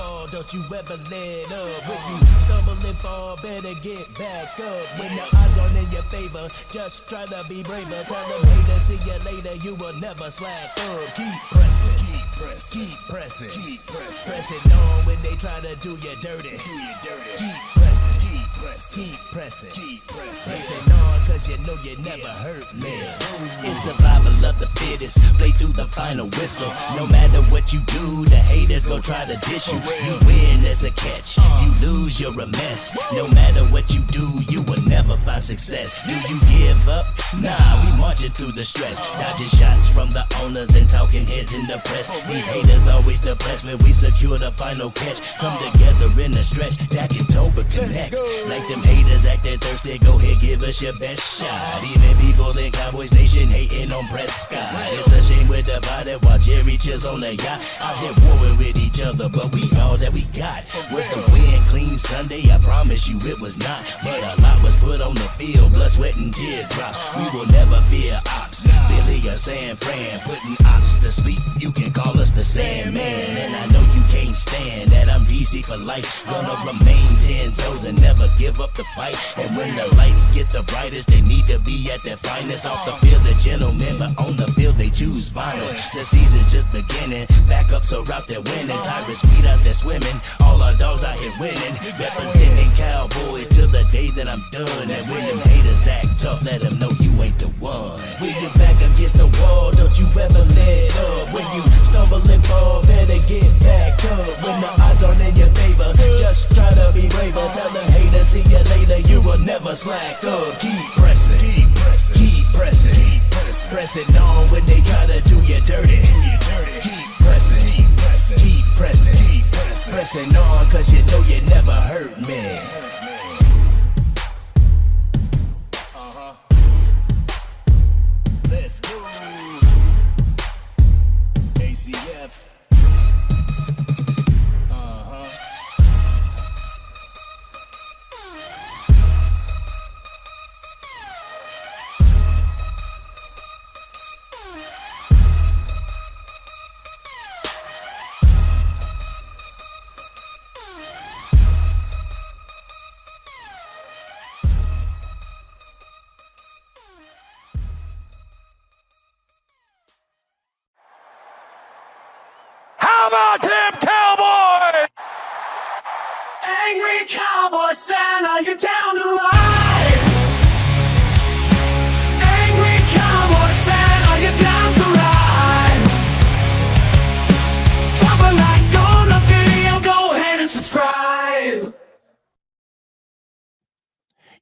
wall, don't you ever let up. When you stumble and fall, better get back up. When the odds aren't in your favor, just try to be braver. Tell them haters, see you later, you will never slack up. Keep pressing, keep pressing, keep pressing, keep pressing. Pressing on when they try to do you dirty. Keep pressing, keep pressing, keep pressing, keep pressing. Pressing on, cause you know you never hurt me. It's survival of the fittest, play through the final whistle. No matter what you do, the haters gon' try to dish you. You win as a catch, you lose, you're a mess. No matter what you do, you will never find success. Do you give up? Nah, we marching through the stress, dodging shots from the owners and talking heads in the press. These haters always depressed when we secure the final catch. Come together in a stretch, that can toe but connect. Like them haters acting thirsty, go ahead, give us your best shot. Even people in Cowboys Nation hating on Prescott. It's a shame we're divided while Jerry chills on the yacht. Out here warring with each other, but we all that we got was the win. Clean Sunday, I promise you it was not. But a lot was put on the field, blood, sweat, and teardrops. We will never fear ops. Philly or San Fran, putting ops to sleep. You can call us the Sandman. And I know you can't stand that I'm DC for life. Gonna remain 10 toes and never give up the fight. And when the lights get the brightest, they need to be at their finest. Off the field, the gentlemen, but on the field, they choose finals. The season's just beginning. Back up, so route they're winning. Tyrus speed out there swimming. All our dogs out here winning. Representing Cowboys till the day that I'm done. And when them haters act tough, let them know you ain't the one. When you're back against the wall, don't you ever let up. When you stumble and fall, better get back up. When the odds aren't in your favor, just try to be braver. Tell them haters, see you later, you will never slack up. Keep pressing, keep pressing, keep pressing, keep pressing. Pressing on when they try to do you dirty. Keep pressing, keep pressing, keep pressing, keep pressing. Pressing on, cause you know you never hurt me. Let's go. ACF. How about them Cowboys? Angry Cowboys fan, are you down to ride? Angry Cowboys fan, are you down to ride? Drop a like on the video, go ahead and subscribe.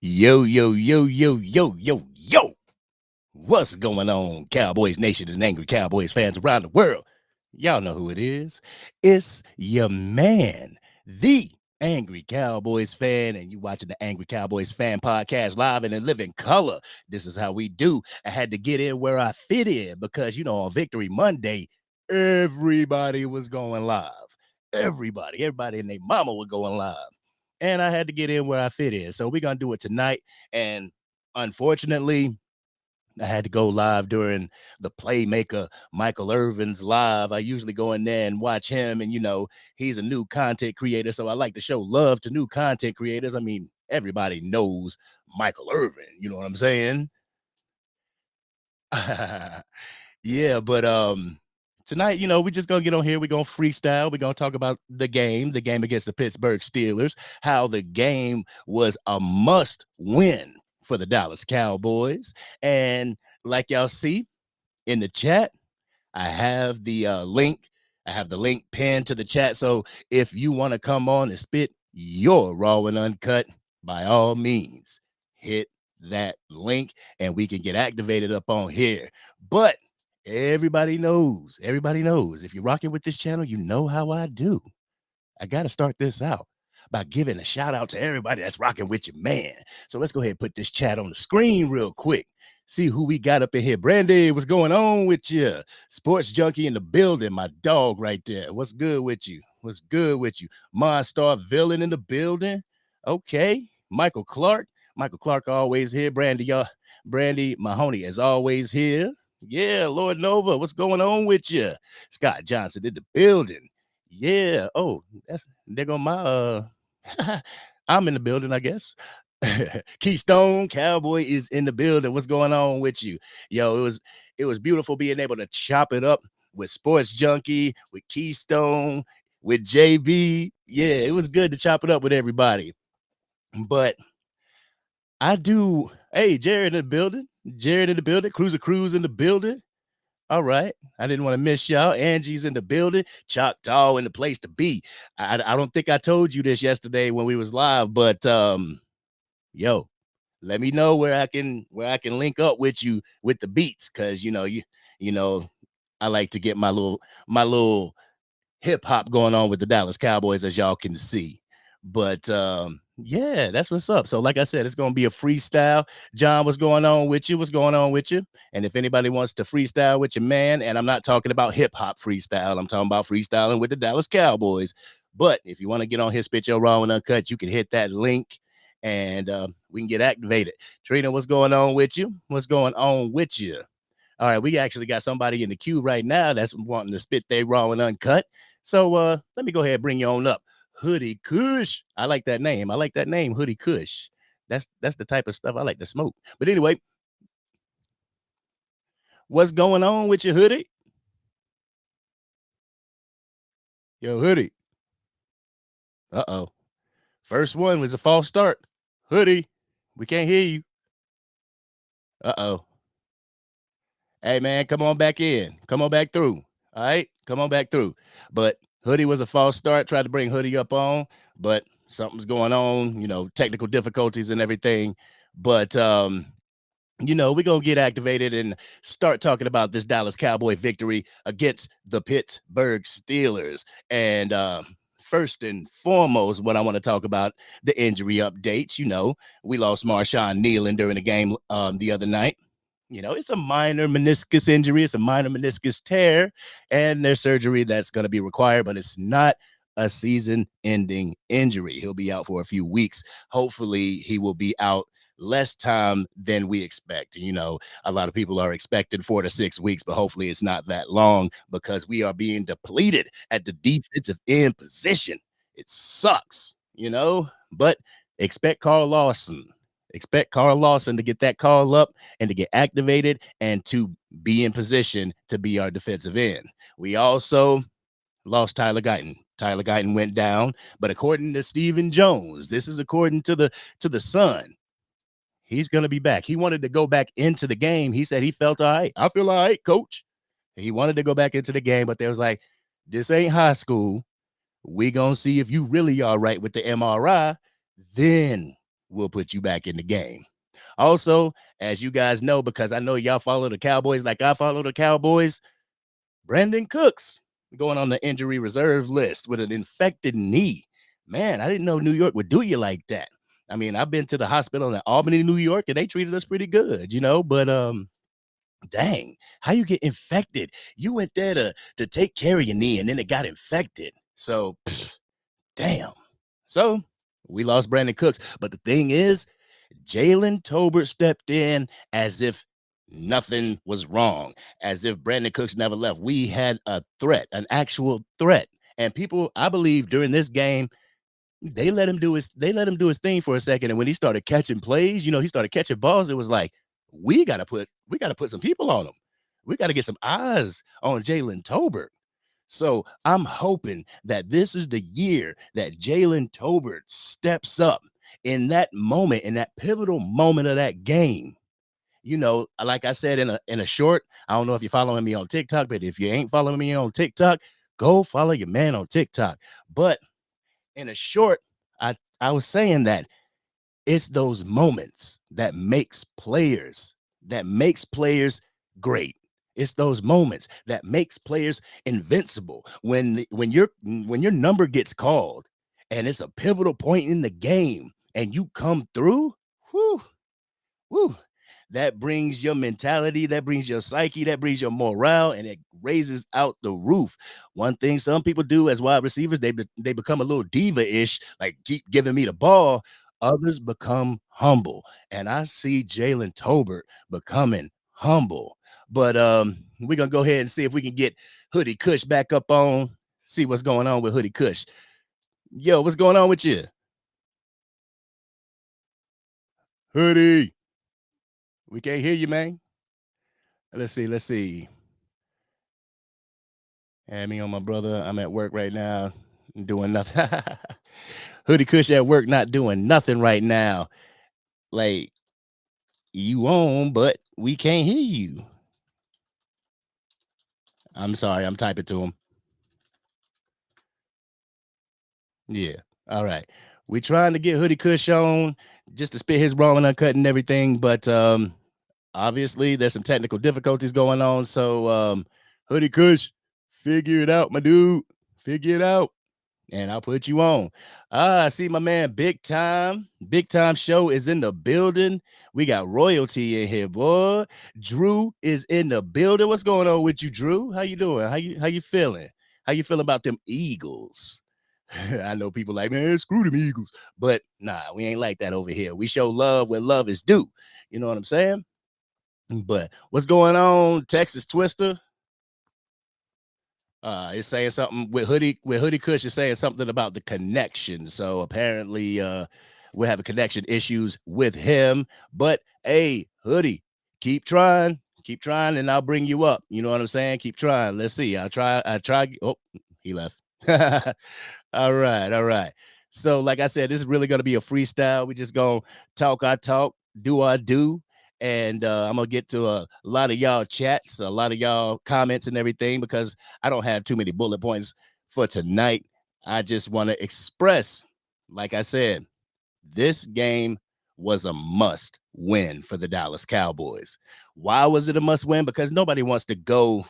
Yo, yo, yo, yo, yo, yo, yo. What's going on, Cowboys Nation and angry Cowboys fans around the world? Y'all know who it is. It's your man, the Angry Cowboys fan, and you watching the Angry Cowboys fan podcast live and in living color. This is how we do. I had to get in where I fit in because, you know, on Victory Monday, everybody was going live. Everybody and their mama was going live. And I had to get in where I fit in. So we're going to do it tonight. And unfortunately, I had to go live during the Playmaker Michael Irvin's live. I usually go in there and watch him, and, you know, he's a new content creator, so I like to show love to new content creators. I mean, everybody knows Michael Irvin, you know what I'm saying? Yeah, but tonight, you know, we're just going to get on here. We're going to freestyle. We're going to talk about the game against the Pittsburgh Steelers, how the game was a must win for the Dallas Cowboys. And like y'all see in the chat, I have the link. I have the link pinned to the chat. So if you want to come on and spit your raw and uncut, by all means, hit that link and we can get activated up on here. But everybody knows, if you're rocking with this channel, you know how I do. I got to start this out by giving a shout out to everybody that's rocking with your man. So let's go ahead and put this chat on the screen real quick. See who we got up in here. Brandy, what's going on with you? Sports Junkie in the building, my dog right there. What's good with you? What's good with you? Monstar Villain in the building. Okay. Michael Clark always here. Brandy Mahoney is always here. Yeah, Lord Nova, what's going on with you? Scott Johnson in the building. Yeah. Oh, there go my I'm in the building, I guess. Keystone Cowboy is in the building. What's going on with you? Yo, it was beautiful being able to chop it up with Sports Junkie, with Keystone, with JB. Yeah, it was good to chop it up with everybody. But hey, Jared in the building. Jared in the building. Cruiser Cruz in the building. All right. I didn't want to miss y'all. Angie's in the building. Choctaw in the place to be. I don't think I told you this yesterday when we was live, but yo, let me know where I can link up with you with the beats, because you know I like to get my little hip hop going on with the Dallas Cowboys, as y'all can see. But yeah, that's what's up. So like I said, it's gonna be a freestyle. John, what's going on with you? What's going on with you? And if anybody wants to freestyle with your man, and I'm not talking about hip hop freestyle, I'm talking about freestyling with the Dallas Cowboys. But if you want to get on his Spit Your Raw and Uncut, you can hit that link and we can get activated. Trina, what's going on with you? What's going on with you? All right, we actually got somebody in the queue right now that's wanting to spit their raw and uncut. So let me go ahead and bring you on up. Hoodie Kush. I like that name. Hoodie Kush. That's the type of stuff I like to smoke. But anyway, what's going on with your Hoodie? Yo, Hoodie. Uh-oh. First one was a false start. Hoodie, we can't hear you. Uh-oh. Hey, man, come on back in. Come on back through. All right? Come on back through. But Hoodie was a false start. Tried to bring Hoodie up on, but something's going on, technical difficulties and everything. But, we're going to get activated and start talking about this Dallas Cowboy victory against the Pittsburgh Steelers. And first and foremost, what I want to talk about, the injury updates. We lost Marshawn Nealon during the game the other night. It's a minor meniscus injury. It's a minor meniscus tear, and there's surgery that's going to be required, but it's not a season-ending injury. He'll be out for a few weeks. Hopefully, he will be out less time than we expect. A lot of people are expecting 4 to 6 weeks, but hopefully it's not that long, because we are being depleted at the defensive end position. It sucks, but expect Carl Lawson to get that call up and to get activated and to be in position to be our defensive end. We also lost Tyler Guyton. Tyler Guyton went down, but according to Stephen Jones, this is according to the Sun, he's going to be back. He wanted to go back into the game. He said he felt all right. I feel all right, coach. He wanted to go back into the game, but they was like, this ain't high school. We going to see if you really all right with the MRI. Then we'll put you back in the game. Also, as you guys know, because I know y'all follow the Cowboys like I follow the Cowboys, Brandon Cooks going on the injury reserve list with an infected knee. Man, I didn't know New York would do you like that. I mean, I've been to the hospital in Albany, New York, and they treated us pretty good, but dang, how you get infected? You went there to take care of your knee, and then it got infected. So, damn. So, we lost Brandon Cooks. But the thing is, Jalen Tolbert stepped in as if nothing was wrong, as if Brandon Cooks never left. We had a threat, an actual threat. And people, I believe, during this game, they let him do his thing for a second. And when he started catching plays, he started catching balls. It was like, we gotta put some people on him. We got to get some eyes on Jalen Tolbert. So I'm hoping that this is the year that Jalen Tolbert steps up in that moment, in that pivotal moment of that game. Like I said in a short, I don't know if you're following me on TikTok, but if you ain't following me on TikTok, go follow your man on TikTok. But in a short, I was saying that it's those moments that makes players great. It's those moments that makes players invincible. When your number gets called and it's a pivotal point in the game and you come through, whoo, that brings your mentality, that brings your psyche, that brings your morale, and it raises out the roof. One thing some people do as wide receivers, they become a little diva-ish, like keep giving me the ball. Others become humble, and I see Jalen Tolbert becoming humble. But we're gonna go ahead and see if we can get Hoodie Kush back up on. see what's going on with Hoodie Kush. Yo, what's going on with you? Hoodie. We can't hear you, man. Let's see. Add me on, my brother. I'm at work right now, doing nothing. Hoodie Kush at work, not doing nothing right now. Like, you on, but we can't hear you. I'm sorry, I'm typing to him. Yeah. All right. We trying to get Hoodie Kush on just to spit his raw and uncut and everything, but obviously there's some technical difficulties going on. So Hoodie Kush, figure it out, my dude. Figure it out. And I'll put you on. I see my man Big Time Show is in the building. We got royalty in here, boy. Drew is in the building. What's going on with you, Drew? How you doing? How you feeling? How you feeling about them Eagles? I know people like, man, screw them Eagles. But nah, we ain't like that over here. We show love where love is due. You know what I'm saying? But what's going on, Texas Twister? It's saying something with Hoodie Kush is saying something about the connection. So apparently we're having connection issues with him. But hey, Hoodie, keep trying, and I'll bring you up. You know what I'm saying? Keep trying. Let's see. I try. Oh, he left. All right. So, like I said, this is really gonna be a freestyle. We just gonna talk our talk, do our do. And I'm gonna get to a lot of y'all chats, a lot of y'all comments and everything, because I don't have too many bullet points for tonight. I just want to express, like I said, this game was a must win for the Dallas Cowboys. Why was it a must win? Because nobody wants to go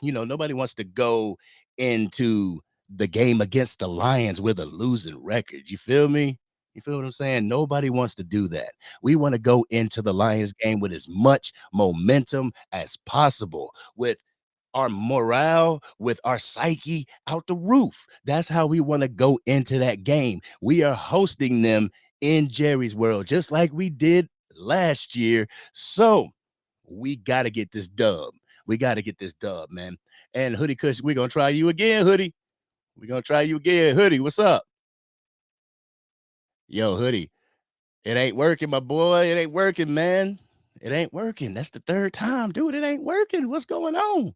into the game against the Lions with a losing record. You feel me? You feel what I'm saying? Nobody wants to do that. We want to go into the Lions game with as much momentum as possible, with our morale, with our psyche out the roof. That's how we want to go into that game. We are hosting them in Jerry's World, just like we did last year. So we got to get this dub. We got to get this dub, man. And Hoodie Kush, we're going to try you again, Hoodie. We're going to try you again. Hoodie, what's up? Yo, Hoodie, it ain't working, my boy. It ain't working, man. It ain't working. That's the third time, dude. It ain't working. What's going on?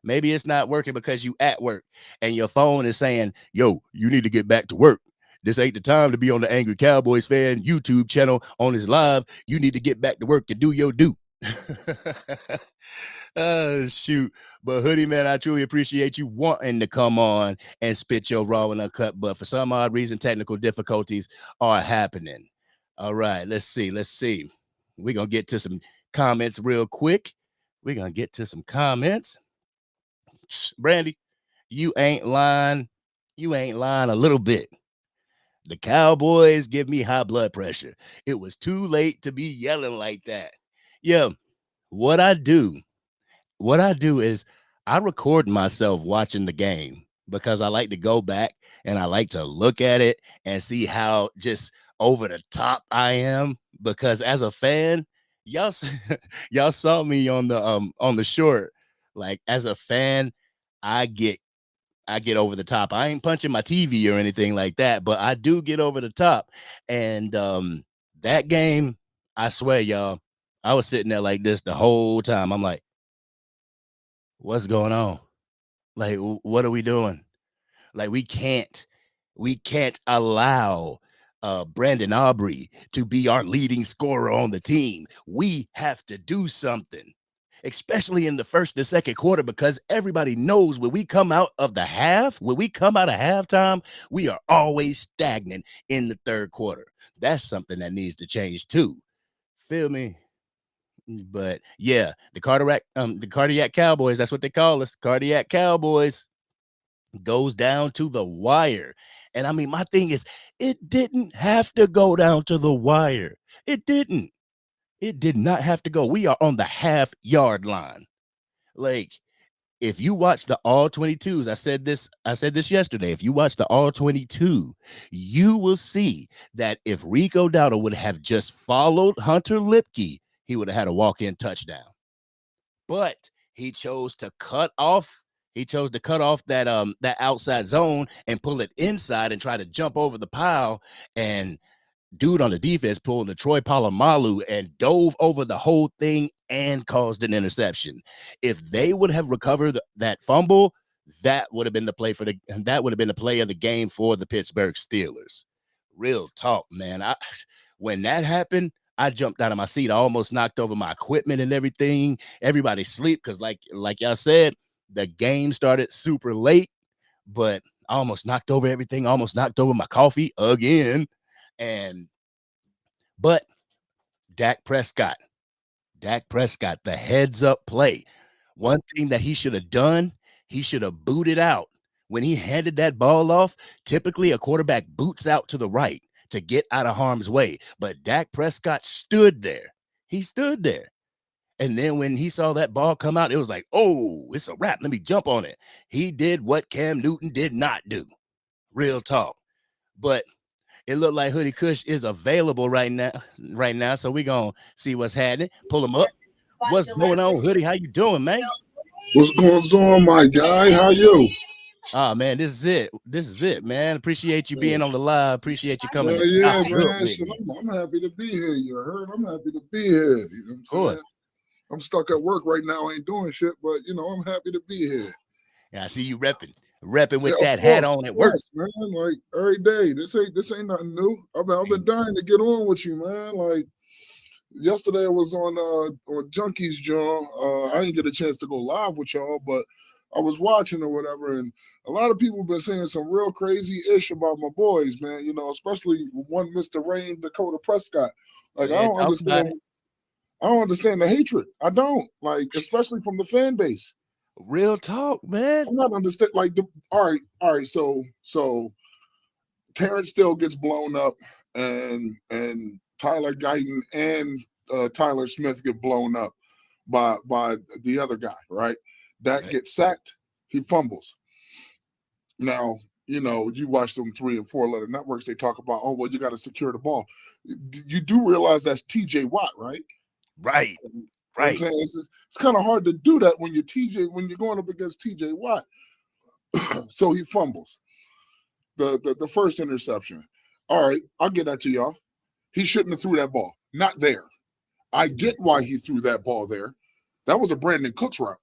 Maybe it's not working because you at work and your phone is saying, yo, you need to get back to work. This ain't the time to be on the Angry Cowboys fan YouTube channel on his live. You need to get back to work and do your do. Shoot. But Hoodie, man, I truly appreciate you wanting to come on and spit your raw and uncut, but for some odd reason, technical difficulties are happening. All right, let's see. We're going to get to some comments real quick. Brandy, you ain't lying. You ain't lying a little bit. The Cowboys give me high blood pressure. It was too late to be yelling like that. Yeah, what I do is I record myself watching the game because I like to go back and I like to look at it and see how just over the top I am. Because as a fan, y'all y'all saw me on the short. Like, as a fan, I get over the top. I ain't punching my TV or anything like that, but I do get over the top. And that game, I swear, y'all, I was sitting there like this the whole time. I'm like, what's going on? Like, what are we doing? Like, we can't allow Brandon Aubrey to be our leading scorer on the team. We have to do something, especially in the first and second quarter, because everybody knows when we come out of halftime, we are always stagnant in the third quarter. That's something that needs to change too. Feel me? But yeah, the cardiac Cowboys, that's what they call us, cardiac Cowboys, goes down to the wire. And I mean, my thing is, it didn't have to go down to the wire. It did not have to go. We are on the half-yard line. Like, if you watch the all 22s, I said this yesterday. If you watch the all 22, you will see that if Rico Dowdle would have just followed Hunter Lipke, he would have had a walk-in touchdown. But he chose to cut off He chose to cut off that outside zone and pull it inside and try to jump over the pile. And dude on the defense pulled a Troy Polamalu and dove over the whole thing and caused an interception. If they would have recovered that fumble, that would have been the play of the game for the Pittsburgh Steelers. Real talk, man. When that happened, I jumped out of my seat. I almost knocked over my equipment and everything. Everybody sleep because, like y'all said, the game started super late, but I almost knocked over everything. Almost knocked over my coffee again. But Dak Prescott, the heads up play. One thing that he should have done, he should have booted out. When he handed that ball off, typically a quarterback boots out to the right to get out of harm's way. But Dak Prescott stood there. He stood there. And then when he saw that ball come out, it was like, oh, it's a wrap. Let me jump on it. He did what Cam Newton did not do. Real talk. But it looked like Hoodie Kush is available right now. So we're going to see what's happening. Pull him up. What's going on, Hoodie? How you doing, man? What's going on, my guy? How you? Oh, man, this is it, man. Appreciate you being on the live. Appreciate you coming. Yeah, man. I'm happy to be here. You heard? I'm happy to be here. You know what I'm saying? I'm stuck at work right now. I ain't doing shit, but, I'm happy to be here. Yeah, I see you repping with that hat on at work, man. Like every day. This ain't nothing new. I've been dying to get on with you, man. Like yesterday, I was on Junkies, John. I didn't get a chance to go live with y'all, but I was watching or whatever, and a lot of people have been saying some real crazy ish about my boys, man. Especially one Mr. Rain, Dakota Prescott. Like I don't understand. I don't understand the hatred. I don't, especially from the fan base. Real talk, man. I'm not understand. All right. So Terrence Steele gets blown up, and Tyler Guyton and Tyler Smith get blown up by the other guy, right? That gets sacked. He fumbles. Now, you watch them 3 and 4 letter networks. They talk about, oh, well, you got to secure the ball. You do realize that's T.J. Watt, right? Right. I'm saying it's kind of hard to do that when you're going up against T.J. Watt. So he fumbles the first interception. All right, I'll get that to y'all. He shouldn't have threw that ball. Not there. I get why he threw that ball there. That was a Brandon Cooks route.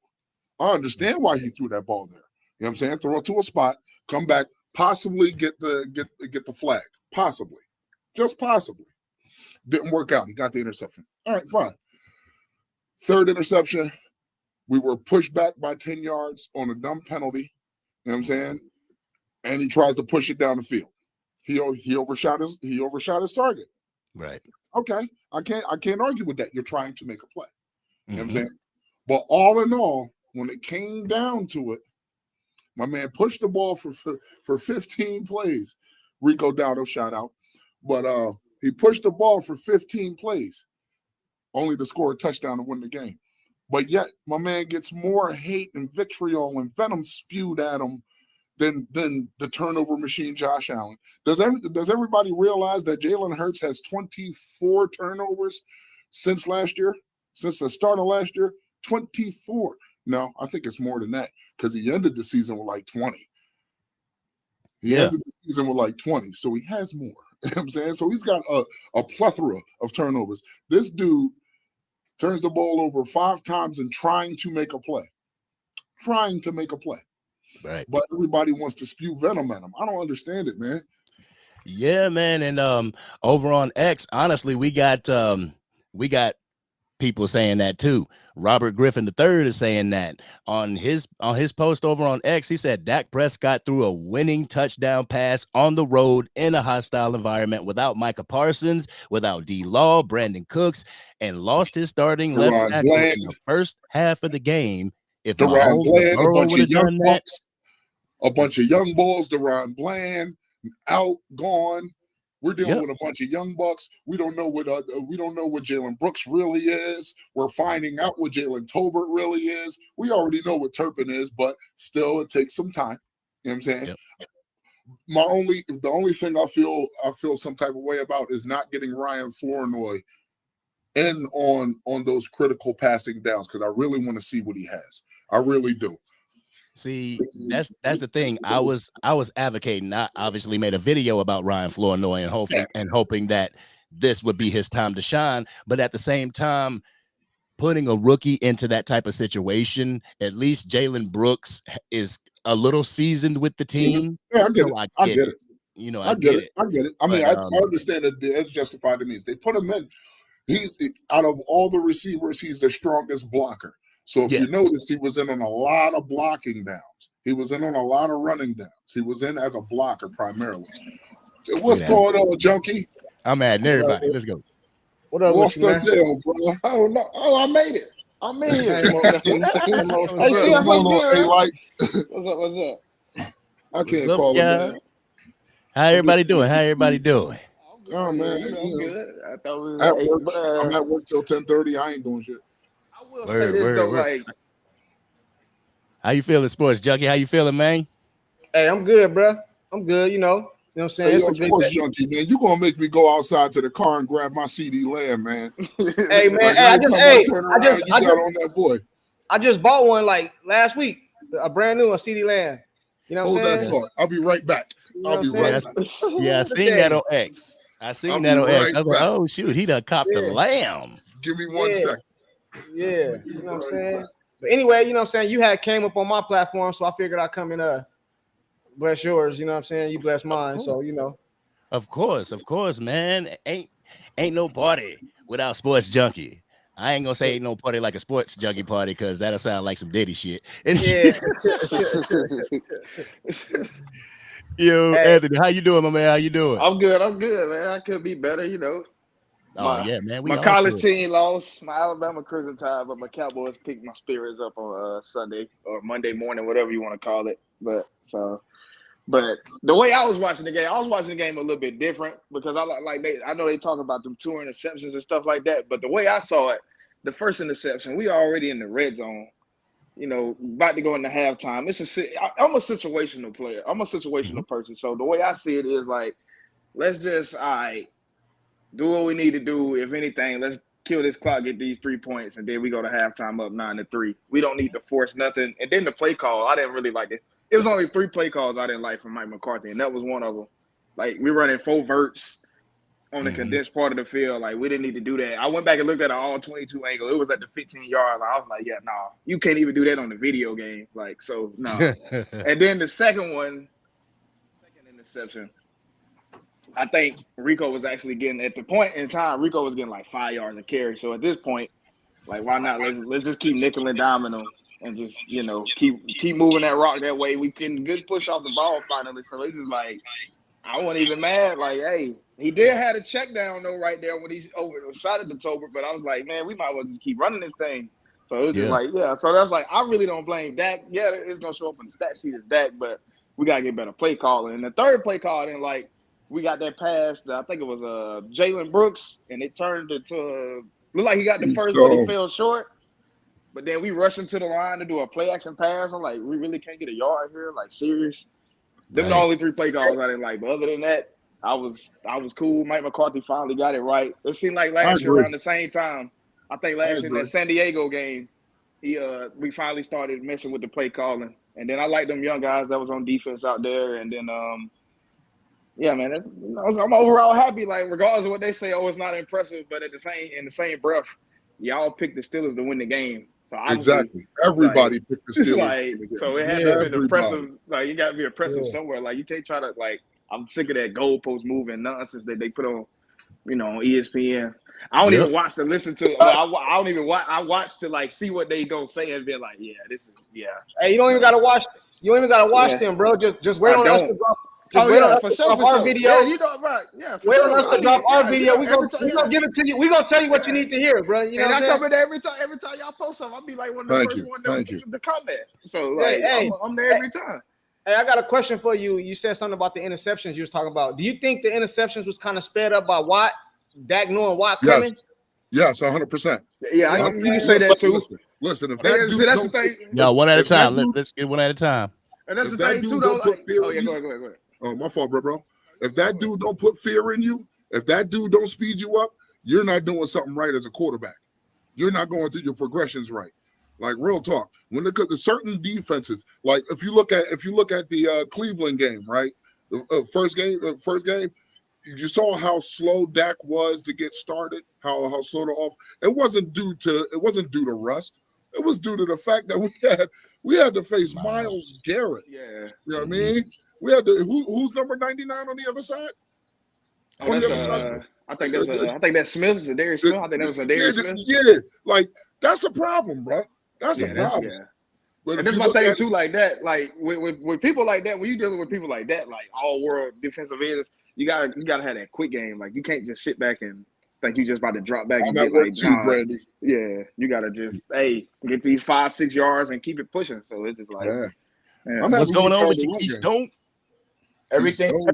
I understand why he threw that ball there. You know what I'm saying? Throw it to a spot, come back, possibly get the flag. Possibly. Just possibly. Didn't work out. He got the interception. All right, fine. Third interception, we were pushed back by 10 yards on a dumb penalty. You know what I'm saying? And he tries to push it down the field. He overshot his target. Right. Okay. I can't argue with that. You're trying to make a play. You know what I'm saying? But all in all, when it came down to it, my man pushed the ball for 15 plays. Rico Dowdle, shout out. But he pushed the ball for 15 plays, only to score a touchdown to win the game. But yet, my man gets more hate and vitriol and venom spewed at him than the turnover machine Josh Allen. Does everybody realize that Jalen Hurts has 24 turnovers since last year? Since the start of last year? 24. No, I think it's more than that because he ended the season with like 20. He ended the season with like 20, so he has more. You know what I'm saying? So he's got a plethora of turnovers. This dude turns the ball over 5 times and trying to make a play. Right. But everybody wants to spew venom at him. I don't understand it, man. Yeah, man. And over on X, honestly, we got people saying that too. Robert Griffin III is saying that on his post over on X. He said Dak Prescott threw a winning touchdown pass on the road in a hostile environment without Micah Parsons, without D. Law, Brandon Cooks, and lost his starting left tackle in the first half of the game. If Deron Bland, a bunch of young bucks, a bunch of young balls, Deron Bland out, gone. We're dealing with a bunch of young bucks. We don't know what Jalen Brooks really is. We're finding out what Jalen Tolbert really is. We already know what Turpin is, but still, it takes some time. You know what I'm saying? Yep. The only thing I feel some type of way about is not getting Ryan Flournoy in on those critical passing downs because I really want to see what he has. I really do. See, that's the thing. I was advocating. I obviously made a video about Ryan Flournoy and hoping that this would be his time to shine. But at the same time, putting a rookie into that type of situation, at least Jalen Brooks is a little seasoned with the team. Yeah, I get it. You know, I get it. I mean, I understand that it's justified to me. They put him in. He's out of all the receivers, he's the strongest blocker. So if you notice, he was in on a lot of blocking downs. He was in on a lot of running downs. He was in as a blocker primarily. What's going on, Junkie? I'm adding everybody. Let's go. What up? What's the deal, bro? Oh no! Oh, I made it. I'm in here. Hey, see, I'm on What's up? I can't call him, man. How everybody doing? Oh man, I'm good. I thought we was at work. I'm at work till 10:30. I ain't doing shit. I will say this though, like, how you feeling, Sports Junkie? How you feeling, man? Hey, I'm good, bro. I'm good. You know what I'm saying? Hey, It's a Sports Junkie, man. You gonna make me go outside to the car and grab my CD Lamb, man? Hey, man. Like, I just bought one like last week. A brand new CD Lamb. You know what I'm saying? That thought. I'll be right back. I'll be right back. Yeah, I seen that on X. I was like, oh shoot, he done copped the Lamb. Give me 1 second. Yeah, you know what I'm saying? But anyway, you know what I'm saying? You had came up on my platform, so I figured I'd come and bless yours, you know what I'm saying? You bless mine, so you know. Of course, man. Ain't no party without Sports Junkie. I ain't gonna say ain't no party like a Sports Junkie party because that'll sound like some Diddy shit. Yeah. Yo, hey. Anthony, how you doing, my man? How you doing? I'm good, man. I could be better, you know. Man. My college team lost, my Alabama Crimson Tide, but my Cowboys picked my spirits up on Sunday or Monday morning, whatever you want to call it. But the way I was watching the game a little bit different because I know they talk about them 2 interceptions and stuff like that. But the way I saw it, the first interception, we already in the red zone. You know, about to go into halftime. I'm a situational player. I'm a situational person. So the way I see it is like, let's just do what we need to do. If anything, let's kill this clock, get these 3 points, and then we go to halftime up 9-3. We don't need to force nothing. And then the play call, I didn't really like it. It was only 3 play calls I didn't like from Mike McCarthy, and that was one of them. Like, we running 4 verts on the condensed part of the field. Like, we didn't need to do that. I went back and looked at an all-22 angle. It was at the 15-yard line. I was like, yeah, nah. You can't even do that on the video game. Like, so, no. And then the second interception, I think Rico was actually getting, at the point in time, Rico was getting like 5 yards of carry. So at this point, like, why not? Let's just keep nickel and diming them and just, you know, keep moving that rock that way. We can good push off the ball finally. So it's just like, I wasn't even mad. Like, hey, he did have a check down though right there when he shot at the Tolbert, but I was like, man, we might as well just keep running this thing. So it was just like, yeah. So that's like, I really don't blame Dak. Yeah, it's gonna show up in the stat sheet as Dak, but we gotta get better play calling. And the third play call, I didn't like. We got that pass. I think it was Jalen Brooks, and it turned into looked like he got the first, but he fell short. But then we rushed into the line to do a play action pass. I'm like, we really can't get a yard here? Like, serious? Them the only 3 play calls I didn't like. But other than that, I was cool. Mike McCarthy finally got it right. It seemed like last year around the same time. I think last year in that San Diego game, we finally started messing with the play calling. And then I like them young guys that was on defense out there. And then yeah, man, I'm overall happy. Like, regardless of what they say, it's not impressive. But in the same breath, y'all picked the Steelers to win the game. So exactly, everybody picked the Steelers. Like, so it had to be impressive. Like, you got to be impressive somewhere. Like, you can't try to I'm sick of that goalpost moving nonsense that they put on, you know, on ESPN. I don't even watch to listen to. I don't even watch. I watch to see what they gonna say and be like, yeah, this is Hey, you don't even gotta watch. You don't even gotta watch them, bro. Just wait on us to drop. Wait on us to drop our video. Yeah, you know, right? Yeah. Wait on us to drop our video. We're gonna give it to you. We're gonna tell you what you need to hear, bro. You know, and I come in there every time y'all post something. I'll be like one of the first ones to comment. So I'm there every time. Hey, I got a question for you. You said something about the interceptions you was talking about. Do you think the interceptions was kind of sped up by Watt, Dak knowing Watt coming? Yes, 100%. Yeah, you can say that too. Listen, if that dude that's the thing. No, one at a time. Let's get one at a time. And that's the thing too, though. Go ahead. Oh, my fault, bro. If that dude don't put fear in you, if that dude don't speed you up, you're not doing something right as a quarterback. You're not going through your progressions right. Like real talk. When it comes to certain defenses, like if you look at the Cleveland game, right? The first game, you saw how slow Dak was to get started. How slow to off. It wasn't due to rust. It was due to the fact that we had to face Myles Garrett. Yeah. You know what I mean? We had to who's number 99 on the other side? On the other side. I think that's Smith. Zadarius Smith. I think that was Zadarius Smith. Yeah, like that's a problem, bro. That's a problem. Yeah. But And that's my thing too, like that. Like with people like that, when you dealing with people like that, like all world defensive ends, you gotta have that quick game. Like you can't just sit back and think you just about to drop back and get like Brandy. yeah, you gotta just get these 5-6 yards and keep it pushing. So it's just like What's going on with you, Keystone? Everything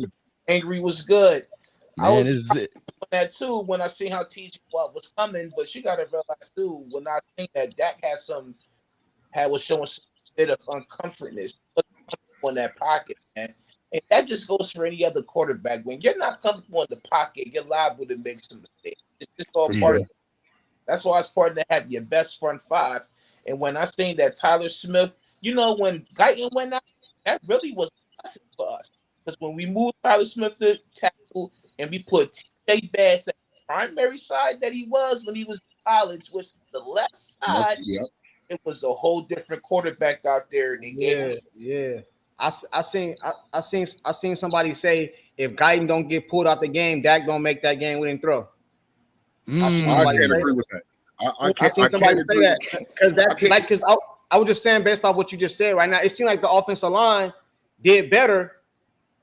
angry was good. Man, I was is it? that too when I seen how TJ Watt was coming, but you gotta realize too when I think that Dak was showing some bit of uncomfortness on that pocket, man. And that just goes for any other quarterback. When you're not comfortable in the pocket, you're liable to make some mistakes. It's just all part of it. That's why it's important to have your best front five. And when I seen that Tyler Smith, when Guyton went out, that really was a lesson for us. Because when we moved Tyler Smith to tackle and we put T.J. Bass at the primary side that he was when he was in college, which is the left side, it was a whole different quarterback out there. Yeah. I seen somebody say if Guyton don't get pulled out the game, Dak don't make that game-winning throw. I can't agree with that. I seen somebody say that because I was just saying based off what you just said right now. It seemed like the offensive line did better.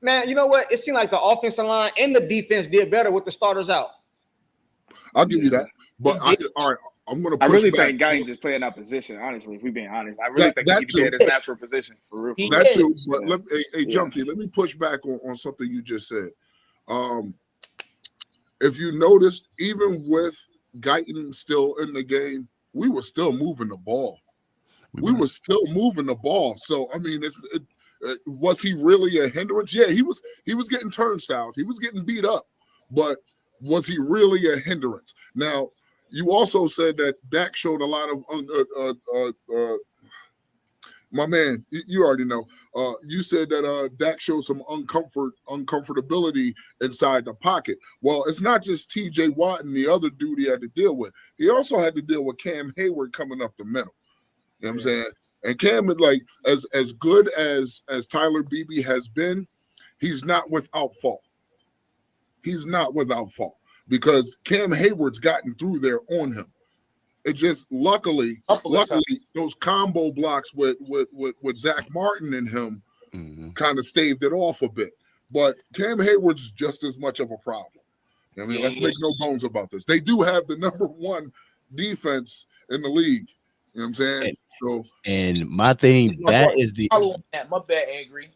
Man, you know what? It seemed like the offensive line and the defense did better with the starters out. I'll give you that. But all right, I'm going to. I really think Guyton just playing that position. Honestly, if we're being honest, I really think he did his natural position for real. That too. But Junkie, let me push back on something you just said. If you noticed, even with Guyton still in the game, we were still moving the ball. We were still moving the ball. So I mean, was he really a hindrance? Yeah, he was getting turnstile. He was getting beat up, but was he really a hindrance? Now, you also said that Dak showed a lot of my man, you already know. You said that Dak showed some uncomfortability inside the pocket. Well, it's not just T.J. Watt and the other dude he had to deal with. He also had to deal with Cam Hayward coming up the middle. You know what I'm saying? And Cam is like as good as Tyler Beebe has been, he's not without fault. He's not without fault because Cam Hayward's gotten through there on him. It just luckily those combo blocks with Zach Martin and him kind of staved it off a bit. But Cam Hayward's just as much of a problem. I mean, let's make no bones about this. They do have the number one defense in the league. You know what I'm saying? And my thing, that is the my bad, Angry.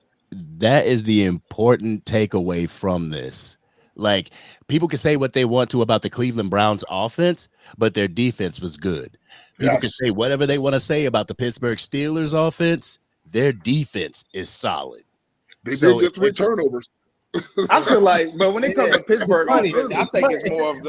That is the important takeaway from this. Like, people can say what they want to about the Cleveland Browns offense, but their defense was good. People can say whatever they want to say about the Pittsburgh Steelers offense. Their defense is solid. They did get 3 turnovers. I feel like, but when it comes to Pittsburgh offense, I think it's more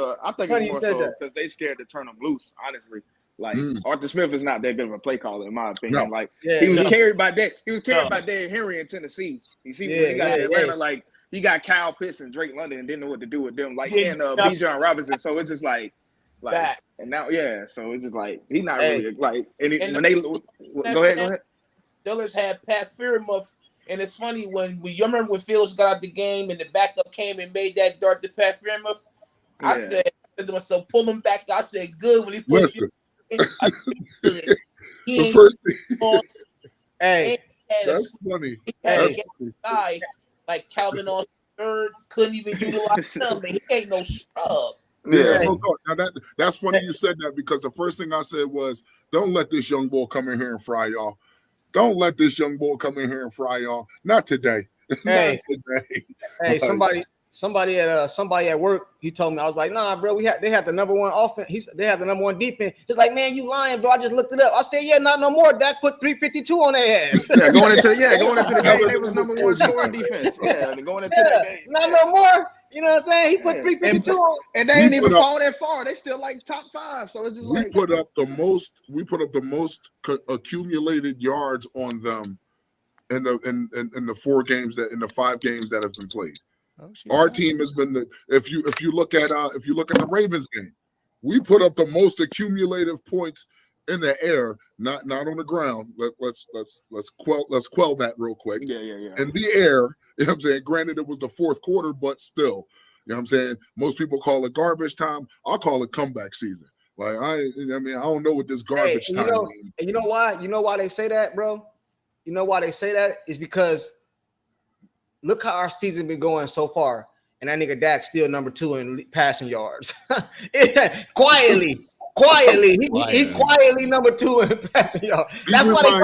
so because they scared to turn them loose, honestly. Like Arthur Smith is not that good of a play caller, in my opinion. No. He was carried by Derrick Henry in Tennessee. You see, when he got to Atlanta, like he got Kyle Pitts and Drake London and didn't know what to do with them, like and Bijan Robinson. So it's just like and now so it's just like he's not really like. Go ahead. Steelers had Pat Freiermuth, and it's funny when you remember when Fields got out the game and the backup came and made that dart to Pat Freiermuth. I said to myself, pull him back. I said, good when he put Listen. the first thing. That's funny. He had a guy like Calvin Austin III couldn't even utilize him. He ain't no scrub. Now that's funny you said that because the first thing I said was, don't let this young boy come in here and fry y'all. Don't let this young boy come in here and fry y'all. Not today. Hey, Not today. hey, somebody at work, he told me, I was like, nah, bro, they had the number one offense. They had the number one defense. He's like, man, you lying, bro. I just looked it up. I said, yeah, not no more. Dak put 352 on their ass. Yeah, going into the game, they was number one scoring defense. Yeah, going into that game. Not no more. You know what I'm saying? He put 352 on. And they ain't even falling that far. They still like top 5. So it's just we put up the most accumulated yards on them in the 5 games that have been played. Our team has been if you look at the Ravens game, we put up the most accumulative points in the air, not on the ground. Let's quell that real quick. Yeah. In the air, you know what I'm saying? Granted, it was the fourth quarter, but still, you know what I'm saying? Most people call it garbage time. I'll call it comeback season. Like I don't know what this garbage time means. And you know why? You know why they say that, bro? You know why they say that is because look how our season been going so far, and that nigga Dak still number 2 in passing yards. quietly, he quietly number 2 in passing yards. That's why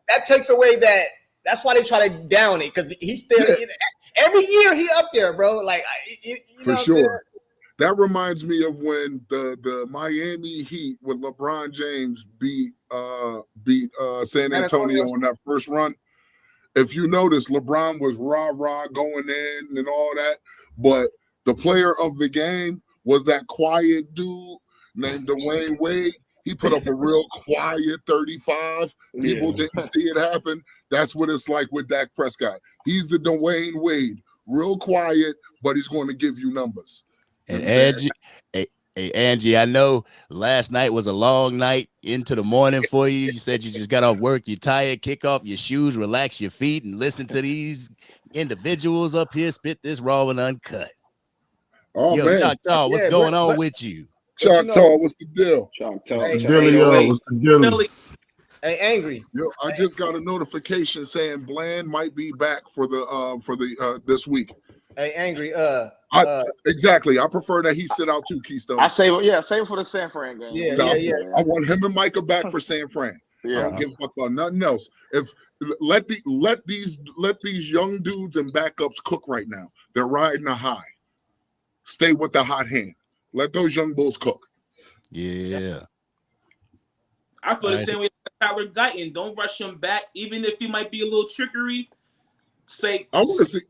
that takes away that. That's why they try to down it because he's still every year he up there, bro. Like you for sure. That reminds me of when the Miami Heat with LeBron James beat San Antonio on that first run. If you notice, LeBron was rah-rah going in and all that, but the player of the game was that quiet dude named Dwayne Wade. He put up a real quiet 35. People didn't see it happen. That's what it's like with Dak Prescott. He's the Dwayne Wade, real quiet, but he's going to give you numbers. And Angie, I know last night was a long night into the morning for you. You said you just got off work, you're tired, kick off your shoes, relax your feet, and listen to these individuals up here spit this raw and uncut. Oh, yo, man. Choctaw, what's going on with you? Choctaw, what's the deal? Choctaw. What's the deal? Hey, Angry. Yo, I just got a notification saying Bland might be back for the this week. Hey, Angry. Exactly. I prefer that he sit out too, Keystone. I save it for the San Fran game. Yeah. I want him and Micah back for San Fran. Yeah. I don't give a fuck about nothing else. If let these young dudes and backups cook right now. They're riding a high. Stay with the hot hand. Let those young bulls cook. Yeah. I feel the same way with Tyler Guyton. Don't rush him back, even if he might be a little trickery. Say, I want to see.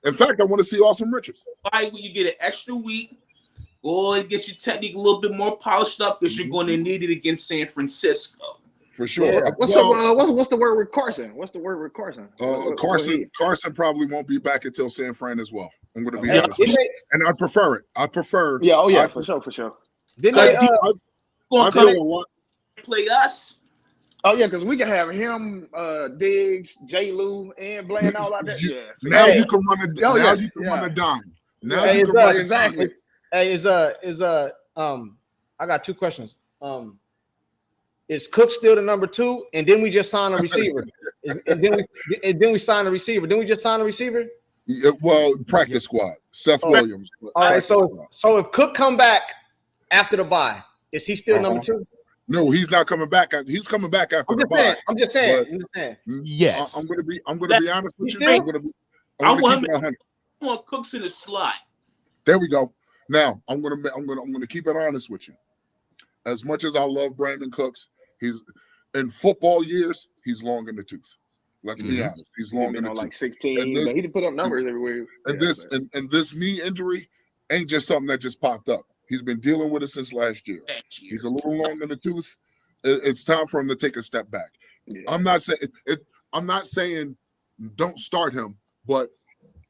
In fact, I want to see Awesome Richards. why would you get an extra week? Go and get your technique a little bit more polished up because you're going to need it against San Francisco. For sure. Yeah. What's the word with Carson? What's the word with Carson? Carson probably won't be back until San Fran as well. I'm going to be honest with you. And I prefer it. Yeah, for sure. Didn't I Come feel a lot. play us. Oh yeah, because we can have him, Diggs, J. Lou, and Bland all like that. Yeah. Now you can run a run a dime. Now you can run exactly. Hey, I got 2 questions. Is Cook still the number 2? And then we just sign a receiver. and then we sign a receiver. Didn't we just sign a receiver? Yeah, well, practice squad. Seth Williams. All right. So if Cook come back after the bye, is he still number 2? No, he's not coming back. He's coming back after the bye. I'm just saying. Yes. I'm gonna be honest with you. I want Cooks in the slot. There we go. Now I'm gonna keep it honest with you. As much as I love Brandon Cooks, he's in football years, he's long in the tooth. Let's be honest. He's long in the tooth. Like 16. He did put up numbers everywhere. And this knee injury ain't just something that just popped up. He's been dealing with it since last year. He's a little long in the tooth. It's time for him to take a step back. Yeah. I'm not saying don't start him, but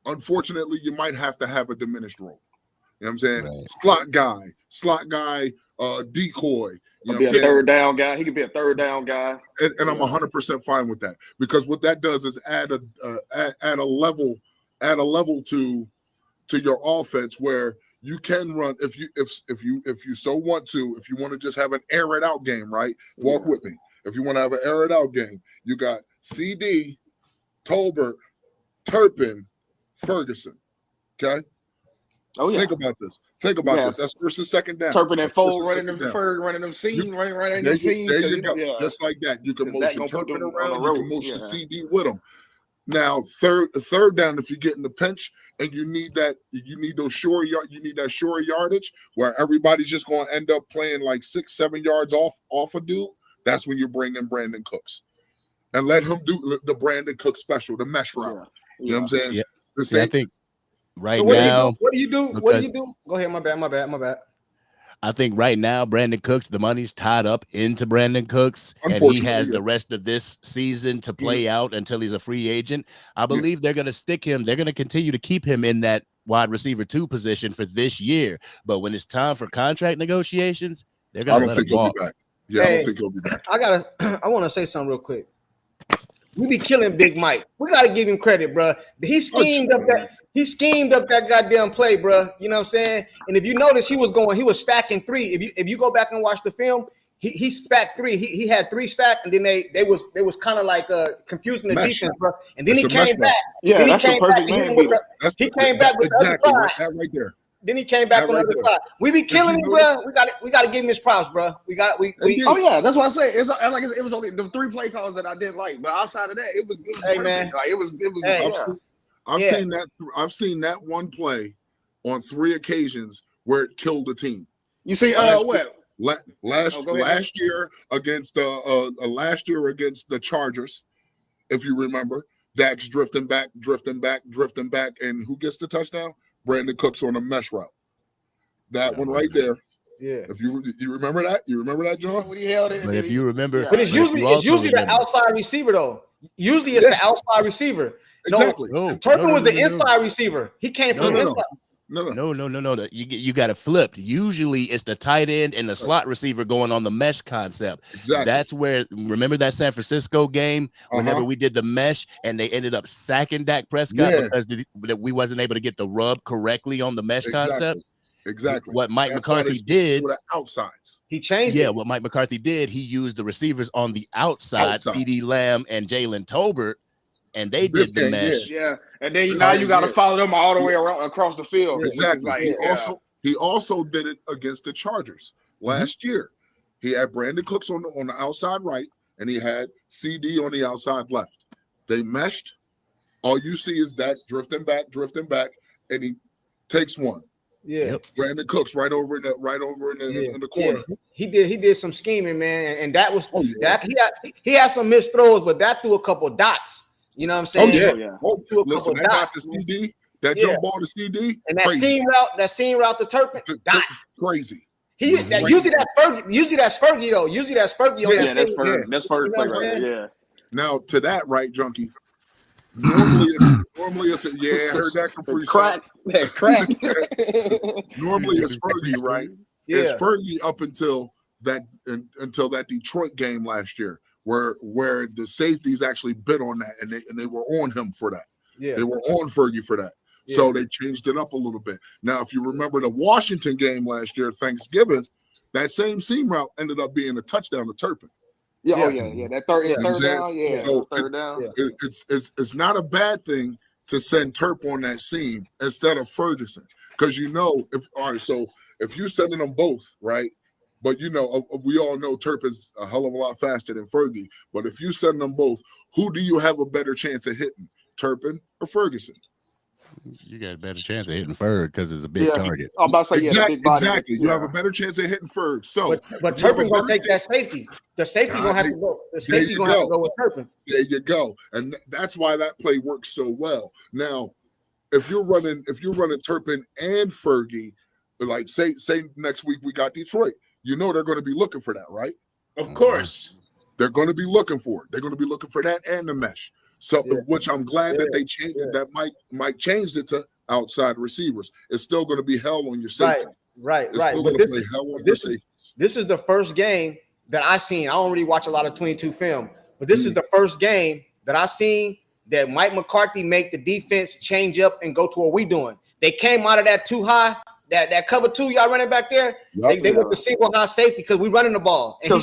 unfortunately, you might have to have a diminished role. You know what I'm saying? Right. Slot guy, decoy. You know be a third down guy. He could be a third down guy. And I'm 100% fine with that because what that does is add a level to your offense where you can run if you so want to. If you want to just have an air it out game, right? Walk with me. If you want to have an air it out game, you got CD, Tolbert, Turpin, Ferguson. Okay. Oh yeah. Think about this. That's first and second down. Turpin and Fold running them seams, running them seams. There you go. Yeah. Just like that. You can motion Turpin around. You can motion CD with him. Now, third down, if you get in the pinch and you need those short yardage where everybody's just going to end up playing like 6-7 yards off a dude. That's when you bring in Brandon Cooks and let him do the Brandon Cooks special, the mesh route. You know what I'm saying? Yeah. I think right so now. What do you do? What do you do? Go ahead. My bad. I think right now, Brandon Cooks, the money's tied up into Brandon Cooks, and he has the rest of this season to play out until he's a free agent. I believe they're going to stick him. They're going to continue to keep him in that wide receiver 2 position for this year. But when it's time for contract negotiations, they're going to let him walk. Yeah, I don't think he'll be back. I want to say something real quick. We be killing Big Mike. We got to give him credit, bro. He schemed up that goddamn play, bro. You know what I'm saying? And if you notice, he was stacking 3. If you go back and watch the film, he stacked 3. He had 3 sacks, and then they was kind of like confusing the defense, bro. And then he came back. Yeah, that's the perfect man. He came back with the other side. Right there. Then he came back on the other side. We be killing him, bro. We got to give him his props, bro. Oh yeah, that's what I say. It was only the 3 play calls that I didn't like, but outside of that, it was hey perfect. man, like it was. Hey. I've seen that one play on 3 occasions where it killed the team. You see, what? Last year against the Chargers, if you remember, Dak's drifting back, and who gets the touchdown? Brandon Cooks on a mesh route. That one right there. Yeah. If you remember that, John? When he held it, but if you remember, but it's usually the outside receiver though. Usually it's the outside receiver. Exactly. Turpin was the inside receiver. He came from the inside. No. You got it flipped. Usually it's the tight end and the slot receiver going on the mesh concept. Exactly. That's where, remember that San Francisco game whenever we did the mesh and they ended up sacking Dak Prescott because we wasn't able to get the rub correctly on the mesh concept. Exactly. What Mike McCarthy did, outsides. He changed it. What Mike McCarthy did, he used the receivers on the outside. CeeDee Lamb and Jalen Tolbert, and they did the mesh. Yeah. And then now you got to follow them all the way around across the field. Exactly. He also did it against the Chargers last year. He had Brandon Cooks on the outside right, and he had CD on the outside left. They meshed. All you see is that drifting back, and he takes one. Yeah, Brandon Cooks right over in the corner. Yeah. He did some scheming, man, and that was that. He had some missed throws, but that threw a couple dots. You know what I'm saying? Listen, that got to CD, that jump ball to CD, and that seam route to Turpin, dot. Crazy. Usually that's Fergie though. Usually that's Fergie on that seam. That's Fergie play right there. Yeah. Now to that right, Junkie. Normally it's I heard that from Freestyle. Crack. Normally it's Fergie, right? Yeah. It's Fergie up until that Detroit game last year, where the safeties actually bit on that and they were on him for that. Yeah. They were on Fergie for that. Yeah. So they changed it up a little bit. Now, if you remember the Washington game last year, Thanksgiving, that same seam route ended up being a touchdown to Turpin. That third down. It's not a bad thing to send Turp on that seam instead of Ferguson, because if you're sending them both, right? But we all know Turp is a hell of a lot faster than Fergie. But if you send them both, who do you have a better chance of hitting, Turpin or Ferguson? You got a better chance of hitting Ferg because it's a big target. I'm about to say exactly. You have a better chance of hitting Ferg. So, but Turpin gonna take that safety. The safety gonna have to go. The safety gonna have to go with Turpin. There you go, and that's why that play works so well. Now, if you're running Turpin and Fergie, like say next week we got Detroit, they're going to be looking for that, right? Of course, they're going to be looking for it. They're going to be looking for that and the mesh. So, which I'm glad that they changed it. That Mike changed it to outside receivers. It's still going to be hell on your safety. Right. But this is the first game that I seen. I don't really watch a lot of 22 film, but this is the first game that I seen that Mike McCarthy make the defense change up and go to what we doing. They came out of that too high. That cover 2 y'all running back there, they went to single high safety because we running the ball. And when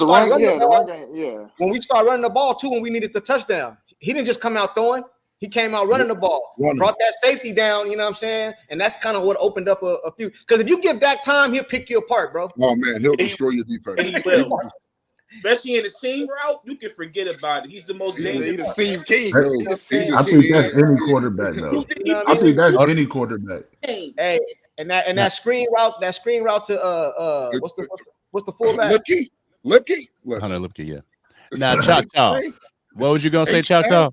we start running the ball too, when we needed the touchdown, he didn't just come out throwing. He came out running the ball, brought that safety down, you know what I'm saying? And that's kind of what opened up a few. Because if you give Dak time, he'll pick you apart, bro. Oh, man, he'll destroy your defense. He will. especially in the seam route, you can forget about it. He's the most He's dangerous. the seam king. Yo, He's the seam I he think that's king. any quarterback though. You You know think what I I think mean? that's any quarterback. Hey, and that screen route to what's the fullback? Lipke. Hunter Listen, Lipke, yeah. Now, Choctaw. What was you gonna say, Choctaw?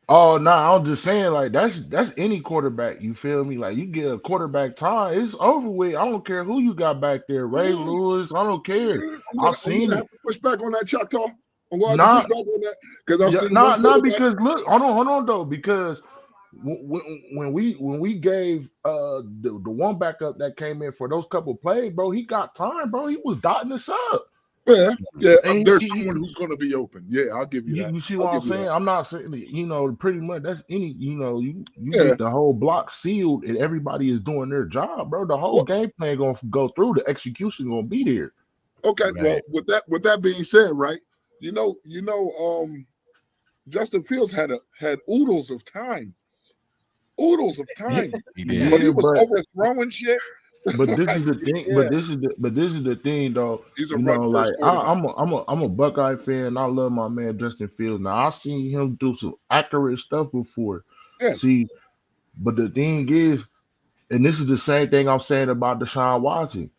Oh no, I'm just saying like that's any quarterback. You feel me? Like you get a quarterback time, it's over with. I don't care who you got back there, Ray Lewis. I don't care. I've seen I'm gonna it. have to push back on that, Choctaw. I'm gonna have to Not push back on that because I've yeah, seen one not quarterback. because look, hold on though, because when we gave the one backup that came in for those couple plays, bro, he got time, bro. He was dotting us up. Yeah. And There's someone who's gonna be open. Yeah, I'll give you that. you see I'll what I'm give you saying? that. I'm not saying that, pretty much that's any, you Yeah. get the whole block sealed and everybody is doing their job, bro. The whole Well, game plan gonna go through. The execution gonna be there. okay. Well, Right. with that being said, right? Justin Fields had oodles of time. Oodles of time. He did. But he Yeah, was overthrowing shit. but this is the thing. Yeah. But this is the thing, though. He's a run Like first quarterback. I'm a Buckeye fan. I love my man Justin Fields. Now I seen him do some accurate stuff before. Yeah. See, but the thing is, and this is the same thing I'm saying about Deshaun Watson.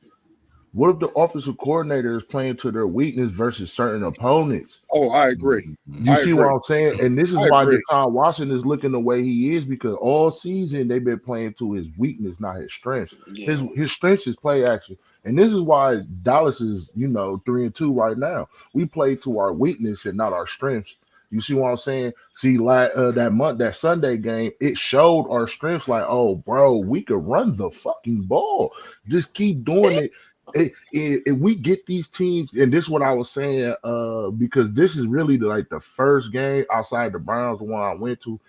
What if the offensive coordinator is playing to their weakness versus certain opponents? Oh, I agree. You I see agree. what I'm saying? And this is I why agree. Deshaun Watson is looking the way he is because all season they've been playing to his weakness, not his strengths. Yeah. His strengths is play action. And this is why Dallas is, 3-2 right now. We play to our weakness and not our strengths. You see what I'm saying? See, that Sunday game, it showed our strengths. Like, oh, bro, we could run the fucking ball. Just keep doing it. If we get these teams, and this is what I was saying, because this is really the first game outside the Browns, the one I went to.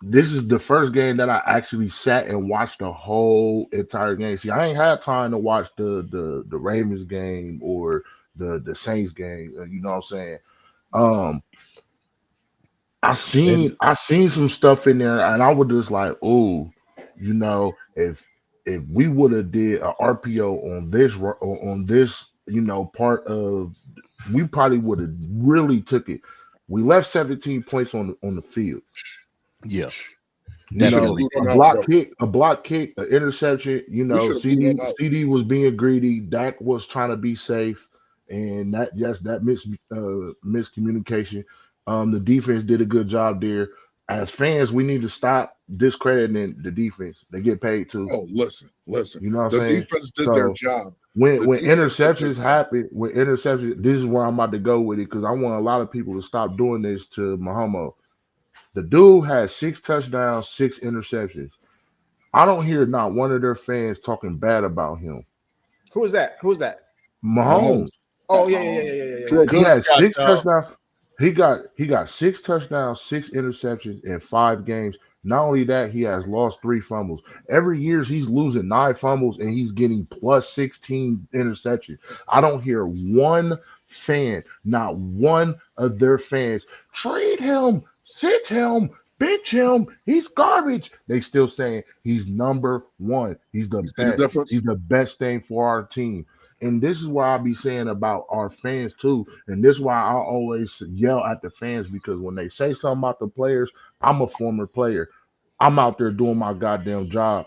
This is the first game that I actually sat and watched the whole entire game. See, I ain't had time to watch the Ravens game or the Saints game. You know what I'm saying? Um, I seen some stuff in there, and I was just like, oh, if we would have did a RPO on this, part of, we probably would have really took it. We left 17 points on the field. Yeah. You know, Definitely. a block kick, an interception. CD was being greedy. Dak was trying to be safe, and that miscommunication. The defense did a good job there. As fans, we need to stop discrediting the defense. They get paid too. Oh, listen. You know what The I'm saying? defense did their job. When The defense did their interceptions job. happen, this is where I'm about to go with it because I want a lot of people to stop doing this to Mahomes. The dude has 6 touchdowns, 6 interceptions. I don't hear not one of their fans talking bad about him. Who is that? Mahomes. Oh yeah. True. He has 6 Choctaw. touchdowns. He got 6 touchdowns, 6 interceptions in 5 games. Not only that, he has lost 3 fumbles. Every year he's losing 9 fumbles and he's getting plus 16 interceptions. I don't hear one fan, not one of their fans, trade him, sit him, bench him, he's garbage. They still saying he's number 1. He's the You see the best. difference? He's the best thing for our team. And this is why I be saying about our fans too. And this is why I always yell at the fans because when they say something about the players, I'm a former player. I'm out there doing my goddamn job.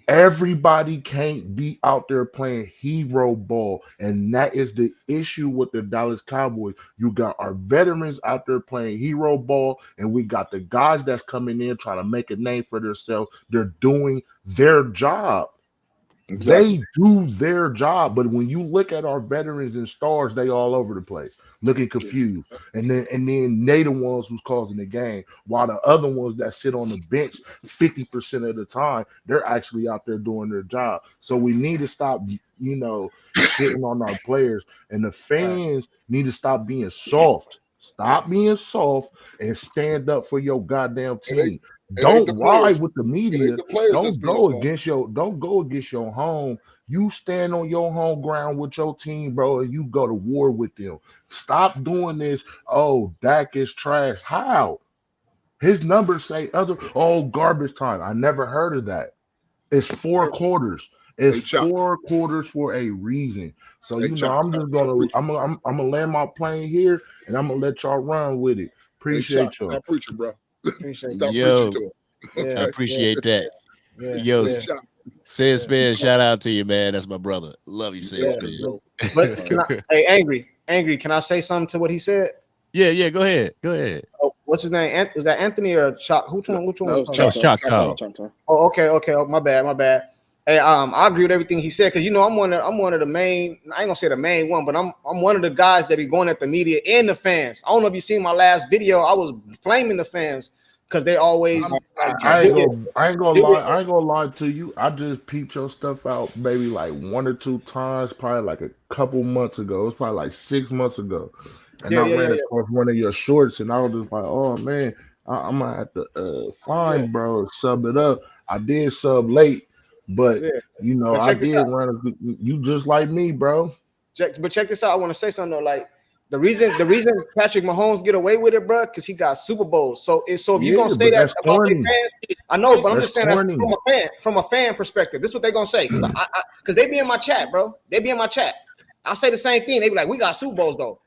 Everybody can't be out there playing hero ball. And that is the issue with the Dallas Cowboys. You got our veterans out there playing hero ball, and we got the guys that's coming in trying to make a name for themselves. They're doing their job. Exactly. They do their job, but when you look at our veterans and stars, they all over the place, looking confused. And then they the ones who's causing the game, while the other ones that sit on the bench 50% of the time, they're actually out there doing their job. So we need to stop, shitting on our players, and the fans need to stop being soft. Stop being soft and stand up for your goddamn team. Don't ride with the media. Don't go against your home. You stand on your home ground with your team, bro, and you go to war with them. Stop doing this. Oh, Dak is trash. How? His numbers say garbage time. I never heard of that. It's 4 quarters. It's chop. 4 quarters for a reason. So Hey, you know, chop, I'm chop, just chop, gonna preacher. I'm gonna land my plane here, and I'm gonna let y'all run with it. Hey, chop, Appreciate y'all. stop preaching, bro. Appreciate Stop you. preaching Yo, to him. Yeah, I Okay. appreciate that. yeah, Yo, yeah, Chop. Sis man, shout out to you, man. That's my brother. Love you, yeah. Sis man. Bro. But can I, hey, angry, can I say something to what he said? Yeah, go ahead. Go ahead. Oh, what's his name? Was that Anthony or Chuck? Which one? Which one? No, Was That was Choctaw. Choctaw. Oh, okay. Oh, my bad. Hey, I agree with everything he said because you know I'm one of the main. I ain't gonna say the main one, but I'm one of the guys that be going at the media and the fans. I don't know if you seen my last video. I was flaming the fans because they always I ain't do gonna it. lie to you. I just peeped your stuff out maybe like 1 or 2 times, probably like a couple months ago. It was probably like 6 months ago. And I ran Yeah. across one of your shorts and I was just like, oh man, I'm gonna have to find bro, sub it up. I did sub late, but Yeah. you know, But I check this did out. you just like me, bro. But check this out. I want to say something though. Like the reason Patrick Mahomes get away with it, bro, because he got Super Bowls. So if you're Yeah, gonna say but that that's about their corny. fans, I know, but I'm That's just saying that's corny. from a fan perspective. This is what they're gonna say because because they be in my chat, bro. They be in my chat. I say the same thing. They be like, we got Super Bowls though.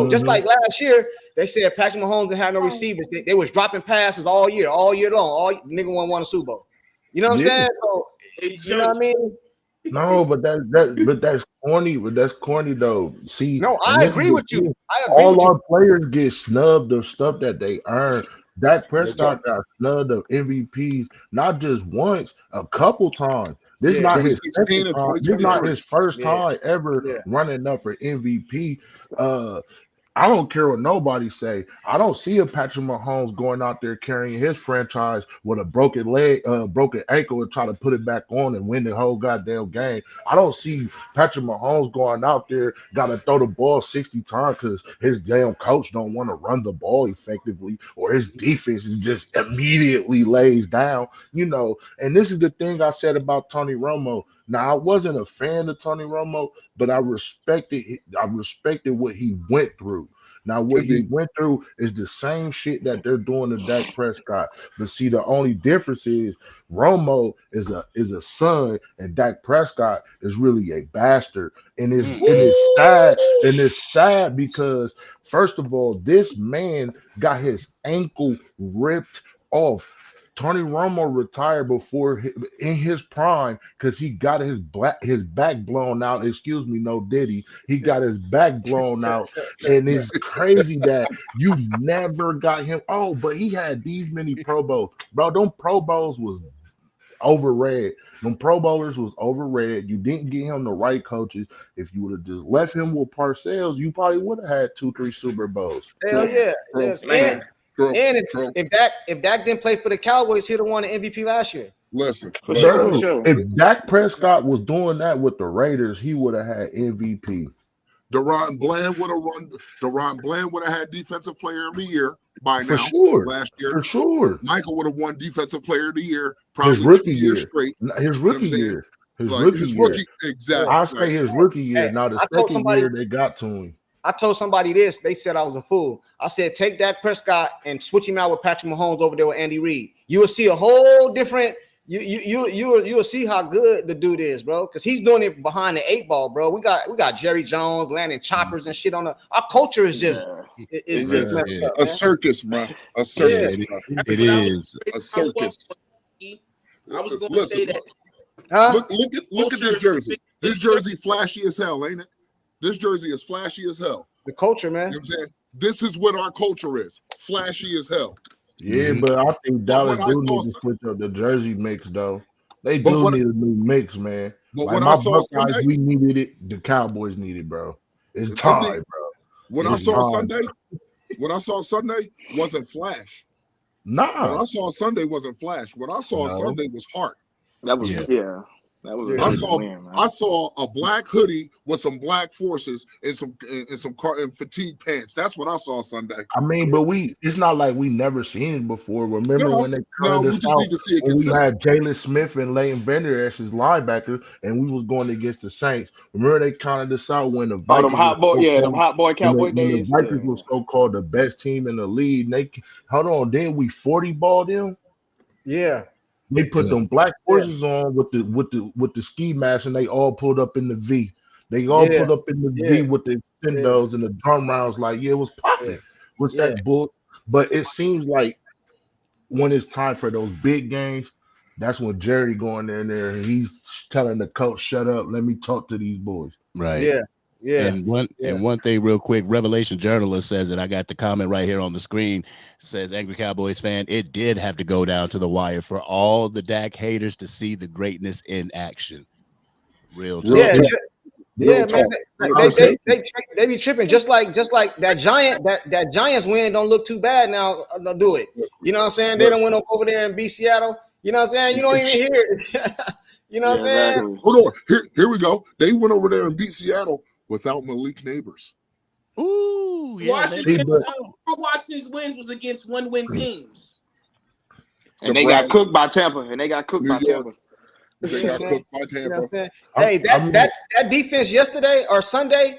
Just like last year, they said Patrick Mahomes didn't have no receivers. They was dropping passes all year long. Nigga won a Super Bowl. You know what I'm saying? So you know what I mean? No, but that's corny. But that's corny though. See, No, and I this is agree the with you. thing. I agree with All you. our players get snubbed of stuff that they earn. Dak No talk. Prescott got snubbed of MVPs not just once, a couple times. This Yeah. not his 2016 second and time. This not 2023. his first Yeah. time ever Yeah. running up for MVP. I don't care what nobody say. I don't see a Patrick Mahomes going out there carrying his franchise with a broken leg, broken ankle, and trying to put it back on and win the whole goddamn game. I don't see Patrick Mahomes going out there got to throw the ball 60 times because his damn coach don't want to run the ball effectively, or his defense is just immediately lays down. You know, and this is the thing I said about Tony Romo. Now I wasn't a fan of Tony Romo, but I respected what he went through. Now, what he Indeed. went through is the same shit that they're doing to Dak Prescott. But see, the only difference is Romo is a son, and Dak Prescott is really a bastard. And it's sad because first of all, this man got his ankle ripped off. Tony Romo retired in his prime because he got his back blown out. Excuse me, no Diddy. He got his back blown out, and it's crazy that you never got him. Oh, but he had these many Pro Bowls, bro. Them Pro Bowls was overrated. Them Pro Bowlers was overrated. You didn't get him the right coaches. If you would have just left him with Parcells, you probably would have had 2-3 Super Bowls. Hell yeah. True. Yes. Man. And True. if Dak didn't play for the Cowboys, he'd have won the MVP last year. Listen. For sure, Bro, for sure. if Dak Prescott was doing that with the Raiders, he would have had MVP. Deron Bland would have run. Deron Bland would have had Defensive Player of the Year by For now. sure. Last year, For sure. Michael would have won Defensive Player of the Year His probably rookie 2 years year. straight. His rookie year. His Like rookie his year. rookie, exactly. I'll say his rookie year. Hey, Now the I told second somebody- year they got to him. I told somebody this. They said I was a fool. I said, take Dak Prescott and switch him out with Patrick Mahomes over there with Andy Reid. You will see a whole different. You'll see how good the dude is, bro. Because he's doing it behind the 8 ball, bro. We got Jerry Jones landing choppers and shit on the. Our culture is just it's just messed up, A man. circus, bro. A circus, bro. It is. A circus. I was going to Listen, say that. Huh? Look at this jersey. This jersey flashy as hell, ain't it? This jersey is flashy as hell. The culture, man. You know what I'm saying? This is what our culture is. Flashy as hell. Yeah, but I think Dallas when I do saw need to some- switch up the jersey mix, though. They But do what- need a new mix, man. But Like when my I saw Buckeyes, Sunday, we needed it. The Cowboys need it, bro. It's I time, think- bro. what I It's saw time. Sunday wasn't flash. Nah. What I saw Sunday wasn't flash. What I saw No. Sunday was heart. That was Yeah. That was Yeah. a I good saw win, man. I saw a black hoodie with some black forces and some fatigue pants. That's what I saw Sunday. I mean, but it's not like we never seen it before. Remember No, when they no, counted we us just out need to see it when we consistent. had Jalen Smith and Leighton Vander Esch as linebackers, and we was going against the Saints. Remember they counted us out when the Oh, Vikings them hot boy, them hot boy Cowboy when days. the Vikings Yeah. was so called the best team in the league. And hold on, then we 40 balled them. Yeah. They put them black horses on with the ski mask, and they all pulled up in the V. They all put up in the V with the extendos and the drum rounds. Like, it was popping. What's that bull? But it seems like when it's time for those big games, that's when Jerry going in there and he's telling the coach, "Shut up, let me talk to these boys." Right. Yeah. And one thing real quick, Revelation Journalist says that I got the comment right here on the screen. Says, Angry Cowboys fan, it did have to go down to the wire for all the Dak haters to see the greatness in action. Real talk. Yeah, man. They be tripping just like that Giants win don't look too bad now. They'll do it. You know what I'm saying? They don't went over there and beat Seattle. You know what I'm saying? You don't even hear it. You know what I'm saying? Exactly. Hold on. Here we go. They went over there and beat Seattle without Malik Neighbors. Ooh, yeah. Washington's wins was against one-win teams. And they got cooked by Tampa. They got cooked by Tampa. You know hey, that defense yesterday or Sunday,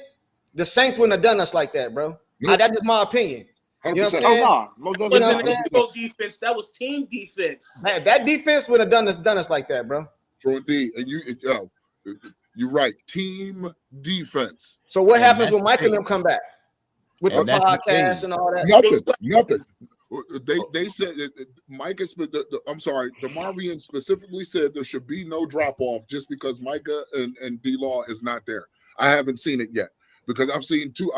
the Saints wouldn't have done us like that, bro. That's just my opinion. You know what I'm saying? Defense. That was team defense. Man, that defense would have done us like that, bro. True indeed. And you're right. Team defense. So what happens when Mike and them come back with the podcast and all that? Nothing. They said Micah. I'm sorry, DeMarvian specifically said there should be no drop off just because Micah and D-Law is not there. I haven't seen it yet because I've seen two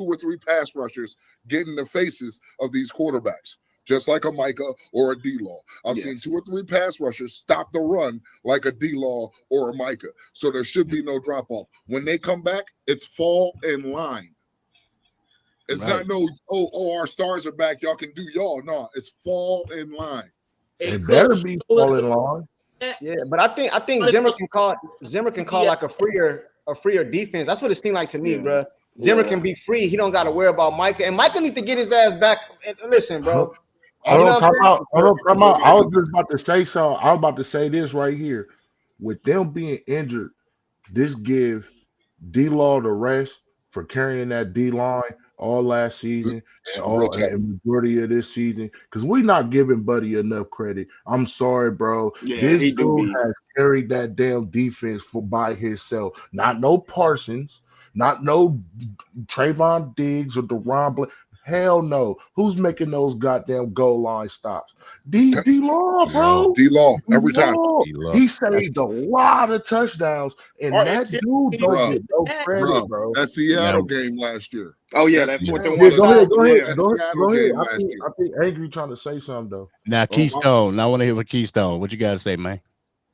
or three pass rushers get in the faces of these quarterbacks, just like a Micah or a D-Law. I've seen 2 or 3 pass rushers stop the run like a D-Law or a Micah. So there should be no drop off. When they come back, it's fall in line. It's not our stars are back. Y'all can do y'all. No, it's fall in line. It better be fall in line. Yeah, but I think Zimmer can call like a freer defense. That's what it seemed like to me, bro. Zimmer can be free. He don't got to worry about Micah, and Micah need to get his ass back. And listen, bro. I was just about to say so. I was about to say this right here. With them being injured, this give D-Law the rest for carrying that D line all last season and majority of this season, because we're not giving Buddy enough credit. I'm sorry, bro. This dude has carried that damn defense by himself. Not no Parsons, not no Trayvon Diggs or Deron Bland. Hell no. Who's making those goddamn goal line stops? D-Law, bro. D-Law every time. He saved a lot of touchdowns, and that dude don't get no credit, bro. That Seattle game last year. Oh yeah, that 4-1. Go ahead. I think Angry trying to say something though. Now Keystone, I want to hear what Keystone. What you got to say, man?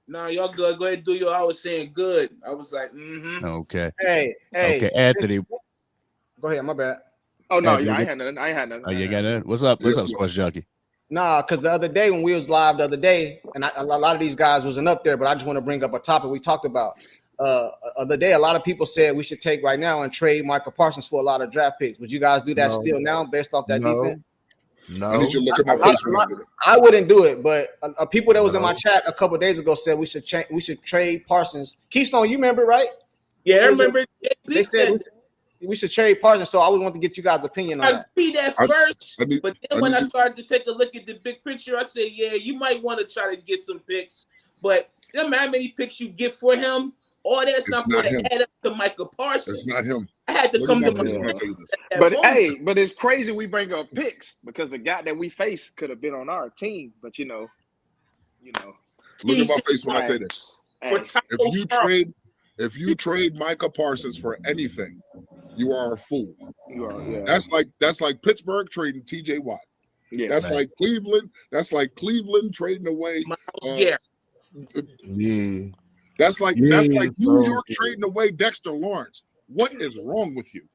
No, y'all good. Go ahead and do your. I was saying good. I was like, Okay. Hey. Okay, Anthony. Go ahead. My bad. Oh no, yeah, I ain't had nothing. Oh, you got that? What's up? What's up, Sports Junkie? Nah, because the other day when we was live the other day, and a lot of these guys wasn't up there, but I just want to bring up a topic we talked about. The day, a lot of people said we should take right now and trade Michael Parsons for a lot of draft picks. Would you guys do that still now based off that defense? No. I need you to look at my face when I did it. I wouldn't do it, but people that was in my chat a couple of days ago said we should trade Parsons. Keystone, you remember, right? Yeah, I remember. They said we should trade Parsons, so I would want to get you guys' opinion on that. I agree that first, but then when I started to take a look at the big picture, I said, yeah, you might want to try to get some picks, but no matter how many picks you get for him, all that's not going to add up to Michael Parsons. It's not him. I had to come to my but it's crazy we bring up picks because the guy that we face could have been on our team, but you know. Look at my face when I say this. If you trade Micah Parsons for anything, you are a fool. You are, yeah. That's like Pittsburgh trading TJ Watt. Yeah, that's like Cleveland. That's like Cleveland trading away. That's like New York trading away Dexter Lawrence. What is wrong with you?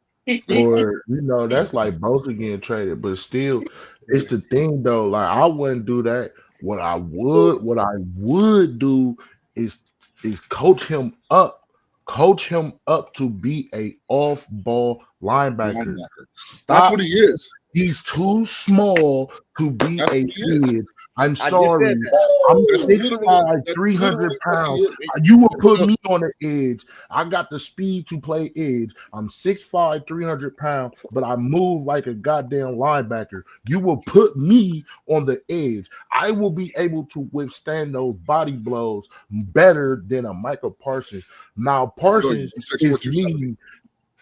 Or that's like both getting traded, but still, it's the thing though. Like I wouldn't do that. What I would do is coach him up to be a off-ball linebacker. That's what he is. He's too small to be a kid I'm I just sorry. said that. I'm That's 6'5", literally 300 what pounds. he is. You will put me on the edge. I got the speed to play edge. I'm 6'5", 300 pounds, but I move like a goddamn linebacker. You will put me on the edge. I will be able to withstand those body blows better than a Michael Parsons. Now, Parsons You're 6'4", is 270. me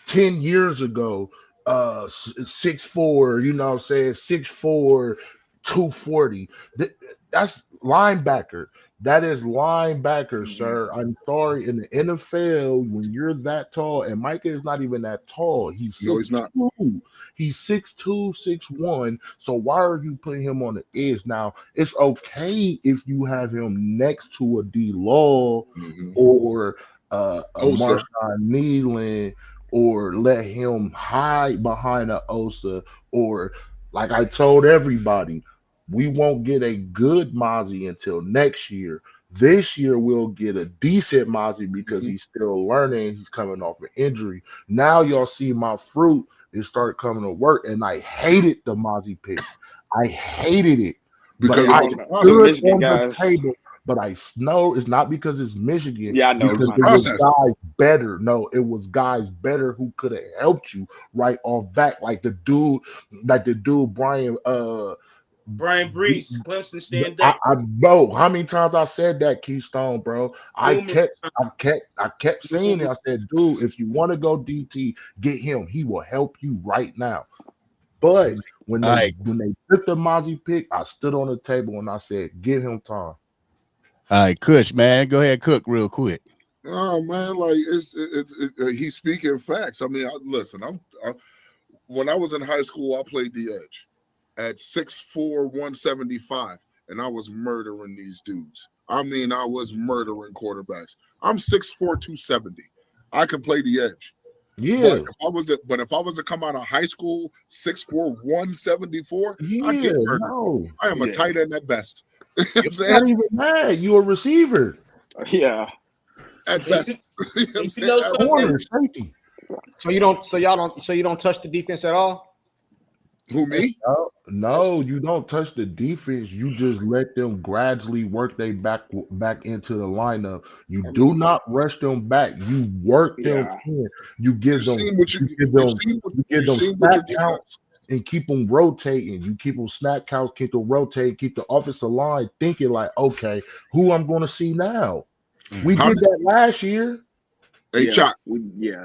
10 years ago, 6'4", you know what I'm saying, 6'4", 240. That's linebacker. That is linebacker, sir. I'm sorry. In the NFL, when you're that tall, and Micah is not even that tall, he's No, he's not. 6'2". He's 6'2", 6'1". So why are you putting him on the edge? Now, it's okay if you have him next to a D Law or a Osa. Marshawn Nealon, or let him hide behind a Osa, or like I told everybody, we won't get a good Mozzie until next year. This year we'll get a decent Mozzie because he's still learning. He's coming off an injury. Now y'all see my fruit is start coming to work, and I hated the Mozzie pick. I hated it, Because but it I was a stood process. on the table. But I know it's not because it's Michigan. Yeah, I know. Because It's a it was process. guys better. No, it was guys better who could have helped you right off back, like the dude Brian. Brian Brees, Clemson, stand I up. know how many times I said that, Keystone, bro. I Numerous kept saying it. I said, dude, if you want to go DT, get him. He will help you right now. But when they took the Mozzie pick, I stood on the table and I said, give him time. All right, Kush, man, go ahead, cook real quick. Oh man, like he's speaking facts. I mean, listen, when I was in high school, I played the edge at 6'4", 175, and I was murdering these dudes. I mean, I was murdering quarterbacks. I'm 6'4", 270. I can play the edge. Yeah. But if I was to come out of high school 6'4", 174, Yeah, I'd get murdered. no. I am a tight end at best. You know what I'm It's saying? not even that. You're a receiver. Yeah. At best. You know what I'm saying? At Corner, safety. So you don't touch the defense at all? Who, me? No, you don't touch the defense. You just let them gradually work their back into the lineup. You do not rush them back. You work them in. You give them snap counts and keep them rotating. You keep them snap counts, keep them rotating, keep the offensive line thinking like, okay, who I'm going to see now. We did that last year. Hey, Chuck.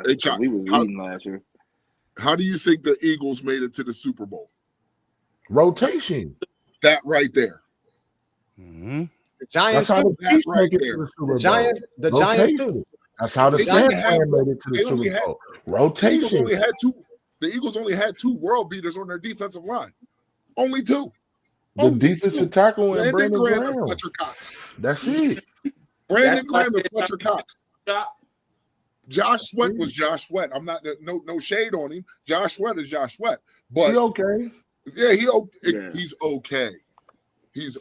Hey, Chuck. We were leading last year. How do you think the Eagles made it to the Super Bowl? Rotation. That right there. Mm-hmm. The Giants. That's how the Chiefs make it to the Super Bowl. The Giants too. That's how the San Fran made it to the Super Bowl. Rotation. The Eagles only had two world beaters on their defensive line. Only two. The defensive tackle and Brandon Graham Graham. and Fletcher Cox. That's it. Brandon Graham and Fletcher Cox. Josh Sweat was Josh Sweat. I'm not no shade on him. Josh Sweat is Josh Sweat. But he okay. Yeah, he's okay. He's okay. He's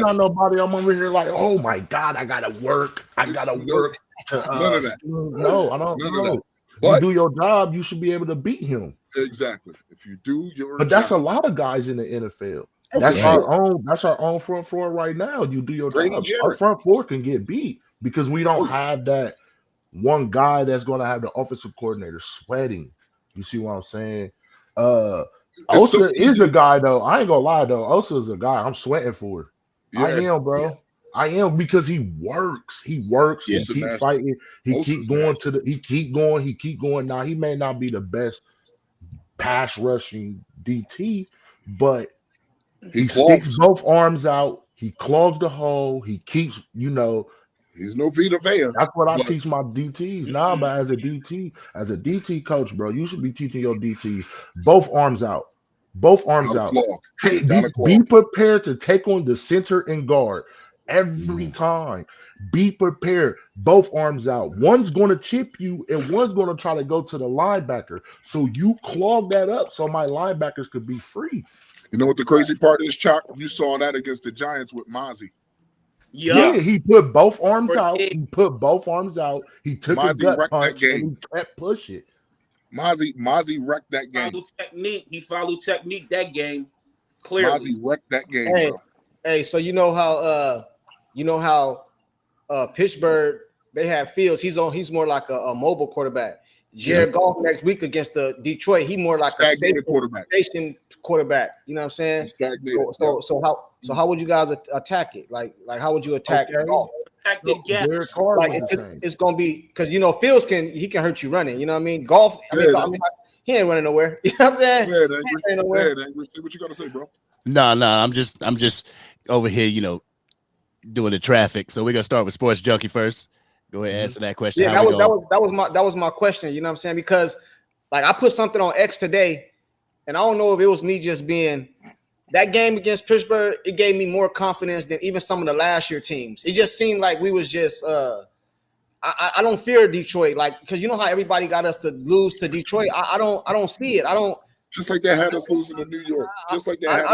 not nobody. I'm over here like, oh my God, I gotta work. I gotta work. None of that. No, I don't know. But you do your job, you should be able to beat him. Exactly. If you do your But job. that's a lot of guys in the NFL. That's our own front floor right now. You do your job. Our front floor can get beat because we don't have that one guy that's going to have the offensive coordinator sweating. You see what I'm saying? Osa is a guy though. I ain't gonna lie though. Osa is a guy I'm sweating for. Yeah. I am, bro. Yeah. I am because he works. He works. He keeps fighting. He keep going to the. He keep going. He keep going. Now he may not be the best pass rushing DT, but he sticks both arms out. He clogs the hole. He keeps, he's no Vita Vea. That's what I teach my DTs now. But as a DT coach, bro, you should be teaching your DTs both arms out. Both arms out. Be prepared to take on the center and guard every time. Be prepared. Both arms out. One's going to chip you and one's going to try to go to the linebacker. So you clog that up so my linebackers could be free. You know what the crazy part is, Chuck? You saw that against the Giants with Mozzie. Yeah, he put both arms out. He put both arms out. He took a gut punch and he kept pushing. Mozzie wrecked that game. He followed technique that game. Clearly. Mozzie wrecked that game. Hey, so you know how Pittsburgh, they have Fields. He's more like a mobile quarterback. Jared Goff next week against the Detroit, he more like a station quarterback. You know what I'm saying? So how would you guys attack it? Like how would you attack Goff? Attack the gap. Like it's gonna be because Fields can hurt you running. You know what I mean? Goff, he ain't running nowhere. You know what I'm saying? He ain't nowhere. What you gotta say, bro? No, I'm just over here, doing the traffic. So we're gonna start with Sports Junkie first. Go ahead and answer that question. Yeah, that was my question. You know what I'm saying? Because like I put something on X today, and I don't know if it was me just being that game against Pittsburgh. It gave me more confidence than even some of the last year teams. It just seemed like we was just. I don't fear Detroit, like because you know how everybody got us to lose to Detroit. I don't see it. I don't. Just like they had us losing to New York. Just like that.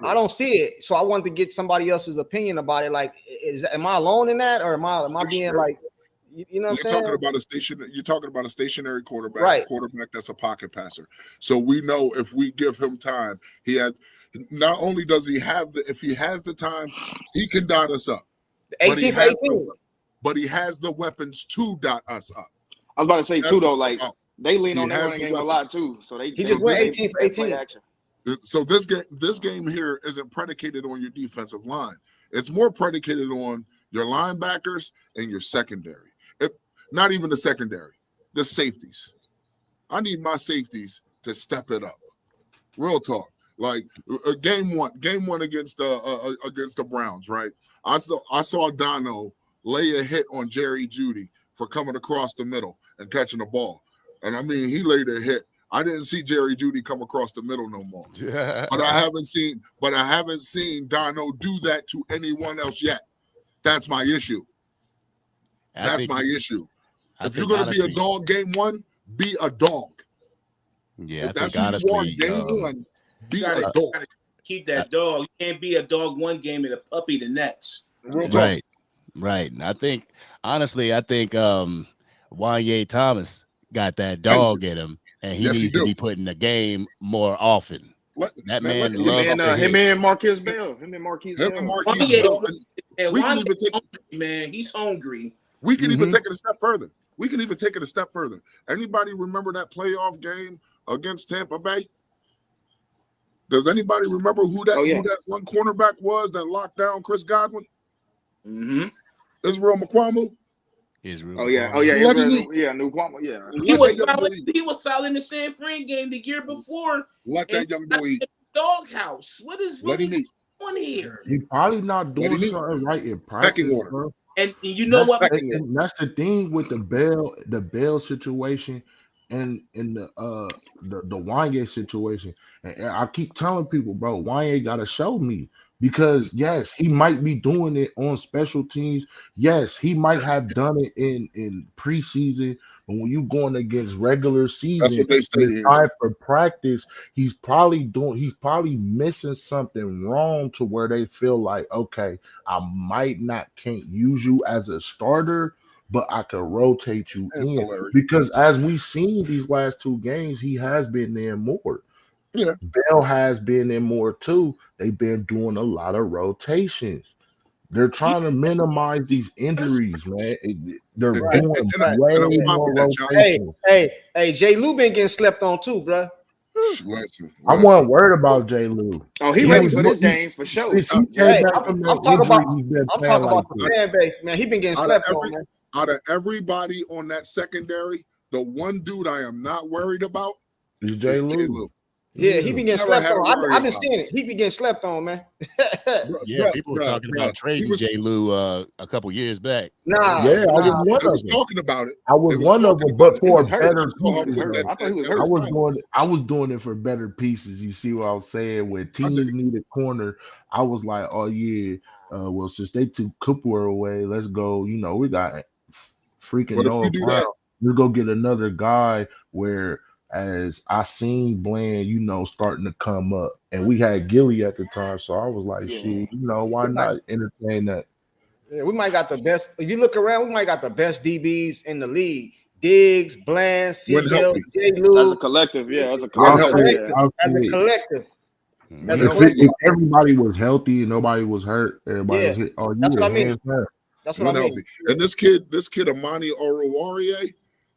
I don't see it. So I wanted to get somebody else's opinion about it. Like, am I alone in that, or am I being like, you know what I'm saying? You're talking about a stationary quarterback, right? A quarterback that's a pocket passer. So we know if we give him time, he has. Not only does he have if he has the time, he can dot us up. 18 for 18. But he has the weapons to dot us up. I was about to say too, though, like. They lean on their running game a lot too, so he just went 18 for 18. So this game here isn't predicated on your defensive line. It's more predicated on your linebackers and your secondary. Not even the secondary, the safeties. I need my safeties to step it up. Real talk. Like game one against the Browns, right? I saw Dono lay a hit on Jerry Jeudy for coming across the middle and catching the ball. And I mean, he laid a hit. I didn't see Jerry Jeudy come across the middle no more. But I haven't seen Dono do that to anyone else yet. That's my issue. That's my issue. If you're going to be a dog game one, be a dog. Yeah, if that's who you want game one, be a dog. Keep that dog. You can't be a dog one game and a puppy the next. Right. And I think Wanye Thomas got that dog in him, and he needs to be put in the game more often. That man loves him and Marquise Bell. He's hungry. We can even take it a step further. Anybody remember that playoff game against Tampa Bay? Does anybody remember who that one cornerback was that locked down Chris Godwin? Israel Mukuamu. Oh yeah, Nukwama, He was solid in the San Fran game the year before. Let that young boy eat. Doghouse. What is really on here? He probably not doing something right in practice, bro. And you know what? And that's the thing with the Bell situation and the Wanye situation. And I keep telling people, bro, Wanye gotta show me. Because yes, he might be doing it on special teams. Yes, he might have done it in preseason. But when you going against regular season, that's what they say. Time for practice, he's probably missing something wrong to where they feel like, okay, I can't use you as a starter, but I can rotate you in. Hilarious. Because as we've seen these last two games, he has been there more. Yeah, Bell has been in more too. They've been doing a lot of rotations. They're trying to minimize these injuries, man. They're doing way more rotations. Hey, Jay Lou been getting slept on too, bro. Listen. I wasn't worried about Jay Lou. Oh, he ready for this game for sure. I'm talking about the fan base, man. He been getting slept on, man. Out of everybody on that secondary, the one dude I am not worried about is Jay Lou. Yeah, he been getting slept on. I've been seeing it. He be getting slept on, man. People were talking about trading Jay Lou a couple years back. I was talking about it. I was one of them, but for better pieces. I was doing it for better pieces. You see what I was saying? When teams need a corner, I was like, oh yeah. Well, since they took Cooper away, let's go. You know, we got freaking Noah Brown. Let's go get another guy where. As I seen Bland, starting to come up, and we had Gilly at the time, so I was like, shit, why not entertain that? Yeah, we might got the best. If you look around, we might got the best DBs in the league. Diggs, Bland, CL, J. Lou. As a collective, as a collective. As a If everybody was healthy and nobody was hurt, everybody was hit. Oh, you that's what I mean. hands down. That's what I mean. And this kid Amani Oruwariye.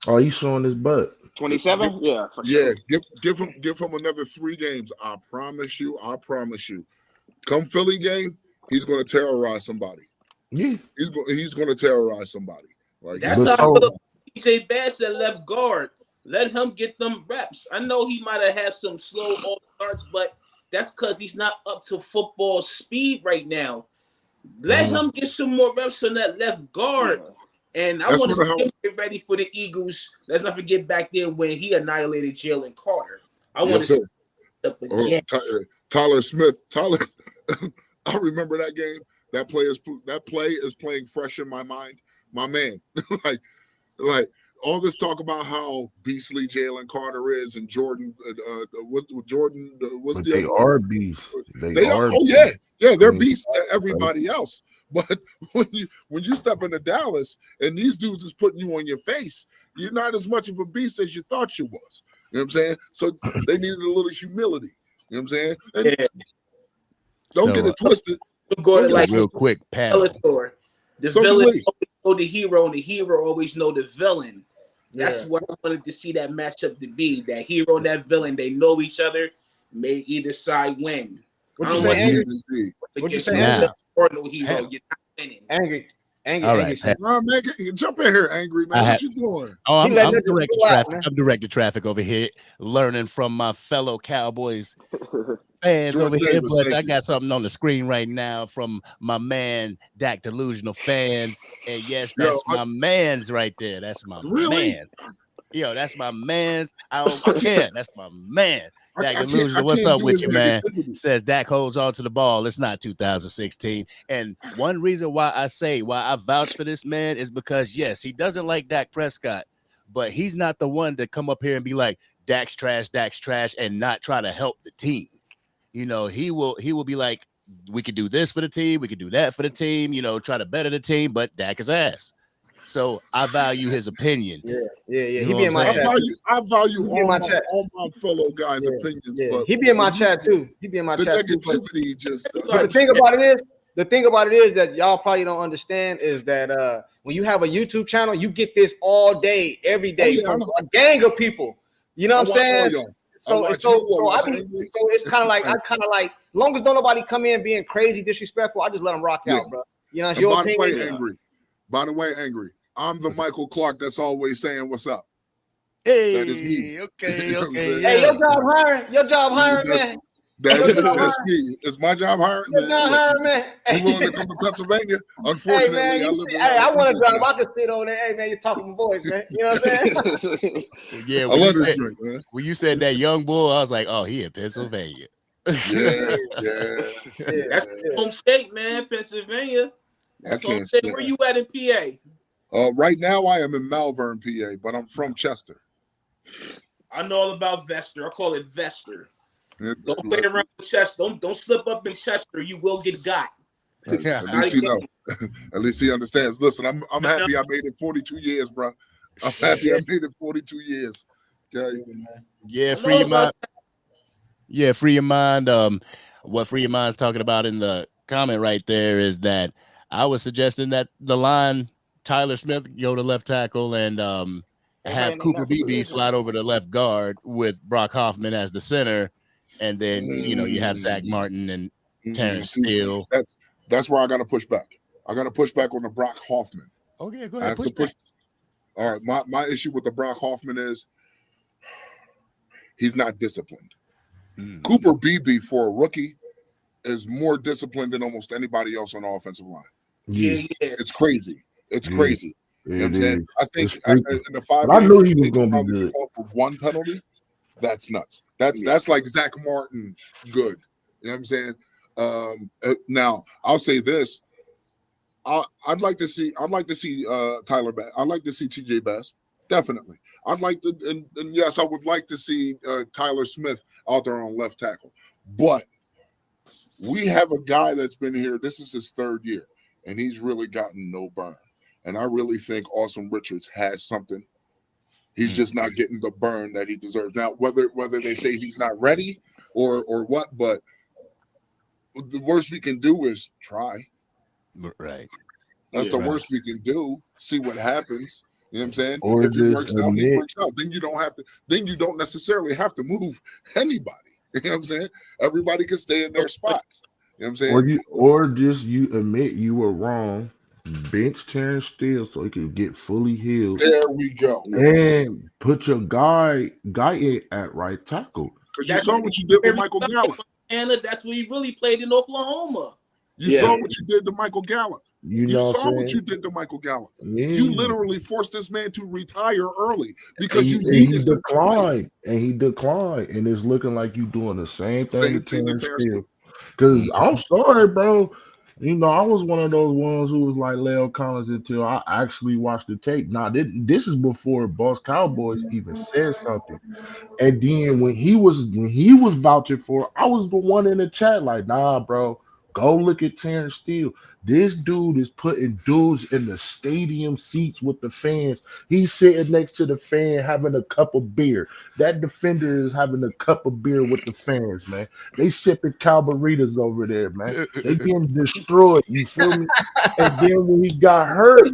Oh, he's showing his butt. 27? Yeah, for Yeah, sure. give him another 3 games. I promise you. Come Philly game, he's going to terrorize somebody. Yeah, he's going to terrorize somebody. Like that's how DJ Bass at left guard. Let him get them reps. I know he might have had some slow off starts, but that's because he's not up to football speed right now. Let him get some more reps on that left guard. And I want to see him get ready for the Eagles. Let's not forget back then when he annihilated Jalen Carter. I want to see up again. Tyler Smith. I remember that game. That play is playing fresh in my mind. My man. like all this talk about how beastly Jalen Carter is and Jordan. They are beasts. They are. Oh yeah, they're beasts to everybody else. But when you step into Dallas and these dudes is putting you on your face, you're not as much of a beast as you thought you was. You know what I'm saying? So they needed a little humility. You know what I'm saying? And don't get it twisted. Go to like real quick panel. The villain always know the hero, and the hero always know the villain. That's what I wanted to see that matchup to be. That hero and that villain, they know each other. May either side win. What you say, now? Or no hero, you're not winning. Angry. All right, no, man, jump in here, angry man. What you doing? Oh, I'm directing traffic. I'm directing traffic over here, learning from my fellow Cowboys fans over here. But I got something on the screen right now from my man Dak Delusional fans, and yes, that's my man's right there. That's my man's. Yo, that's my man's. I don't care. That's my man. Dak Delusional. What's up with you, man? Says Dak holds on to the ball. It's not 2016. And one reason why I vouch for this man is because, yes, he doesn't like Dak Prescott, but he's not the one to come up here and be like, Dak's trash, and not try to help the team. You know, he will be like, we could do this for the team. We could do that for the team, try to better the team, but Dak is ass. So I value his opinion. Yeah. He be in my chat. I value all my fellow guys' opinions. Yeah. But he be in my chat too. He be in my chat. Negativity just. But the thing about it is that y'all probably don't understand is that when you have a YouTube channel, you get this all day, every day from a gang of people. You know what I'm saying? So it's kind of like, long as don't nobody come in being crazy, disrespectful, I just let them rock out, bro. You know, it's your opinion. By the way, angry. I'm the Michael Clark that's always saying what's up. Hey, that is me. Okay. Hey, your job hiring, man. That's me. It's my job hiring. Your job hiring, man. You willing to come to Pennsylvania? Unfortunately, I want to drive. I can sit over there. Hey, man, you're talking to boys, man. You know what I'm saying? Yeah, I love this drink, man. When you said that young bull, I was like, oh, he in Pennsylvania. Yeah. That's home state, man, Pennsylvania. That's home state. Where you at in PA? Right now, I am in Malvern, PA, but I'm from Chester. I know all about Vester. I call it Vester. Don't play around with Chester. Don't slip up in Chester. You will get got. At least he know. At least he understands. Listen, I'm happy I made it 42 years, bro. I'm happy I made it 42 years. Okay. Yeah, free your mind. Yeah, free your mind. What free your mind's talking about in the comment right there is that I was suggesting that the line Tyler Smith go to left tackle and have Cooper BB slide over to left guard with Brock Hoffman as the center, and then you have Zach Martin and Terrence Steele. That's where I got to push back. I got to push back on the Brock Hoffman. Okay, go ahead. Push back. All right, my issue with the Brock Hoffman is he's not disciplined. Cooper BB for a rookie is more disciplined than almost anybody else on the offensive line. Yeah. It's crazy. It's crazy. You know what I'm saying? I think in the 5 I knew he was going to be good. For one penalty, that's nuts. That's like Zach Martin good. You know what I'm saying? Now I'll say this. I'd like to see Tyler Bass. I'd like to see TJ Bass. Definitely. I'd like to, and yes, I would like to see Tyler Smith out there on left tackle. But we have a guy that's been here. This is his 3rd year, and he's really gotten no burn. And I really think Austin Richards has something. He's just not getting the burn that he deserves. Now, whether they say he's not ready or what, but The worst we can do is try. Right. That's the worst we can do. See what happens. You know what I'm saying? Or if it just works out, it admit, works out. Then you don't have to. Then you don't necessarily have to move anybody. You know what I'm saying? Everybody can stay in their spots. You know what I'm saying? or just you admit you were wrong. Bench Terrence Steele so he can get fully healed. There we go. And put your guy in at right tackle. Because you saw what you did with Michael Gallup. Anna, that's where he really played in Oklahoma. You saw what you did to Michael Gallup. You saw what you did to Michael Gallup. Yeah. You literally forced this man to retire early because he declined. And he declined. And it's looking like you doing the same thing to Terrence Steele. Because I'm sorry, bro. You know, I was one of those ones who was like Leo Collins until I actually watched the tape. Now, this is before Boss Cowboys even said something. And then when he was vouching for, I was the one in the chat like, nah, bro, go look at Terrence Steele. This dude is putting dudes in the stadium seats with the fans. He's sitting next to the fan having a cup of beer. That defender is having a cup of beer with the fans, man. They sipping Calbaritas over there, man. They getting destroyed. You feel me? And then when he got hurt,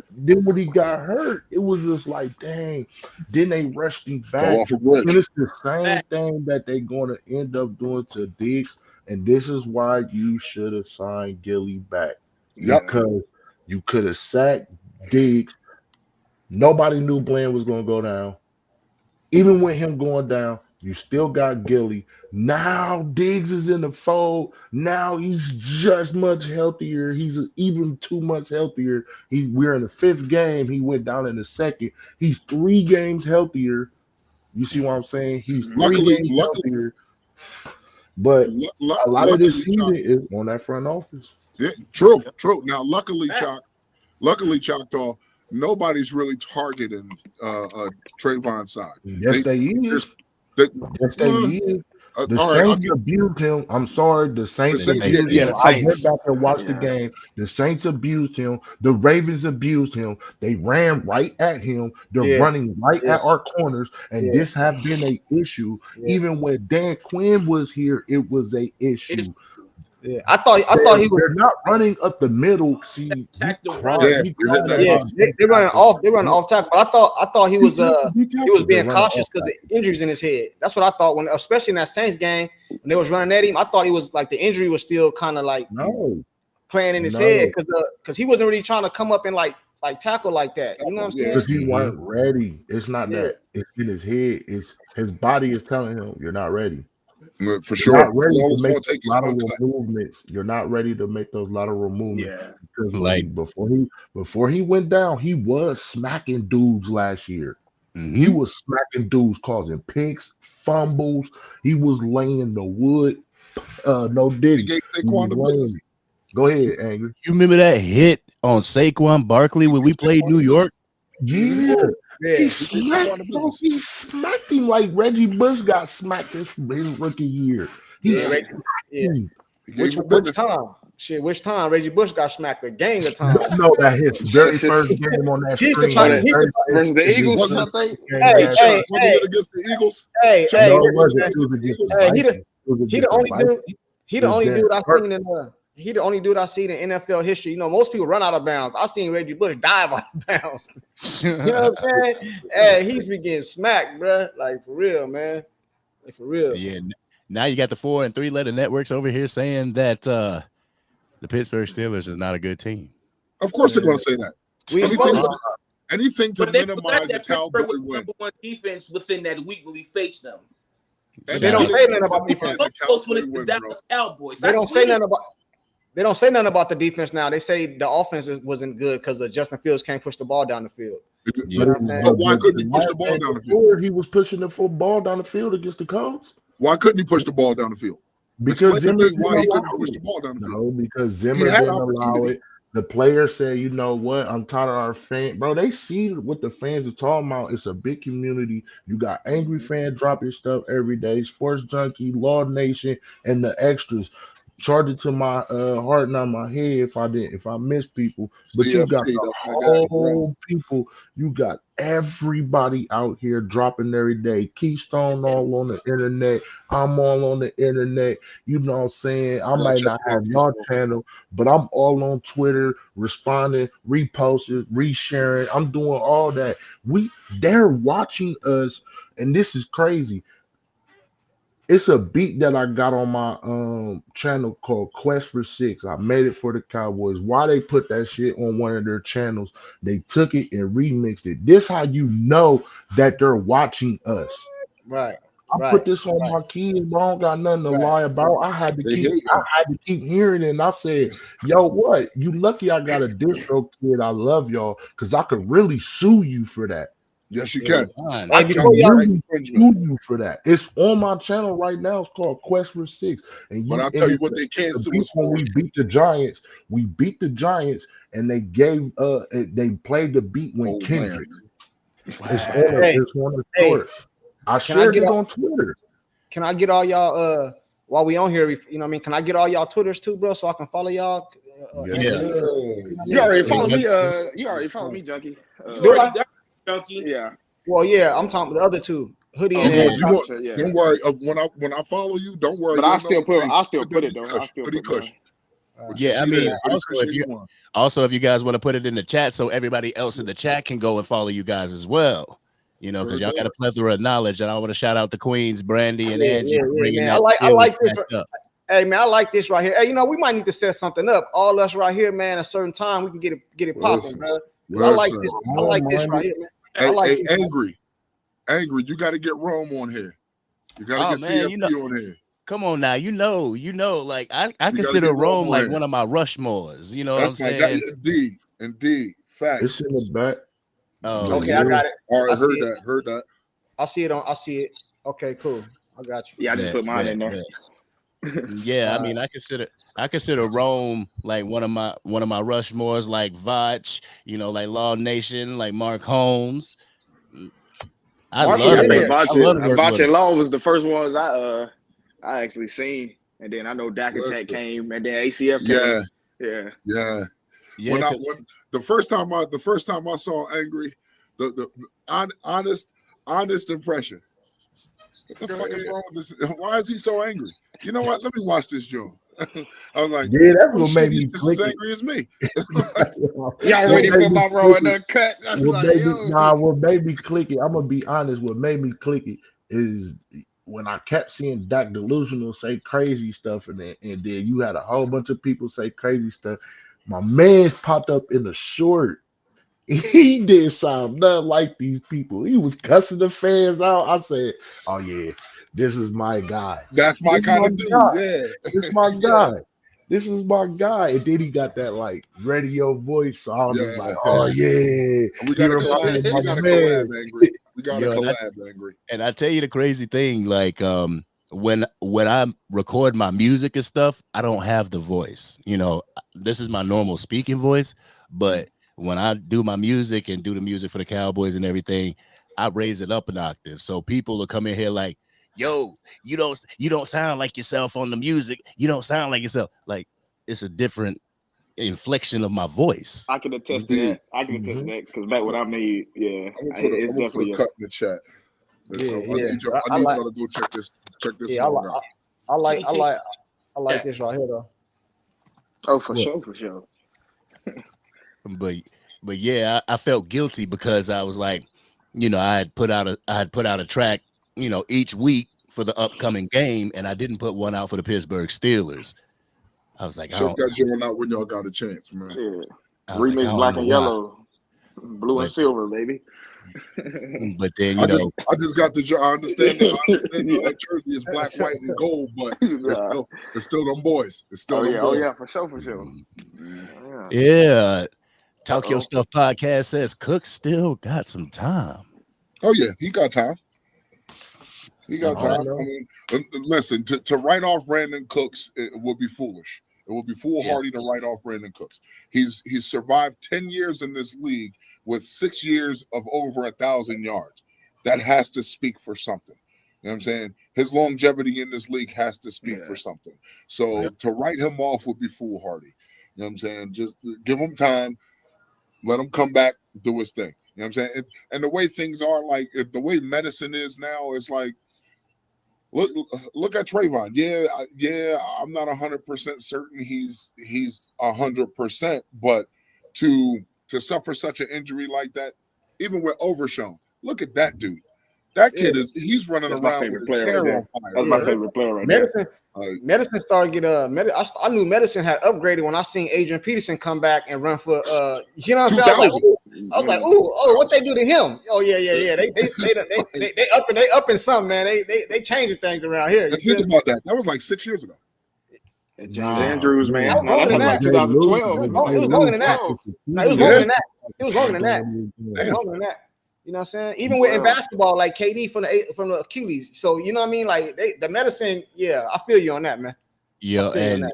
it was just like, dang. Then they rushed him back. And it's the same thing that they're going to end up doing to Diggs. And this is why you should have signed Gilly back. Because you could have sacked Diggs. Nobody knew Bland was going to go down. Even with him going down, you still got Gilly. Now Diggs is in the fold. Now he's just much healthier. He's even 2 months healthier. We're in the 5th game. He went down in the 2nd. He's 3 games healthier. You see what I'm saying? He's 3 games healthier. But a lot of this season is on that front office. Yeah, true. Now, luckily, Choctaw, nobody's really targeting Trayvon's side. Yes, they is. The Saints abused him. I'm sorry, the Saints abused him. I went back and watched the game. The Saints abused him. The Ravens abused him. They ran right at him. They're running right at our corners, and this have been an issue. Even when Dan Quinn was here, it was an issue. Yeah, I thought he was. They're not running up the middle. See, they running off. They running off tackle. But I thought he was being cautious because the injuries in his head. That's what I thought when, especially in that Saints game, when they was running at him. I thought he was like the injury was still kind of like playing in his head because he wasn't really trying to come up and like tackle like that. You know what I'm saying? Because he wasn't ready. It's not that. It's in his head. It's his body is telling him you're not ready. For sure. Not ready to make lateral movements. You're not ready to make those lateral movements. Yeah. Because like before he went down, he was smacking dudes last year. Mm-hmm. He was smacking dudes, causing picks, fumbles. He was laying the wood. No Diddy. Go ahead, Angry. You remember that hit on Saquon Barkley when we played New York? Yeah. He smacked him like Reggie Bush got smacked his rookie year. Which time? Shit, which time Reggie Bush got smacked? A gang of time. No, that his very first game on that screen. Versus the Eagles, I think. Against the Eagles. He the only dude I've seen in He the only dude I seen in NFL history. You know, most people run out of bounds. I seen Reggie Bush dive out of bounds. You know what I'm saying? Hey, he's been getting smacked, bro. Like for real, man. Like for real. Yeah. Now you got the 4 and 3 letter networks over here saying that the Pittsburgh Steelers is not a good team. Of course they're going to say that. Anything to minimize the Cowboys win. Number 1 defense within that week when we face them. They don't say nothing about defense. When it's the Dallas Cowboys. They don't say nothing about. They don't say nothing about the defense now. They say the offense wasn't good because Justin Fields can't push the ball down the field. You know but why couldn't he push the ball down the field? He was pushing the ball down the field against the Colts. Why couldn't he push the ball down the field? Because Zimmer why he couldn't push the ball down the field. No, because Zimmer didn't allow it. The players said, you know what? I'm tired of our fans. Bro, they see what the fans are talking about. It's a big community. You got angry fans dropping stuff every day. Sports Junkie, Law Nation, and the extras. charge it to my heart, not my head. If I miss people, but you got CFT, the that's my guy, whole people. You got everybody out here dropping every day. Keystone all on the internet. I'm all on the internet. You know what I'm saying? I Y'all might check not him out, have your Keystone. channel, but I'm all on Twitter, responding, reposting, resharing. I'm doing all that. They're watching us, and this is crazy. It's a beat that I got on my channel called Quest for Six. I made it for the Cowboys. Why they put that shit on one of their channels? They took it and remixed it. This how you know that they're watching us. Right. I put this on my kids, but I don't got nothing to lie about. I had They to keep hearing it. And I said, yo, what? You lucky I got a distro kid. I love y'all because I could really sue you for that. Yes, you Yeah, can. fine. I Hey, can before y'all, really sue you for that. It's on my channel right now. It's called Quest for Six. And But I'll and tell you it's what they can't the sue beat us when for. we beat the Giants. We beat the Giants and they gave they played the beat when Oh, Kendrick. man. It's on hey, the hey, short. I can I shared get it all, on Twitter. can I get all y'all while we on here, you know what I mean? Can I get all y'all Twitters too, bro, so I can follow y'all? Yes, Yeah. sir. You already Hey, follow me. Junkie. You already follow me, Junkie. You Do already I? done, junkie. Yeah. Well, yeah, I'm talking about the other two, Hoodie Oh, and You okay. want then you I want said, yeah. don't worry. When I follow you, don't worry. But You'll I'll know still say put it Hoodie though. I'll Kush, still Hoodie put the. Kush. What you Yeah, I see mean, there, Hoodie also Kush if you 81. guys want to put it in the chat so everybody else in the chat can go and follow you guys as well. You know, because Heard y'all got a that. plethora of knowledge, and I want to shout out the Queens, Brandy, and yeah, Angie for bringing man. that I skills like this. back up. Hey, man, I like this right here. Hey, you know, we might need to set something up. All us right here, man. A certain time we can get it popping, Listen, bro. I like listen. this. I like this right here, man. I like Hey, this. angry. You got to get Rome on here. You got to Oh get man, CFP on here. come on now, like I You got to consider get Rome Rome on like here. one of my Rushmores. You know what I'm That's my guy. saying? Indeed. It's Facts. in the back. Oh Okay, I yeah, got it. All I right, see it. heard that. I see it. I see it. Okay, cool. I got you. Yeah, I just put mine in there. Yeah, I mean, I consider Rome like one of my Rushmores, like Vach, like Law Nation, like Mark Holmes. I Mark love was Yeah, I in think there. I love working with Vache him. Law was the first ones I actually seen, and then I know Dak Listen. Attack came, and then ACF came. Yeah. Yeah, When the first time I saw Angry, the honest impression. What the fuck is wrong with this? Why is he so angry? You know what? Let me watch this joint. I was like, Yeah, that's oh what shit, made he's me just click as it. angry as me. Y'all ready for my bro in the cut? I was like, yo. What made me click it, I'm gonna be honest, what made me click it is when I kept seeing Doc Delusional say crazy stuff, and then you had a whole bunch of people say crazy stuff. My man popped up in a short. He didn't sound nothing like these people. He was cussing the fans out. I said, oh yeah, this is my guy. That's my This is kind my of dude. guy. Yeah. This is my Yeah. guy. This is my guy. And then he got that like radio voice. So I was just like, oh yeah. We got a collab. We got a collab, Angry. We got a collab, Angry. And I tell you the crazy thing, like when I record my music and stuff, I don't have the voice. This is my normal speaking voice, but when I do my music and do the music for the Cowboys and everything, I raise it up an octave. So people will come in here like, yo, you don't sound like yourself on the music. You don't sound like yourself. Like it's a different inflection of my voice. I can attest to that. I can attest to that because back when I made, yeah, I'm gonna put a cut in the chat. I need y'all to go check this song out. I like this right here though. Oh, for sure. But yeah, I felt guilty because I was like, I had put out a track, each week for the upcoming game, and I didn't put one out for the Pittsburgh Steelers. I was like, just got Joe out when y'all got a chance, man. Yeah. Remix Black and Yellow, Blue and Silver, baby. But then I just got the. I understand that jersey is black, white, and gold, but it's still them boys. It's still them boys. Oh yeah, for sure. Yeah. Talk Your Stuff podcast says Cook still got some time. Oh yeah, he got time. I mean, listen, to write off Brandon Cooks, it would be foolish. It would be foolhardy to write off Brandon Cooks. He's survived 10 years in this league with 6 years of over 1,000 yards. That has to speak for something. You know what I'm saying? His longevity in this league has to speak for something. So to write him off would be foolhardy. You know what I'm saying? Just give him time, let him come back, do his thing. You know what I'm saying? And the way things are, like the way medicine is now, it's like look at Trayvon. Yeah, I'm not 100% certain he's 100%, but to suffer such an injury like that, even with Overshown, look at that dude. That kid he's running around with his hair on fire. That's my favorite player right there. Medicine started getting I knew medicine had upgraded when I seen Adrian Peterson come back and run for you know what I'm saying? I was like, what they do to him? Oh yeah. They up in something, man. They changing things around here. Think about that. That was like 6 years ago. John Andrews, man. That was like 2012. It was longer than that. No, it was longer than that. It was longer than that. It was longer than that. You know what I'm saying? Even in basketball, like KD from the Achilles. So you know what I mean? Like the medicine, I feel you on that, man. Yeah, and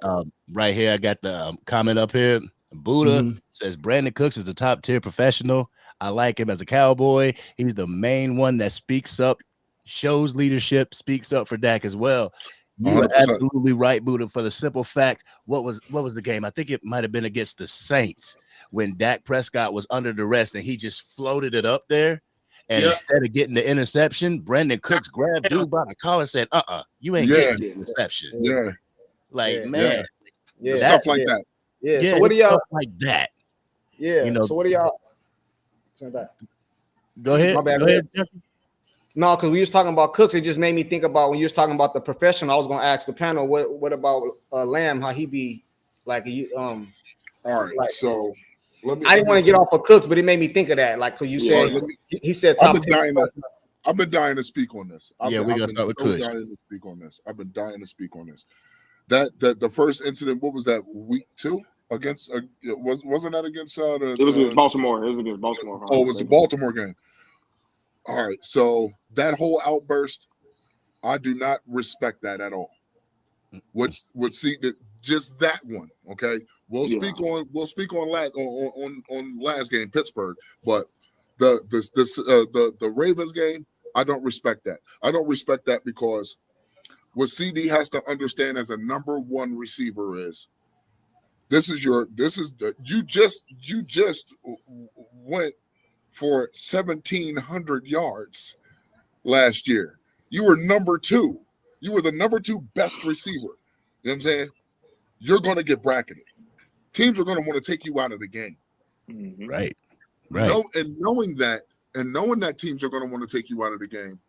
right here I got the comment up here. Buddha says Brandon Cooks is the top tier professional. I like him as a Cowboy. He's the main one that speaks up, shows leadership, speaks up for Dak as well. You are absolutely right, Buddha. For the simple fact, what was the game? I think it might have been against the Saints when Dak Prescott was under duress and he just floated it up there. And instead of getting the interception, Brandon Cooks grabbed dude by the collar and said, you ain't getting the interception. Man. Yeah. Stuff like that. Yeah. So what do y'all like that? Yeah. So what do y'all? Go ahead. Go ahead. No, because we was talking about Cooks. It just made me think about when you was talking about the professional. I was going to ask the panel, what about Lamb? How he be like? All right. Like, so I didn't want to get off of Cooks, but it made me think of that. Like, because you said he said top 10. I've been dying to speak on this. We're gonna start with Kush. I've been dying to speak on this. That the first incident. What was that? Week 2 against? Wasn't that against? It was against Baltimore. It was against Baltimore. Oh, it was the Baltimore game. All right. So that whole outburst, I do not respect that at all. Just that one. Okay. We'll speak on last game, Pittsburgh, but the Ravens game, I don't respect that. I don't respect that because what CD has to understand as a number one receiver is you just went for 1,700 yards last year. You were number 2. You were the number 2 best receiver. You know what I'm saying? You're going to get bracketed. Teams are going to want to take you out of the game. Mm-hmm. Right. Knowing that teams are going to want to take you out of the game,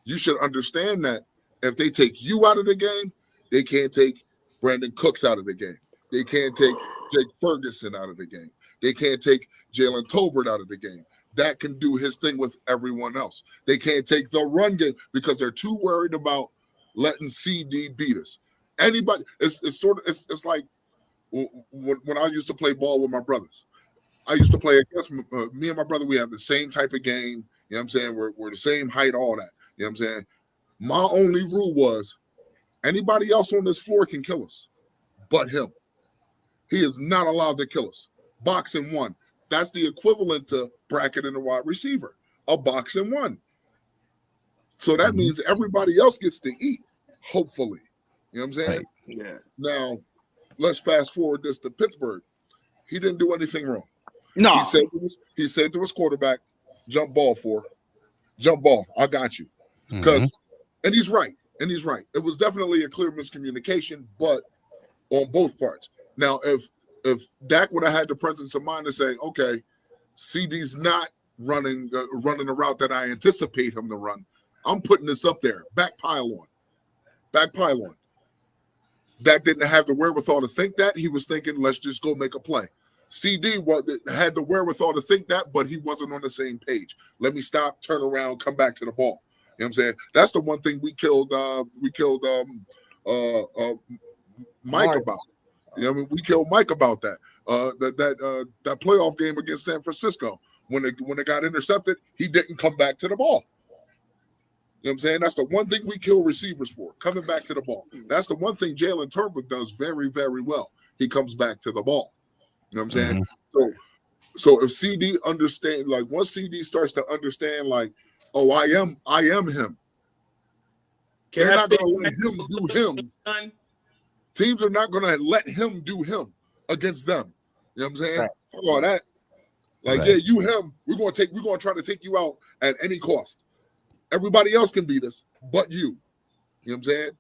you should understand that if they take you out of the game, they can't take Brandon Cooks out of the game. They can't take Jake Ferguson out of the game. They can't take Jalen Tolbert out of the game. That can do his thing with everyone else. They can't take the run game because they're too worried about letting CD beat us. Anybody, it's like when I used to play ball with my brothers. I used to play against me and my brother. We have the same type of game. You know what I'm saying? We're the same height, all that. You know what I'm saying? My only rule was anybody else on this floor can kill us, but him. He is not allowed to kill us. Boxing 1. That's the equivalent to bracketing a wide receiver, a boxing 1. So that means everybody else gets to eat, hopefully. You know what I'm saying? Right. Yeah. Now, let's fast forward this to Pittsburgh. He didn't do anything wrong. No. He said to his quarterback, jump ball. I got you. Because and he's right. It was definitely a clear miscommunication, but on both parts. Now, if Dak would have had the presence of mind to say, okay, CD's not running a route that I anticipate him to run, I'm putting this up there. Back pile on. Dak didn't have the wherewithal to think that. He was thinking, let's just go make a play. CD had the wherewithal to think that, but he wasn't on the same page. Let me stop, turn around, come back to the ball. You know what I'm saying? That's the one thing we killed Mike about. You know what I mean? We killed Mike about that. That playoff game against San Francisco. When it got intercepted, he didn't come back to the ball. You know what I'm saying? That's the one thing we kill receivers for, coming back to the ball. That's the one thing Jalen Tolbert does very, very well. He comes back to the ball. You know what I'm saying? So if CD understand, like once CD starts to understand, like, oh, I am him. They're not going to let him do him. Teams are not going to let him do him against them. You know what I'm saying? Right. Fuck all that. Like, yeah, you him. We're going to try to take you out at any cost. Everybody else can beat us, but you. You know what I'm saying?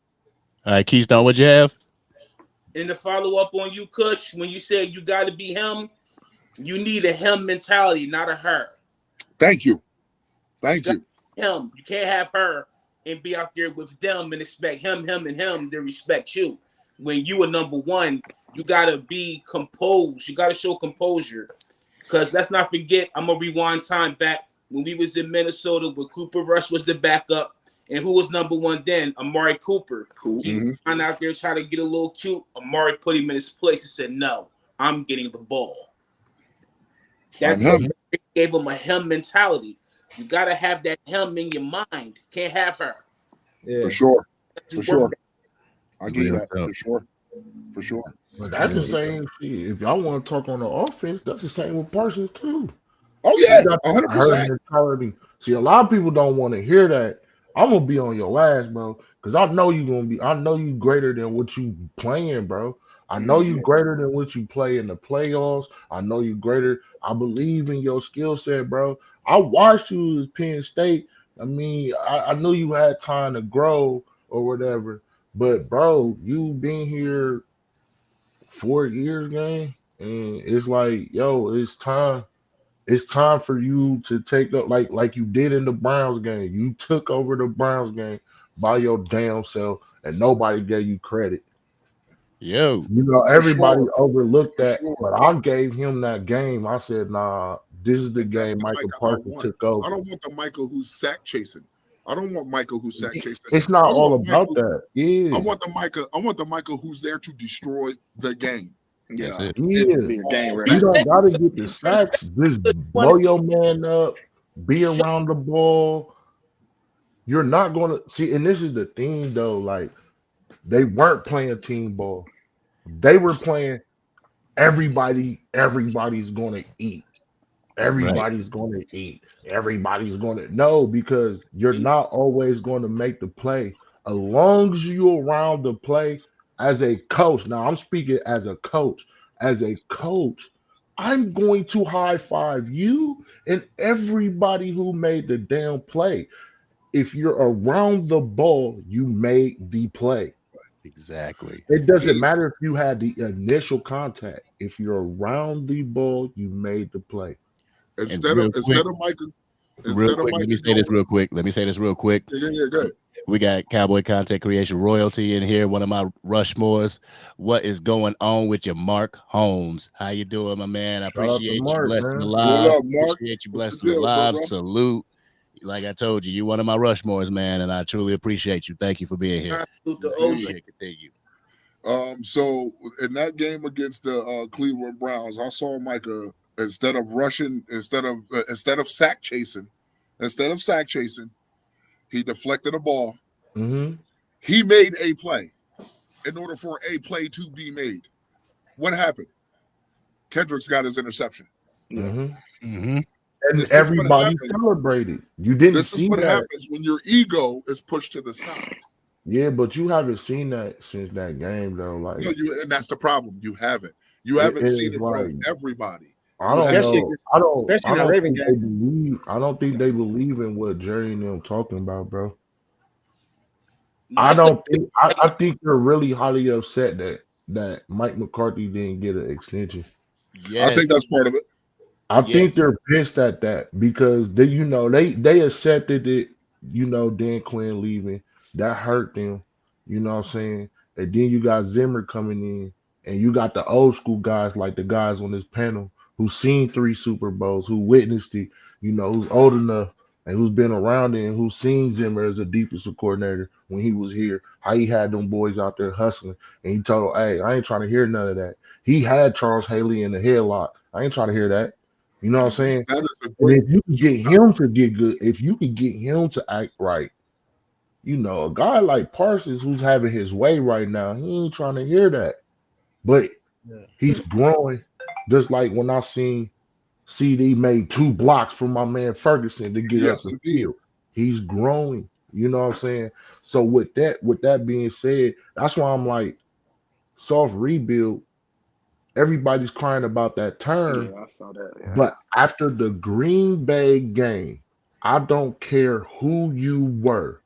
All right, Keystone, what'd you have? And to follow up on you, Kush, when you said you got to be him, you need a him mentality, not a her. Thank you. Thank you. Him. You can't have her and be out there with them and expect him to respect you. When you are number one, you got to be composed. You got to show composure. Because let's not forget, I'm going to rewind time back when we was in Minnesota where Cooper Rush was the backup. And who was number one then? Amari Cooper. He went out there trying to get a little cute. Amari put him in his place and said, no, I'm getting the ball. That's gave him a him mentality. You got to have that him in your mind. Can't have her. Yeah. For sure. For sure. I get that. For sure. For sure. But that's the same shit. If y'all want to talk on the offense, that's the same with Parsons too. Oh yeah, 100%. See, a lot of people don't want to hear that. I'm gonna be on your ass, bro, because I know you gonna be. I know you greater than what you playing, bro. I know you greater than what you play in the playoffs. I know you greater. I believe in your skill set, bro. I watched you as Penn State. I mean, I knew you had time to grow or whatever, but bro, you been here 4 years, gang, and it's like, yo, it's time. It's time for you to take up like you did in the Browns game. You took over the Browns game by your damn self, and nobody gave you credit. Yo, you know, everybody overlooked that, but I gave him that game. I said, nah, this is the game Michael Parsons took over. I don't want the Michael who's sack chasing. I don't want Michael who's sack chasing. It's not all about that. Yeah. I want the Michael who's there to destroy the game. Yeah. Yeah. Be a game You don't gotta get the sacks. Just blow your man up, be around the ball. You're not gonna see, and this is the thing though, like they weren't playing team ball. They were playing everybody's gonna eat. Everybody's gonna eat. Everybody's gonna know, because you're not always going to make the play. As long as you're around the play as a coach. Now I'm speaking as a coach. As a coach, I'm going to high five you and everybody who made the damn play. If you're around the ball, you made the play. Exactly. It doesn't matter if you had the initial contact. If you're around the ball, you made the play. Instead of Michael. Let me say this real quick. Yeah, go ahead. We got Cowboy Content Creation Royalty in here, one of my Rushmores. What is going on with your Mark Holmes? How you doing, my man? I appreciate you blessing the live. Appreciate you blessing the live. Salute. Like I told you, you're one of my Rushmores, man, and I truly appreciate you. Thank you for being here. Continue. So in that game against the Cleveland Browns, I saw Micah instead of sack chasing, he deflected a ball. He made a play in order for a play to be made. What happened? Kendricks got his interception. And everybody celebrated. You didn't. This is what happens when your ego is pushed to the side. Yeah, but you haven't seen that since that game, though. Like, and that's the problem. You haven't. You haven't seen it from everybody. I don't know. I don't think they believe in what Jerry and them talking about, bro. I don't think. I think they're really highly upset that Mike McCarthy didn't get an extension. Yeah, I think that's part of it. I think they're pissed at that because they accepted it. Dan Quinn leaving, that hurt them. You know what I'm saying? And then you got Zimmer coming in, and you got the old school guys like the guys on this panel who's seen 3 Super Bowls, who witnessed it, who's old enough and who's been around it and who's seen Zimmer as a defensive coordinator when he was here, how he had them boys out there hustling. And he told them, hey, I ain't trying to hear none of that. He had Charles Haley in the headlock. I ain't trying to hear that. You know what I'm saying? And if you can get him to get good, if you can get him to act right, a guy like Parsons who's having his way right now, he ain't trying to hear that. But he's growing. Just like when I seen CD made 2 blocks from my man Ferguson to get up the field. He's growing. You know what I'm saying? So with that being said, that's why I'm like, soft rebuild. Everybody's crying about that term, Yeah, I saw that. Yeah. but after the Green Bay game, I don't care who you were.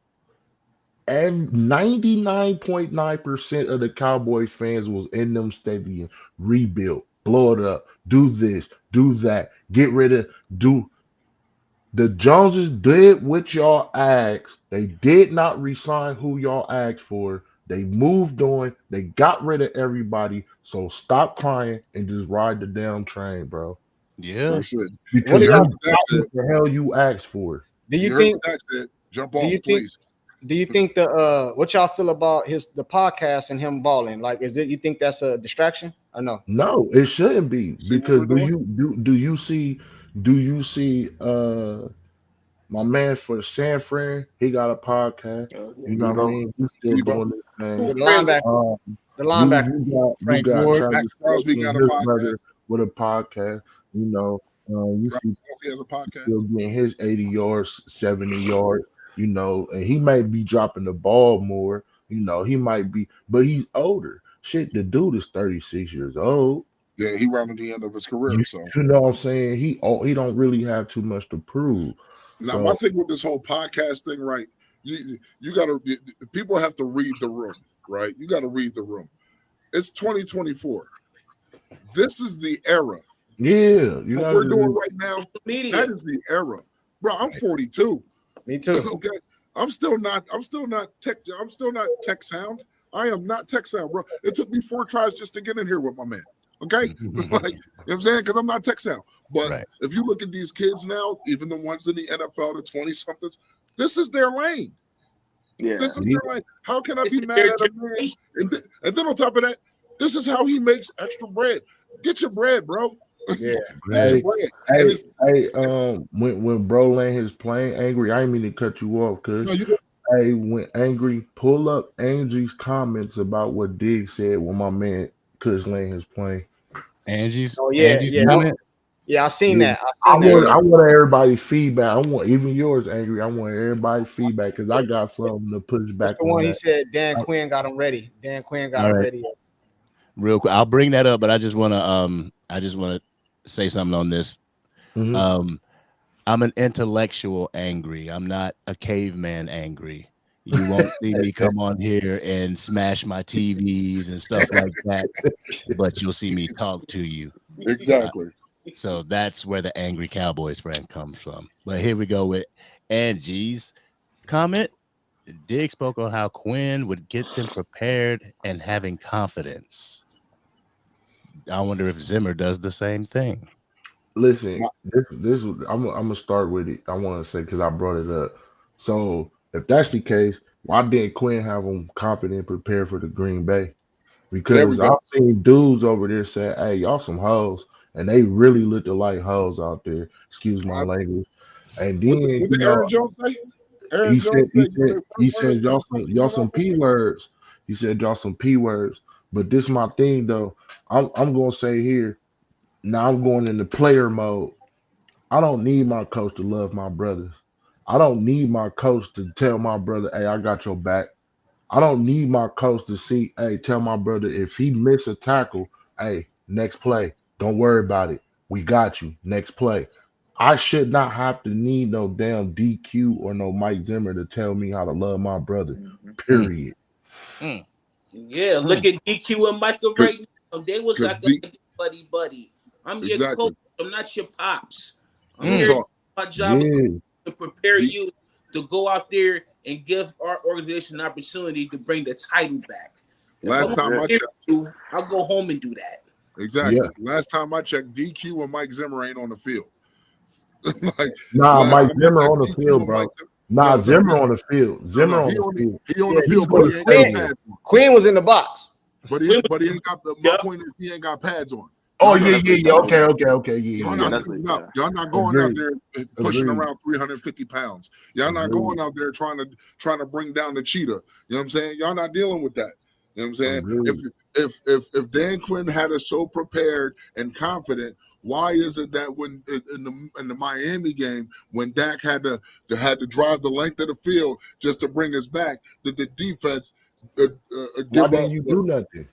And 99.9% of the Cowboys fans was in them stadium. Rebuild, blow it up, do this, do that, get rid of, do. The Joneses did what y'all asked. They did not resign who y'all asked for. They moved on. They got rid of everybody. So stop crying and just ride the damn train, bro. Yeah. That's it. Because do you y'all- got what the hell you asked for. Do you You think? heard that's it. Jump Do off, you think? please. Do you think what y'all feel about the podcast and him balling? Like, you think that's a distraction or no? No, it shouldn't be. See what Because we're do doing? you see my man for San Fran, he got a podcast. You know what I mean? He's still Debo. doing this thing. The linebacker. The linebacker. You Frank got Ward. Travis Max Crosby Kelce and got a his podcast. brother with a podcast. You know, you see He has a podcast. still getting his 80 yards, 70 yards. You know, and he might be dropping the ball more. You know, he might be, but he's older. Shit, the dude is 36 years old. Yeah, he rounded the end of his career. You, So you know what I'm saying? He don't really have too much to prove. now So my thing with this whole podcast thing, right? You got to people have to read the room, right? You got to read the room. It's 2024. This is the era. yeah, What we're doing right now, that is the era, bro. I'm 42. Me too. Okay, I'm still not tech sound. I am not tech sound, bro. It took me 4 tries just to get in here with my man. Okay, like, you know what I'm saying? Because I'm not tech sound. But if you look at these kids now, even the ones in the NFL, the 20-somethings, this is their lane. Yeah. This is their lane. How can I be mad at a man? And then on top of that, this is how he makes extra bread. Get your bread, bro. Yeah. When Broland is playing angry, I didn't mean to cut you off, cuz. Hey, when angry, pull up Angie's comments about what Diggs said when my man Kush Lane is playing. Angie's comment? Yeah, I seen that. I want everybody's feedback. I want even yours, angry. I want everybody's feedback because I got something to push back. That's the one he said. Dan Quinn got him ready. Dan Quinn got him ready. Real quick, I'll bring that up, but I just want to say something on this. Mm-hmm. I'm an intellectual angry. I'm not a caveman angry. You won't see me come on here and smash my TVs and stuff like that, but you'll see me talk to you. Exactly. So that's where the angry Cowboys friend comes from. But here we go with Angie's comment. Dig spoke on how Quinn would get them prepared and having confidence. I wonder if Zimmer does the same thing. Listen, this I'm gonna start with it. I want to say because I brought it up. So if that's the case, why didn't Quinn have them confident, prepared for the Green Bay? Because I've seen dudes over there say, "Hey, y'all some hoes," and they really looked like hoes out there. Excuse my language. And then what did Aaron Jones say? He said y'all some P words. He said y'all some P words. But this my thing though. I'm gonna say here. Now I'm going into player mode. I don't need my coach to love my brothers. I don't need my coach to tell my brother, "Hey, I got your back." I don't need my coach to see, "Hey, tell my brother if he miss a tackle, hey, next play. Don't worry about it. We got you. Next play." I should not have to need no damn DQ or no Mike Zimmer to tell me how to love my brother. Period. Yeah, look at DQ and Michael right now. They was like a buddy. I'm your coach. I'm not your pops. I'm here to do my job to prepare you to go out there and give our organization an opportunity to bring the title back. Last time I checked, I'll go home and do that. Exactly. Yeah. Last time I checked, DQ and Mike Zimmer ain't on the field. Mike Zimmer on the field, bro. Zimmer on the field. Zimmer on the field. He on the field, but he ain't got pads on. Quinn was in the box. But he ain't got my point is he ain't got pads on. Oh, yeah. Okay. Y'all not going out there pushing around 350 pounds. Y'all not going out there trying to bring down the cheetah. You know what I'm saying? Y'all not dealing with that. You know what I'm saying? If Dan Quinn had us so prepared and confident, why is it that when in the Miami game, when Dak had to drive the length of the field just to bring us back, did the defense Why didn't you do nothing?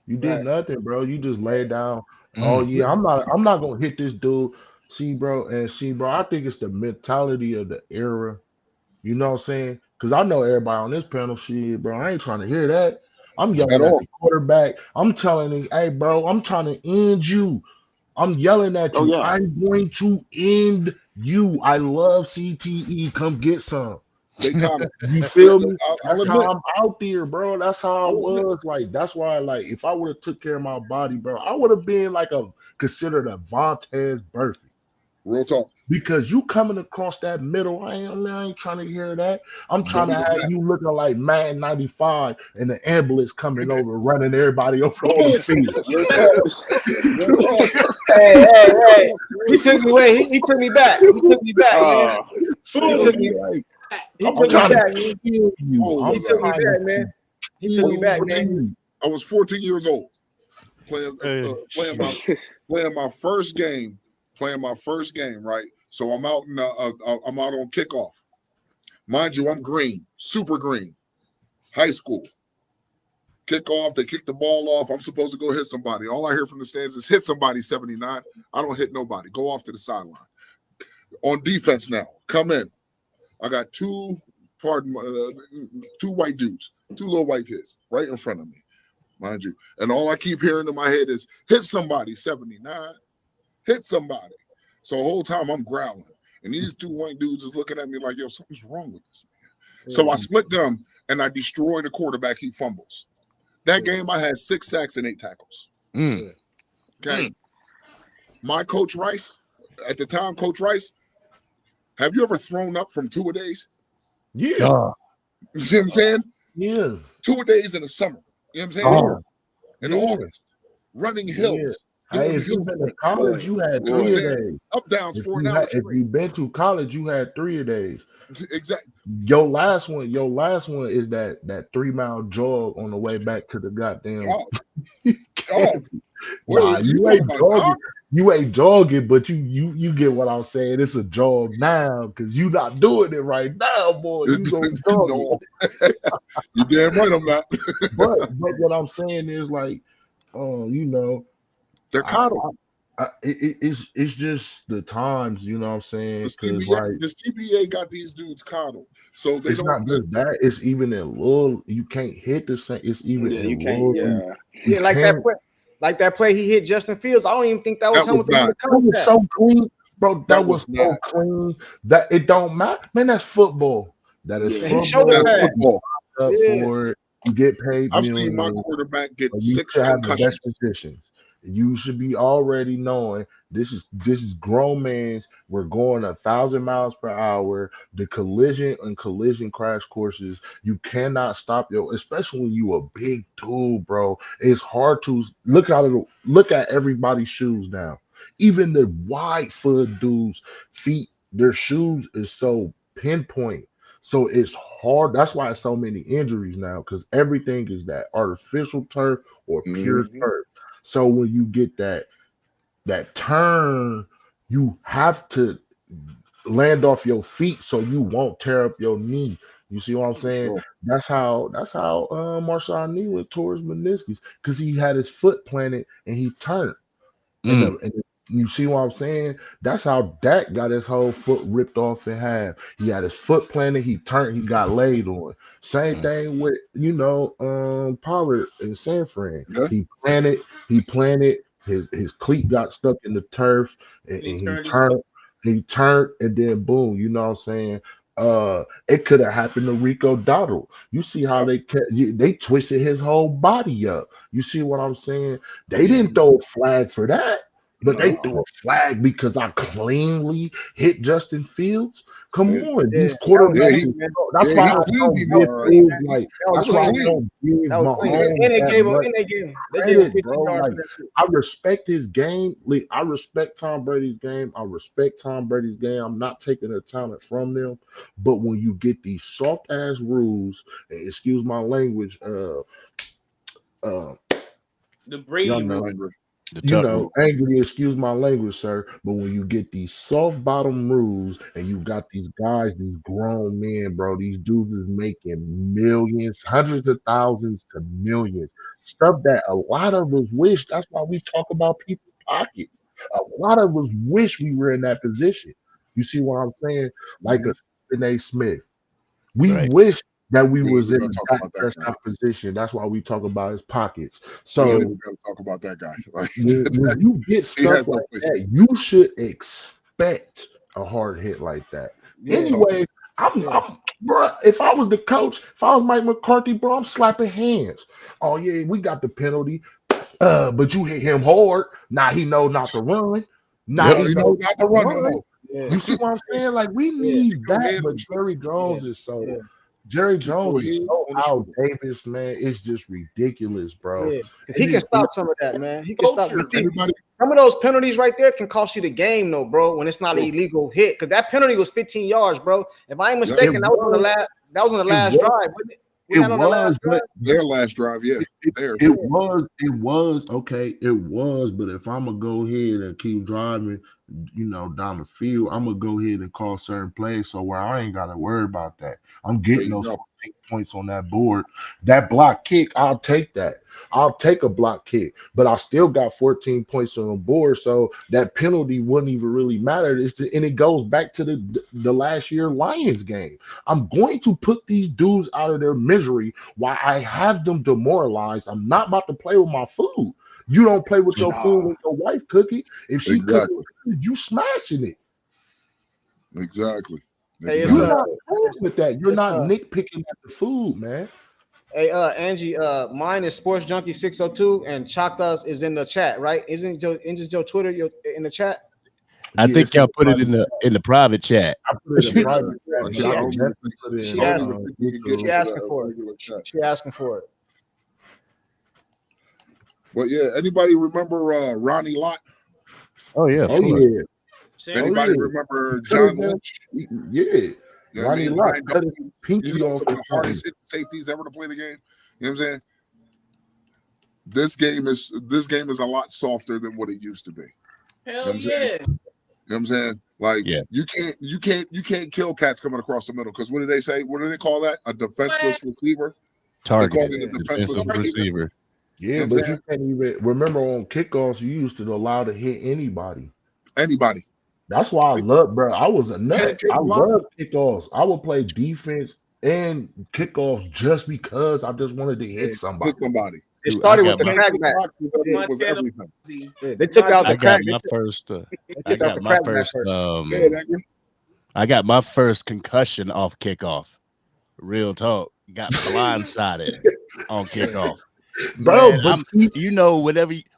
You did nothing, bro. You just laid down. Oh yeah, I'm not gonna hit this dude. See, bro, I think it's the mentality of the era. You know what I'm saying? Because I know everybody on this panel, shit, bro. I ain't trying to hear that. I'm yelling at the quarterback. I'm telling him, hey, bro, I'm trying to end you. I'm yelling at you. I'm going to end you. I love CTE. Come get some. They kind You feel me? That's how I'm out there, bro. That's how I was. Like, that's why, like, if I would have took care of my body, bro, I would have been like considered a Vontez Burfict. Real talk. Because you coming across that middle, I ain't trying to hear that. I'm trying to have you looking like Madden 95 and the ambulance coming over, running everybody over on the field. Hey. He took me away. He took me back. He took me back, man. He took me back. He took me back, man. He took me back, man. He took me back, man. I was 14 years old playing my first game. Playing my first game, right? So I'm out I'm out on kickoff. Mind you, I'm green, super green. High school. Kickoff, they kick the ball off. I'm supposed to go hit somebody. All I hear from the stands is hit somebody, 79. I don't hit nobody. Go off to the sideline. On defense now, come in. I got two white dudes, two little white kids right in front of me, mind you. And all I keep hearing in my head is hit somebody, 79. Hit somebody. So the whole time I'm growling. And these two white dudes is looking at me like, yo, something's wrong with this man. So I split them and I destroy the quarterback. He fumbles. That game I had 6 sacks and 8 tackles. Okay. My Coach Rice, at the time, Coach Rice, have you ever thrown up from 2-a-days? Yeah. You see what I'm saying? Yeah. 2-a-days in the summer. You know what I'm saying? In August. Running hills. Yeah. Hey, if you've been to college, you had 3-a-days. Up downs, 4 hours. If you've been to college, you had 3-a-days. Exactly. Your last one is that 3-mile jog on the way back to the goddamn. Nah, you ain't jogging, but you get what I'm saying. It's a jog now because you not doing it right now, boy. You gonna jog. You damn right I'm not. but what I'm saying is like, you know. They're coddled. It's just the times, you know what I'm saying? The CBA got these dudes coddled. So they it's don't. Not just that. It's even in little. You can't hit the same. It's even in little. Yeah, like that play he hit Justin Fields. I don't even think that was him. That was so clean, bro. That was so clean that it don't matter, man. That's football. That is football. That's football. For it, you get paid. I've seen my quarterback get 6 concussions. Positions. You should be already knowing this is grown man's. We're going 1,000 miles per hour. The collision and collision crash courses, you cannot stop especially when you a big dude, bro. It's hard to look at everybody's shoes now. Even the wide foot dudes' feet, their shoes is so pinpoint. So it's hard. That's why so many injuries now, because everything is that artificial turf or pure turf. So when you get that turn, you have to land off your feet so you won't tear up your knee. You see what I'm saying? Sure. That's how Marshawn Knee tore his meniscus, because he had his foot planted and he turned. And you see what I'm saying? That's how Dak got his whole foot ripped off in half. He had his foot planted, he turned, he got laid on. Same thing with, Pollard and San Fran. Yeah. He planted, his cleat got stuck in the turf, and he turned, and then boom, you know what I'm saying? It could have happened to Rico Dowdle. You see how they twisted his whole body up. You see what I'm saying? They didn't throw a flag for that, but they threw a flag because I cleanly hit Justin Fields. Come on, these quarterbacks. That's why I don't give like. That's why I don't give Mahomes bro. Like, I respect his game. Like, I respect Tom Brady's game. I respect Tom Brady's game. I'm not taking their talent from them. But when you get these soft ass rules, excuse my language, The Brady y'all know, rule. angry, excuse my language, sir. But when you get these soft bottom rules and you got these guys, these grown men, bro, these dudes is making millions, hundreds of thousands to millions. Stuff that a lot of us wish. That's why we talk about people's pockets. A lot of us wish we were in that position. You see what I'm saying? Like a Stephen A. Smith. We wish that we was in that Prescott position. That's why we talk about his pockets. So we gotta talk about that guy. Like, when you get stuff like that, you should expect a hard hit like that. Anyways, bro, if I was the coach, if I was Mike McCarthy, bro, I'm slapping hands. Oh yeah, we got the penalty. But you hit him hard. Now he know not to run. Now he know not to run no more. You see what I'm saying? Like, we need that, but Jerry Jones is so Jerry Jones is so Al Davis, man. It's just ridiculous, bro. Because he can stop some of that, man. He can stop. See, some of those penalties right there can cost you the game, though, bro. When it's not an illegal hit, because that penalty was 15 yards, bro. If I ain't mistaken, that was on the last. That was on the last drive, wasn't it? It was, but their last drive, it was okay. It was, but if I'm gonna go ahead and keep driving, down the field, I'm gonna go ahead and call certain plays, so where I ain't gotta worry about that. I'm getting those 14 points on that board. That block kick, I'll take that. I'll take a block kick, but I still got 14 points on the board, so that penalty wouldn't even really matter. And it goes back to the last year Lions game. I'm going to put these dudes out of their misery while I have them demoralized. I'm not about to play with my food. You don't play with your food with your wife cooking. If she cooking, you smashing it. Exactly. You're not playing with that. You're not nitpicking at the food, man. Hey, Angie, mine is Sports Junkie 602, and Chakta's is in the chat, right? Isn't your Twitter in the chat? I think y'all put it in the private chat. I put it in private chat. She asking for it. She asking for it. Well, yeah. Anybody remember Ronnie Lott? Oh yeah. Anybody remember John Lynch? Yeah. You know what I mean? Some of the hardest safeties ever to play the game. You know what I'm saying? This game is a lot softer than what it used to be. Hell you know yeah. You know what I'm saying? Like, you can't kill cats coming across the middle, because what do they say? What do they call that? A defenseless receiver? Target. They call it a defenseless receiver. Yeah, but you can't even remember on kickoffs, you used to allow to hit anybody. That's why I love, bro. I was a nut. I love kickoffs. I would play defense and kickoffs just because I just wanted to hit somebody. It started with the crackback. Was everything. They took out the crack. I got my first concussion off kickoff. Real talk. Got blindsided on kickoff. Bro, man,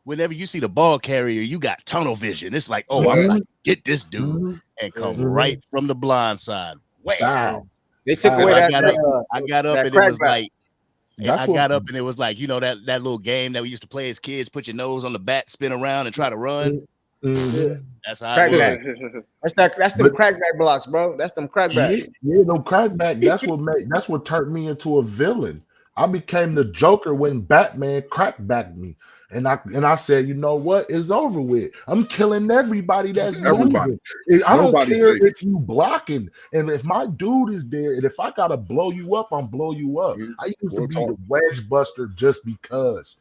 whenever you see the ball carrier, you got tunnel vision. It's like, I'm like, get this dude and come right from the blind side. Wow. They took away I got up and it was like, and it was like, that little game that we used to play as kids, put your nose on the bat, spin around and try to run. That's how I That's them crackback blocks, bro. That's them crackback. Yeah, no crackback. That's what turned me into a villain. I became the Joker when Batman crackbacked me. And I said, you know what? It's over with. I'm killing everybody that's moving. I don't care if you blocking. And if my dude is there, and if I gotta blow you up, I'm blow you up. I used to be the wedge buster just because.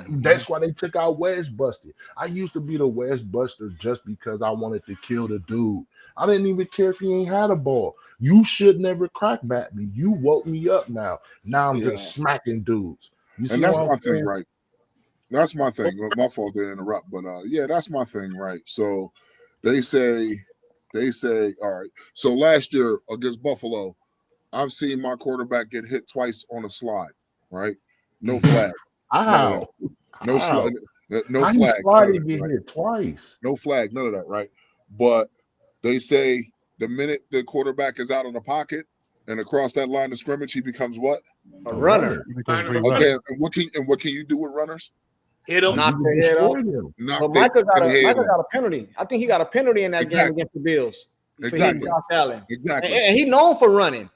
That's why they took out wedge busted. I used to be the wedge buster just because I wanted to kill the dude. I didn't even care if he ain't had a ball. You should never crack back me. You woke me up now. Now I'm just smacking dudes. And that's my thing, right? That's my thing. My fault to interrupt, but that's my thing, right? So they say, all right. So last year against Buffalo, I've seen my quarterback get hit twice on a slide, right? No flag. No flag. No flag. Get hit twice. No flag. None of that, right? But they say the minute the quarterback is out of the pocket and across that line of scrimmage, he becomes what? A runner. Okay. And what can you do with runners? Hit him. Knock the head off. But Michael got a penalty. I think he got a penalty in that game against the Bills. Exactly. Josh Allen. Exactly. And he's known for running.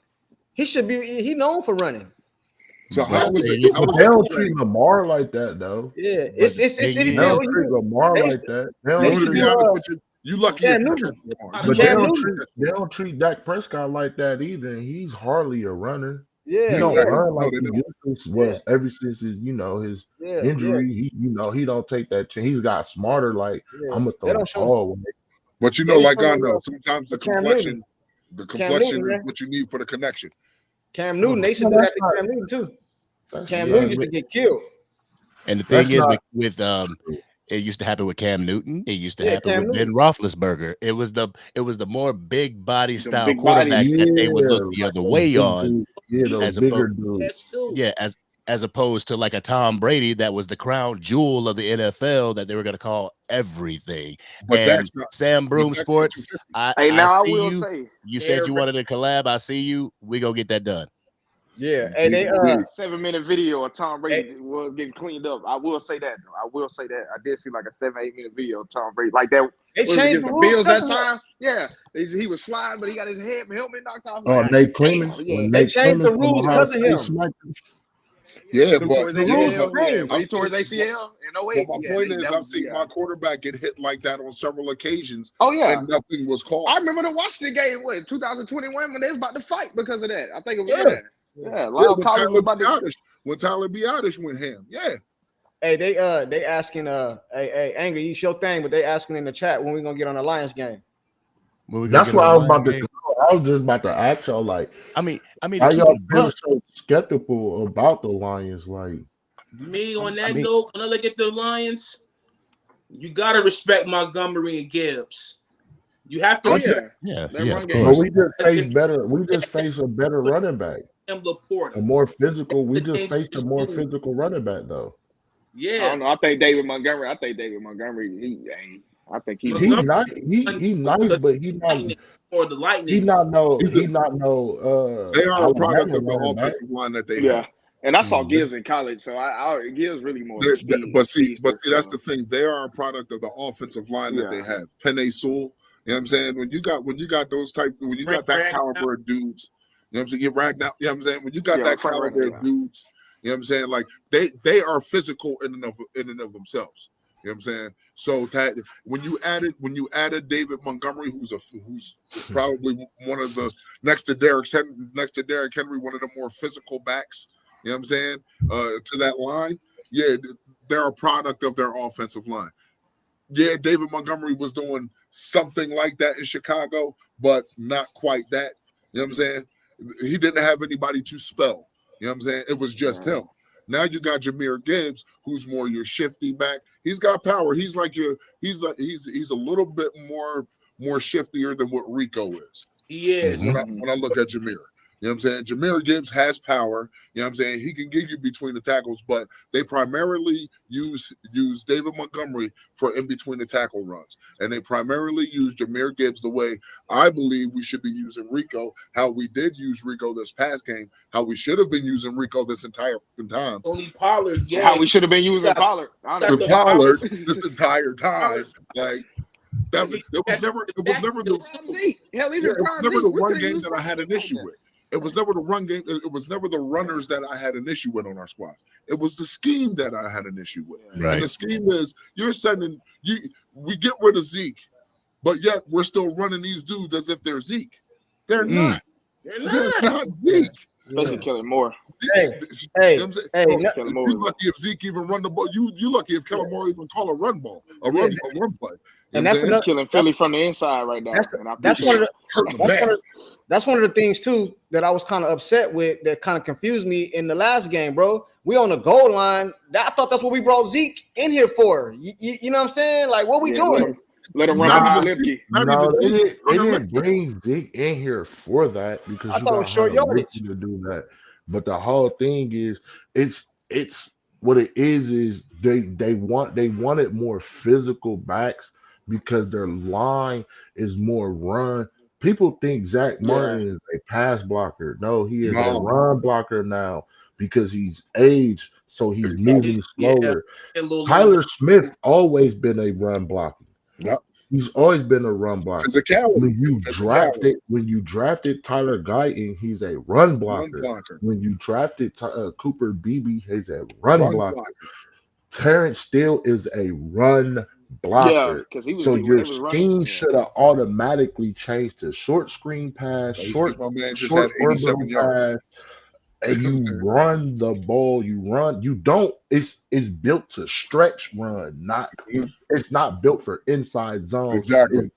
He known for running. So how is it? But they don't treat Lamar like that, though. Yeah, it's They don't treat Lamar like that. They don't To treat. be honest with you, you lucky if you catch Lamar. But they don't treat Dak Prescott like that either. He's hardly a runner. Yeah, he don't yeah. run like No, they he used to was ever since his injury. He he don't take that chance. He's got smarter. Like I'm gonna throw the ball away. But you know, like I know, sometimes the complexion is what you need for the connection. Cam Newton, they should do that to Cam Newton too. Cam Newton used to get killed. And the thing is, with it used to happen with Cam Newton. It used to happen with Ben Roethlisberger. It was the more big body style quarterbacks that they would look the other way on. Those bigger dudes. As opposed to like a Tom Brady that was the crown jewel of the NFL that they were going to call everything. But and Sam Broom Sports, I will say, you said you wanted a collab. I see you. We gonna get that done. Yeah, and they 7-minute video of Tom Brady was getting cleaned up. I will say that though. I will say that I did see like a 7-8 minute video of Tom Brady like that. They changed the Bills that time. Yeah, he was sliding, but he got his helmet knocked off. Oh, Nate Clemens. They changed the rules because of him. Yeah, but he tore his ACL in 08. But my point is, I've seen my quarterback get hit like that on several occasions. Oh yeah, and nothing was called. I remember the Washington game, 2021, when they was about to fight because of that. I think it was that. Yeah, when Tyler Biadasz went ham. Yeah. Hey, they asking hey, Angry, you show thing, but they asking in the chat when we gonna get on the Lions game. That's what I was about to. I was just about to ask y'all, like, I mean, how y'all been so skeptical about the Lions? Like, me on that note, when I look at the Lions, you gotta respect Montgomery and Gibbs. You have to. But we just face better. We just face a better running back. A more physical. We just faced a more physical running back, though. Yeah, I don't know. I think David Montgomery. I think he's nice. He nice, but he not. Or the Lightning. He not no. They are a product of the offensive line that they have. And I saw Gibbs in college, so I Gibbs really more. But see, that's the thing. They are a product of the offensive line that they have. Penei Sewell. You know what I'm saying? When you got those got that caliber of dudes, you know what I'm saying? Get ragged out. You know what I'm saying? When you got that caliber of dudes, you know what I'm saying? Like they are physical in and of themselves. You know what I'm saying? So when you added David Montgomery, who's probably one of the next to Derrick Henry, one of the more physical backs. You know what I'm saying? To that line, they're a product of their offensive line. Yeah, David Montgomery was doing something like that in Chicago, but not quite that. You know what I'm saying? He didn't have anybody to spell. You know what I'm saying? It was just him. Now you got Jahmyr Gibbs, who's more your shifty back. He's got power. He's a little bit more shiftier than what Rico is. He is. When I look at Jahmyr. You know what I'm saying? Jahmyr Gibbs has power. You know what I'm saying? He can get you between the tackles, but they primarily use David Montgomery for in between the tackle runs. And they primarily use Jahmyr Gibbs the way I believe we should be using Rico, how we did use Rico this past game, how we should have been using Rico this entire time. Only Pollard, how we should have been using Pollard. Pollard this entire time. Like it was never the one game that I had an issue with. It was never the run game. It was never the runners that I had an issue with on our squad. It was the scheme that I had an issue with. Right. And the scheme is we get rid of Zeke, but yet we're still running these dudes as if they're Zeke. They're not. They're not Zeke. Especially Kellen Moore. Hey, you lucky if Zeke even run the ball. You lucky if Kellen Moore even call a run ball, a run play. And that's killing Philly from the inside right now. That's one of the things too that I was kind of upset with, that kind of confused me in the last game, bro. We on the goal line. I thought that's what we brought Zeke in here for. You know what I'm saying? Like, what we doing? Let him run Lipke. No, they didn't bring Zeke in here for that because you got short yardage to do that. But the whole thing is, it's what it is they wanted more physical backs because their line is more run. People think Zach Martin is a pass blocker. No, he is a run blocker now because he's aged, so he's moving slower. Tyler Smith always been a run blocker. Yep. He's always been a run blocker. Physicality. When you drafted Tyler Guyton, he's a run blocker. When you drafted Cooper Beebe, he's a run blocker. Terrence Steele is a run blocker. So your scheme should have automatically changed to short screen pass, short orbital pass, and you run the ball. It's built to stretch run, it's not built for inside zones. Exactly.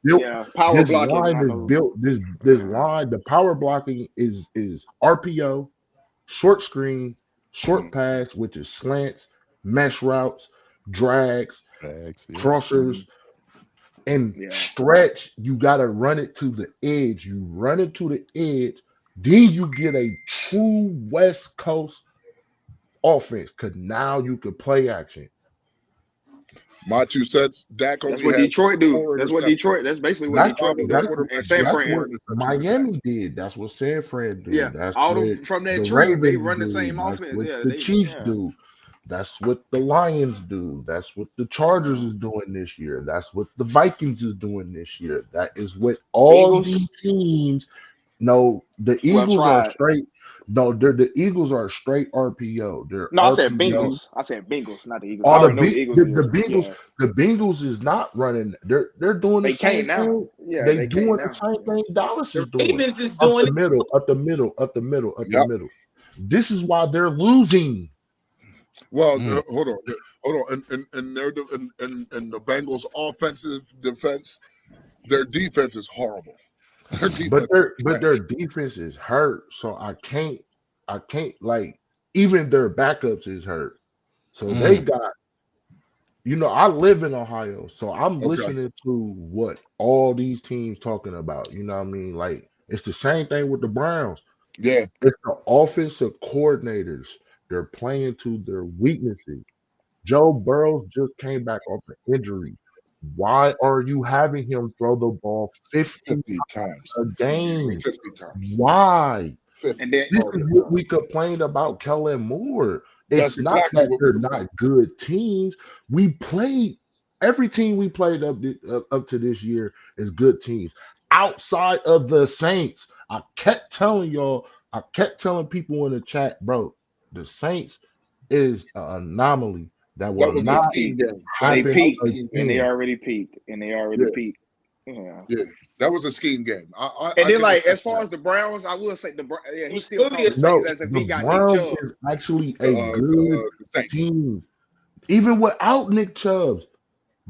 Power This blocking. line is built. This line, the power blocking is RPO, short screen, short pass, which is slants, mesh routes, drags, crossers, and stretch. You got to run it to the edge. You run it to the edge, then you get a true West Coast offense, because now you can play action. My 2 cents. Dak That's what Detroit do. That's basically what Detroit do. That's what Miami did. That's what San Fran did. Yeah, that's all what from that the tree, Ravens they run the do. same That's offense. what Yeah, the Chiefs do. That's what the Lions do. That's what the Chargers is doing this year. That's what the Vikings is doing this year. That is what all these teams. No, the Eagles are straight. No, the Eagles are straight RPO. I said Bengals. I said Bengals, not the Eagles. Oh, the Bengals is not running. They're doing the same thing. Yeah, they doing the same thing Dallas is doing. Ravens is doing up the middle. This is why they're losing. Well, hold on, and the Bengals' offensive defense, their defense is horrible. But their defense is hurt, so I can't like, even their backups is hurt. So they got, I live in Ohio, so I'm listening to what all these teams talking about. You know what I mean? Like, it's the same thing with the Browns. Yeah. It's the offensive coordinators. They're playing to their weaknesses. Joe Burrow just came back off an injury. Why are you having him throw the ball 50 times a game? 50 times. Why? 50. And this is what we complained about Kellen Moore. It's not that they're not good teams. We played every team we played up to this year is good teams. Outside of the Saints, I kept telling people in the chat, bro, the Saints is an anomaly that will not happen. They peaked, and they already peaked. Yeah, that was a scheme game. As far as the Browns, I will say he still calls things as if he got Nick Chubb. Is actually a good team, even without Nick Chubb.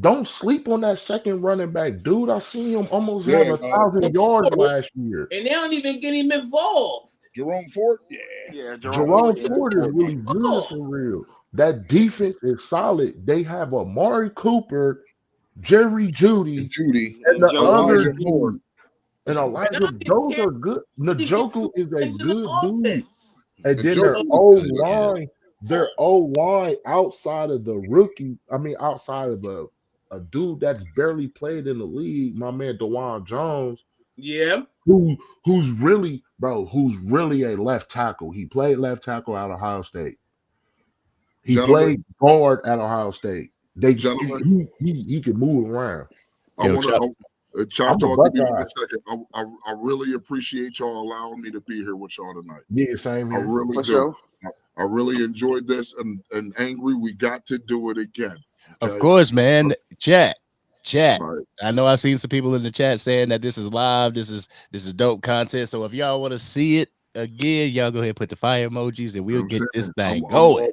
Don't sleep on that second running back, dude. I seen him almost have 1,000 yards last year, and they don't even get him involved. Jerome Ford, Jerome Ford is really good for real. That defense is solid. They have Amari Cooper, Jerry Jeudy, and the other dude. And Elijah, those are good. Njoku is a good dude. And then their O-line outside of the rookie, outside of a dude that's barely played in the league, my man DeJuan Jones. Yeah. Who's really a left tackle. He played left tackle at Ohio State. He played guard at Ohio State. He can move around. I want to Chop Talk in a second. I really appreciate y'all allowing me to be here with y'all tonight. Yeah, same here. I really do. Sure. I really enjoyed this, and Angry, we got to do it again. Of course, man. Chat. Right. I know I've seen some people in the chat saying that this is live. This is dope content. So if y'all want to see it again, y'all go ahead and put the fire emojis, and we'll get this thing going.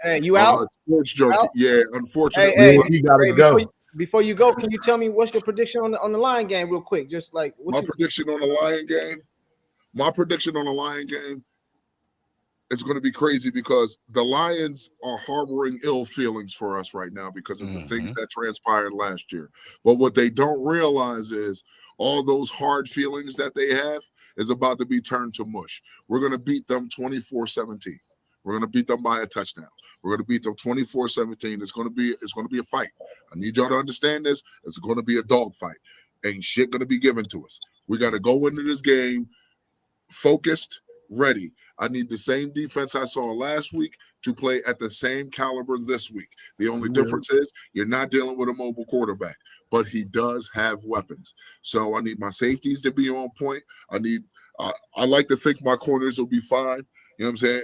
Hey, you out? Sports junkie. Out? Yeah, unfortunately, hey, you gotta go. Before you go, can you tell me what's your prediction on the Lion game, real quick? Just like prediction on the Lion game. My prediction on the Lion game. It's going to be crazy because the Lions are harboring ill feelings for us right now because of the things that transpired last year. But what they don't realize is all those hard feelings that they have is about to be turned to mush. We're going to beat them 24-17. We're going to beat them by a touchdown. We're going to beat them 24-17. It's going to be a fight. I need y'all to understand this. It's going to be a dog fight. Ain't shit going to be given to us. We got to go into this game focused. ready. I need the same defense I saw last week to play at the same caliber this week. The only difference is you're not dealing with a mobile quarterback, but he does have weapons. So I need my safeties to be on point. I like to think my corners will be fine. You know what I'm saying?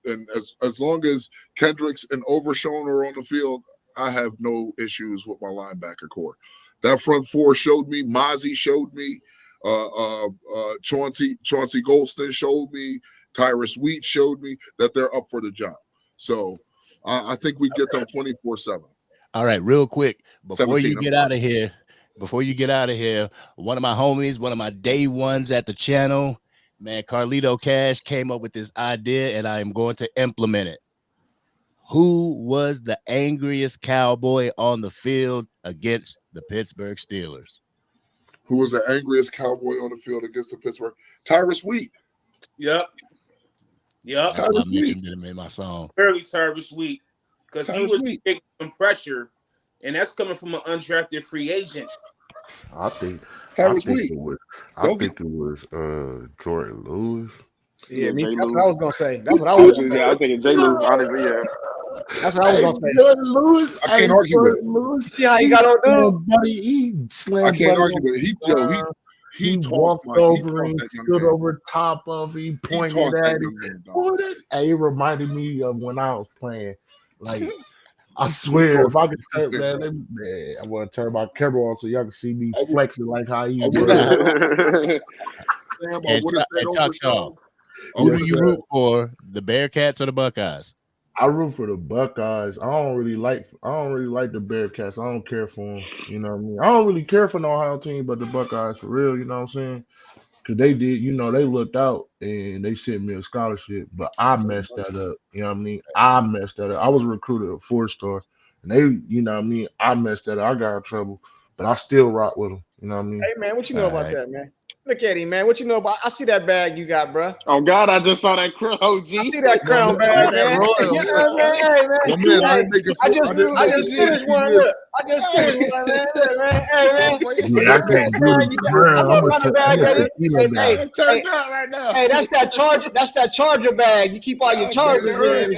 And as long as Kendricks and Overshown are on the field, I have no issues with my linebacker core. That front four showed me. Mozzie showed me. Chauncey Golston showed me. Tyrus Wheat showed me that they're up for the job. So I think we get them 24/7. All right, real quick before you get out of here. One of my homies, one of my day ones at the channel, man, Carlito Cash came up with this idea, and I am going to implement it. Who was the angriest Cowboy on the field against the Pittsburgh Steelers? Who was the angriest Cowboy on the field against the Pittsburgh? Tyrus Wheat. Yep. I mentioned him in my song. Early Tyrus Wheat, because he was taking some pressure, and that's coming from an undrafted free agent. I think it was Jordan Lewis. Yeah, that's what I was gonna say. That's what I was gonna say. I think J. Lou, honestly, yeah. That's what I was gonna say. Jordan Lewis. I can't argue with it. See how he got on, dude? I can't argue with it. He walked over and stood over top of him, pointed at him. It reminded me of when I was playing. Like, I swear, if I could turn, man, I want to turn my camera on so y'all can see me flexing like how he was. Who do you root for, the Bearcats or the Buckeyes? I root for the Buckeyes. I don't really like the Bearcats. I don't care for them. You know what I mean? I don't really care for no Ohio team, but the Buckeyes for real. You know what I'm saying? Because they did, they looked out and they sent me a scholarship, but I messed that up. You know what I mean? I messed that up. I was recruited a 4-star, and they, you know what I mean? I messed that up. I got in trouble, but I still rock with them. You know what I mean? Hey man, what you know about that, man? Look at him, man. What you know about? I see that bag you got, bro. Oh God, I just saw that crown. I see that crown bag, man. You know what I mean? I just finished one. Look, I just finished one, man. Hey, man. I can't do it. Hey, that's that charger. That's that charger bag. You keep all your chargers in.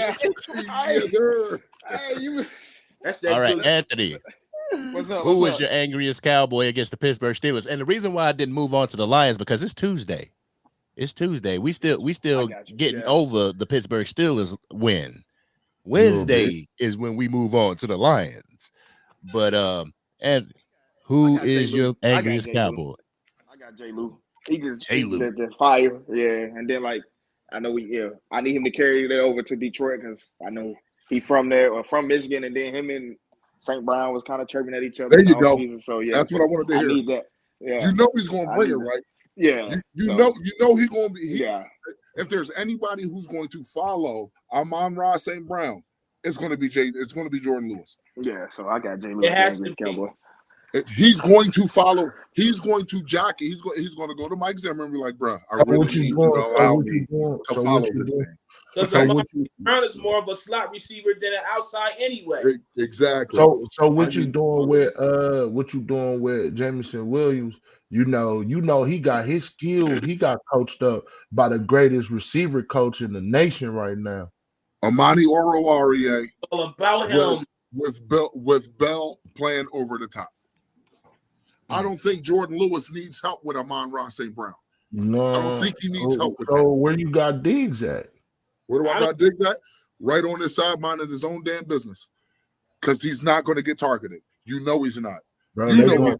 That's that. All right, Anthony. Who was your angriest Cowboy against the Pittsburgh Steelers? And the reason why I didn't move on to the Lions, because it's Tuesday. It's Tuesday. We still getting over the Pittsburgh Steelers win. Wednesday is when we move on to the Lions. But and who is your angriest Cowboy? I got J. Lou. He just the fire, yeah. And then I know I need him to carry that over to Detroit because I know he's from there or from Michigan, and then him and St. Brown was kind of chirping at each other. There you go. Season, so yeah, that's what I wanted to hear. I need that. Yeah. You know he's going to bring it, right? Yeah. You know he's going to be. Yeah. If there's anybody who's going to follow Amon-Ra St. Brown, it's going to be Jordan Lewis. Yeah. So I got J. Lewis. It has to Cowboy. He's going to follow. He's going to jockey. He's going to go to Mike Zimmer and be like, "Bro, I really need you to allow me to follow this thing." Because Brown is more of a slot receiver than an outside anyway. Exactly. So what you doing with Jameson Williams? You know he got his skill. He got coached up by the greatest receiver coach in the nation right now. Amani Oruwariye. All about him with Bell playing over the top. I don't think Jordan Lewis needs help with Amon-Ra St. Brown. No, I don't think he needs help with that. So where you got Diggs at? Where do I got Diggs at? Right on his side, minding his own damn business. Because he's not going to get targeted. You know he's not. Bro, they're going to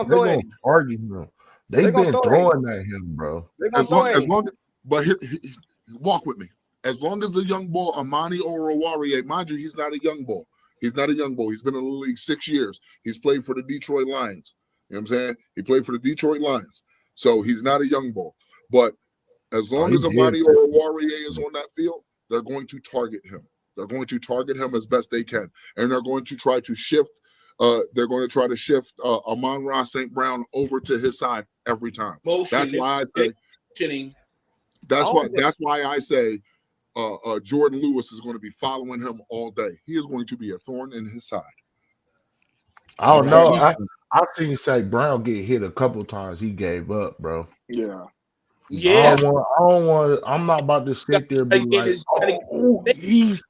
throw it. Target him. They've been throwing at him, bro. Walk with me. As long as the young boy, Amani Oruwariye, mind you, he's not a young boy. He's not a young boy. He's been in the league 6 years. He's played for the Detroit Lions. You know what I'm saying? He played for the Detroit Lions. So he's not a young boy. But as long as Amani Oruwariye is on that field, they're going to target him. They're going to target him as best they can. And they're going to try to shift Amon-Ra St. Brown over to his side every time. That's why I say Jordan Lewis is going to be following him all day. He is going to be a thorn in his side. I don't know. I've seen St. Brown get hit a couple times. He gave up, bro. Yeah. Yeah. I'm not about to sit there and be like, oh, he's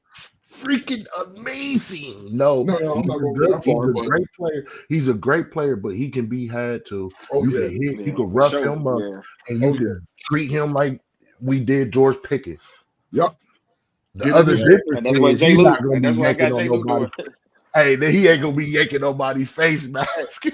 freaking amazing. No, No, I'm not going to go that he's far, a but great player. He's a great player, but he can be had to. oh You yeah, can hit, you Yeah, can for rough sure. him up, Yeah. and you oh yeah, can treat him like we did George Pickens. yep. The Get in other his difference And that's what is J. he's Lou, not going and to that's be what I yanking got on J. Lou nobody. doing. Hey, then he ain't going to be yanking nobody's face mask.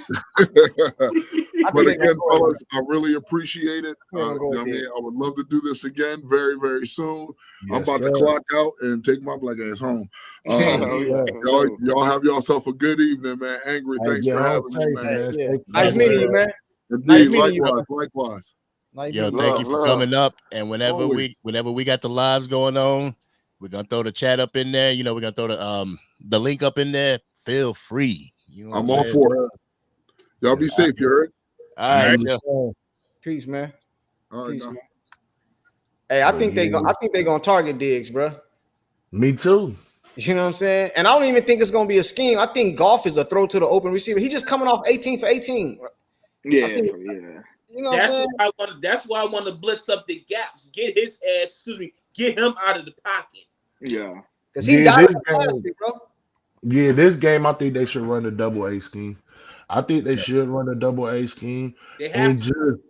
But again, fellas, I really appreciate it. Yeah, I'm You going know what I there. mean? I would love to do this again very, very soon. I'm Yes, about to sir. clock out and take my black ass home. Oh, yeah, for sure. Y'all have yourself a good evening, man. Angry, Hey, thanks get for home having safe, me, man. man. Yeah. Stay Nice Yes, meeting sir. you, man. Indeed, meeting you, likewise, likewise. Nice Yo, meeting thank you. you for Love. coming up. And whenever Always. we got the lives going on, we're gonna throw the chat up in there. You know, we're gonna throw the link up in there. Feel free. You know what I'm I'm all saying? for it. Y'all be Yes. safe, you heard? All right, Yes, yo. sir. Peace, man. All right, Peace, now. man. Hey, I Oh, think yeah. I think they gonna target Diggs, bro. Me too. You know what I'm saying? And I don't even think it's gonna be a scheme. I think Goff is a throw to the open receiver. He just coming off 18 for 18. Yeah, I think, yeah. you know what I'm saying? That's why I want to blitz up the gaps. Get his ass, get him out of the pocket. Yeah. Because he Yeah, got this it last week, bro. Yeah, this game, I think they should run a double A scheme. I think they should run a double A scheme They have and to. just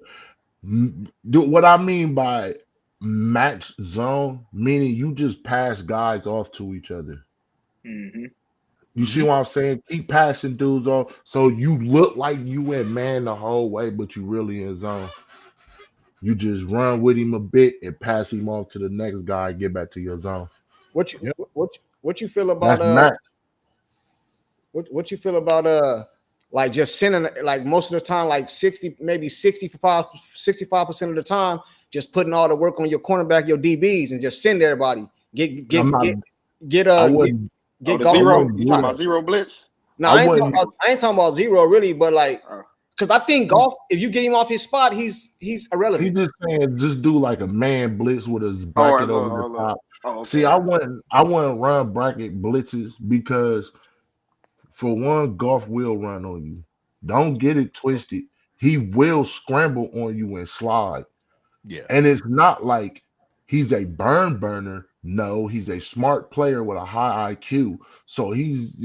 do what I mean by match zone, meaning you just pass guys off to each other. Mm-hmm. You see what I'm saying? Keep passing dudes off so you look like you went man the whole way, but you really in zone. You just run with him a bit and pass him off to the next guy and get back to your zone. What you feel That's about match. what you feel about like just sending like most of the time, like 60, maybe 65% of the time, just putting all the work on your cornerback, your DBs, and just send everybody. I wouldn't. The Golf. zero. wouldn't You do talking that. about zero blitz? No, I I wouldn't. ain't talking about zero really, but like Oh, because I think Golf, if you get him off his spot, he's He irrelevant. just saying just do like a man blitz with his oh, bracket look, over the oh, look. top. Oh, okay. See, I wouldn't run bracket blitzes because for one, Golf will run on you. Don't get it twisted. He will scramble on you and slide. Yeah. And it's not like he's a burner. No, he's a smart player with a high IQ. So he's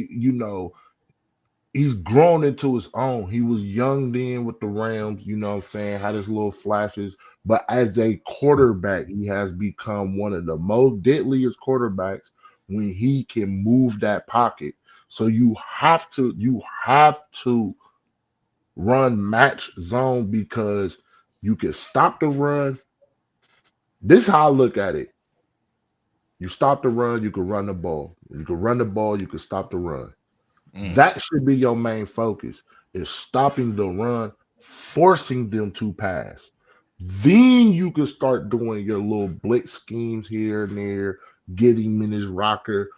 grown into his own. He was young then with the Rams, you know what I'm saying, had his little flashes. But as a quarterback, he has become one of the most deadliest quarterbacks when he can move that pocket. So you have to run match zone because you can stop the run. This is how I look at it. You stop the run, you can run the ball. You can run the ball, you can stop the run. That should be your main focus is stopping the run, forcing them to pass. Then you can start doing your little blitz schemes here and there, get him in his rocker,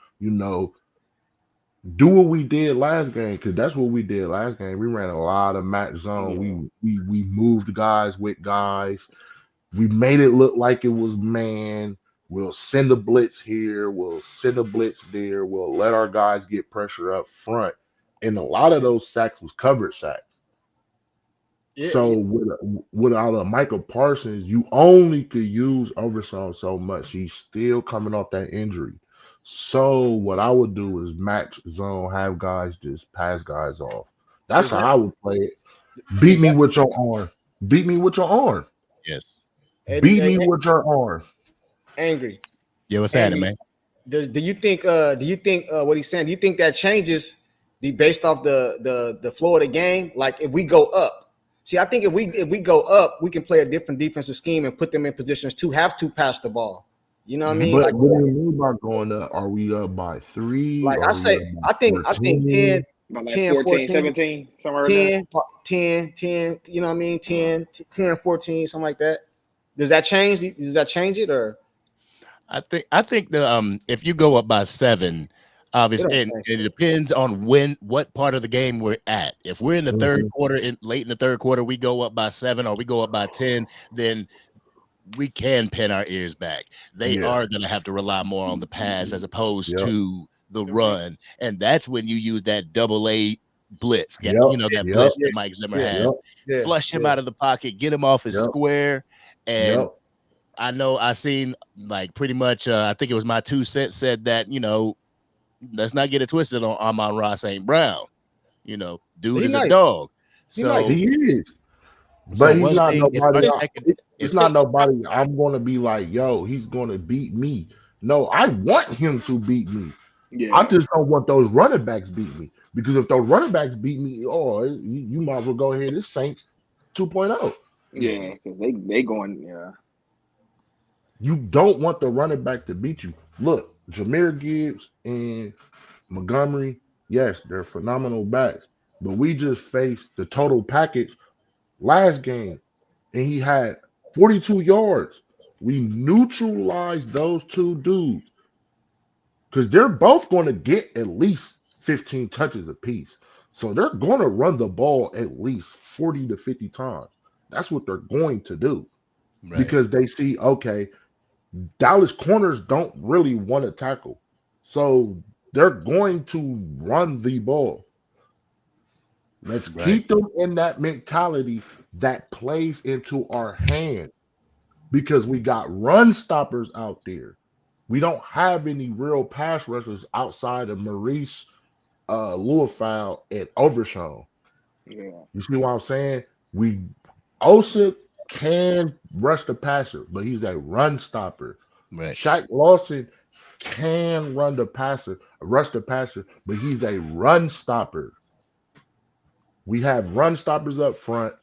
do what we did last game, because that's what we did last game. We ran a lot of match zone. Yeah. We moved guys with guys. We made it look like it was man. We'll send a blitz here. We'll send a blitz there. We'll let our guys get pressure up front. And a lot of those sacks was covered sacks. So without a Michael Parsons, you only could use Overshawn so much. He's still coming off that injury. So what I would do is match zone, have guys just pass guys off. That's how I would play it. Beat me with your arm. Beat me with your arm. Yes. Beat me with your arm. Angry. Yeah, what's happening, man? Do you think what he's saying? Do you think that changes based off the flow of the game? Like if we go up. See, I think if we go up, we can play a different defensive scheme and put them in positions to have to pass the ball. You know what I mean? But Like, what do you mean by going up? Are we up by 3? like Are I say, we up by I think 10, About like 10, 14, 14, 17, somewhere around 10, you know what I mean? 10, 14, something like that. Does that change? Does that change it or? I think the if you go up by 7, obviously, and it depends on what part of the game we're at. If we're in the third quarter, late in the third quarter, we go up by 7 or we go up by 10, then we can pin our ears back. They are going to have to rely more on the pass as opposed to the run, and that's when you use that double A blitz, Yep, that yep, blitz that Mike Zimmer yeah, has. yep, Flush him out of the pocket, get him off his yep, square, and yep. I know I seen like pretty much. I think it was my 2 cents said that let's not get it twisted on Amon-Ra St. Brown. Dude He is a nice. dog. He nice. So He is. so But he's one not thing, if nobody. our second, It's if not nobody. I'm gonna be like, yo, he's gonna beat me. No, I want him to beat me. Yeah. I just don't want those running backs beat me, because if those running backs beat me, you might as well go ahead. It's Saints 2.0. Yeah, because they going. Yeah. You don't want the running backs to beat you. Look, Jahmyr Gibbs and Montgomery, yes, they're phenomenal backs, but we just faced the total package last game, and he had 42 yards. We neutralized those two dudes because they're both going to get at least 15 touches apiece. So they're going to run the ball at least 40 to 50 times. That's what they're going to do, right, because they see, okay, Dallas corners don't really want to tackle. So they're going to run the ball. Let's right, keep them in that mentality that plays into our hand, because we got run stoppers out there. We don't have any real pass rushers outside of Maurice, Louisville, and Overshawn. Yeah. You see what I'm saying? Osa can rush the passer, but he's a run stopper. right, Shaq Lawson can rush the passer, but he's a run stopper. We have run stoppers up front.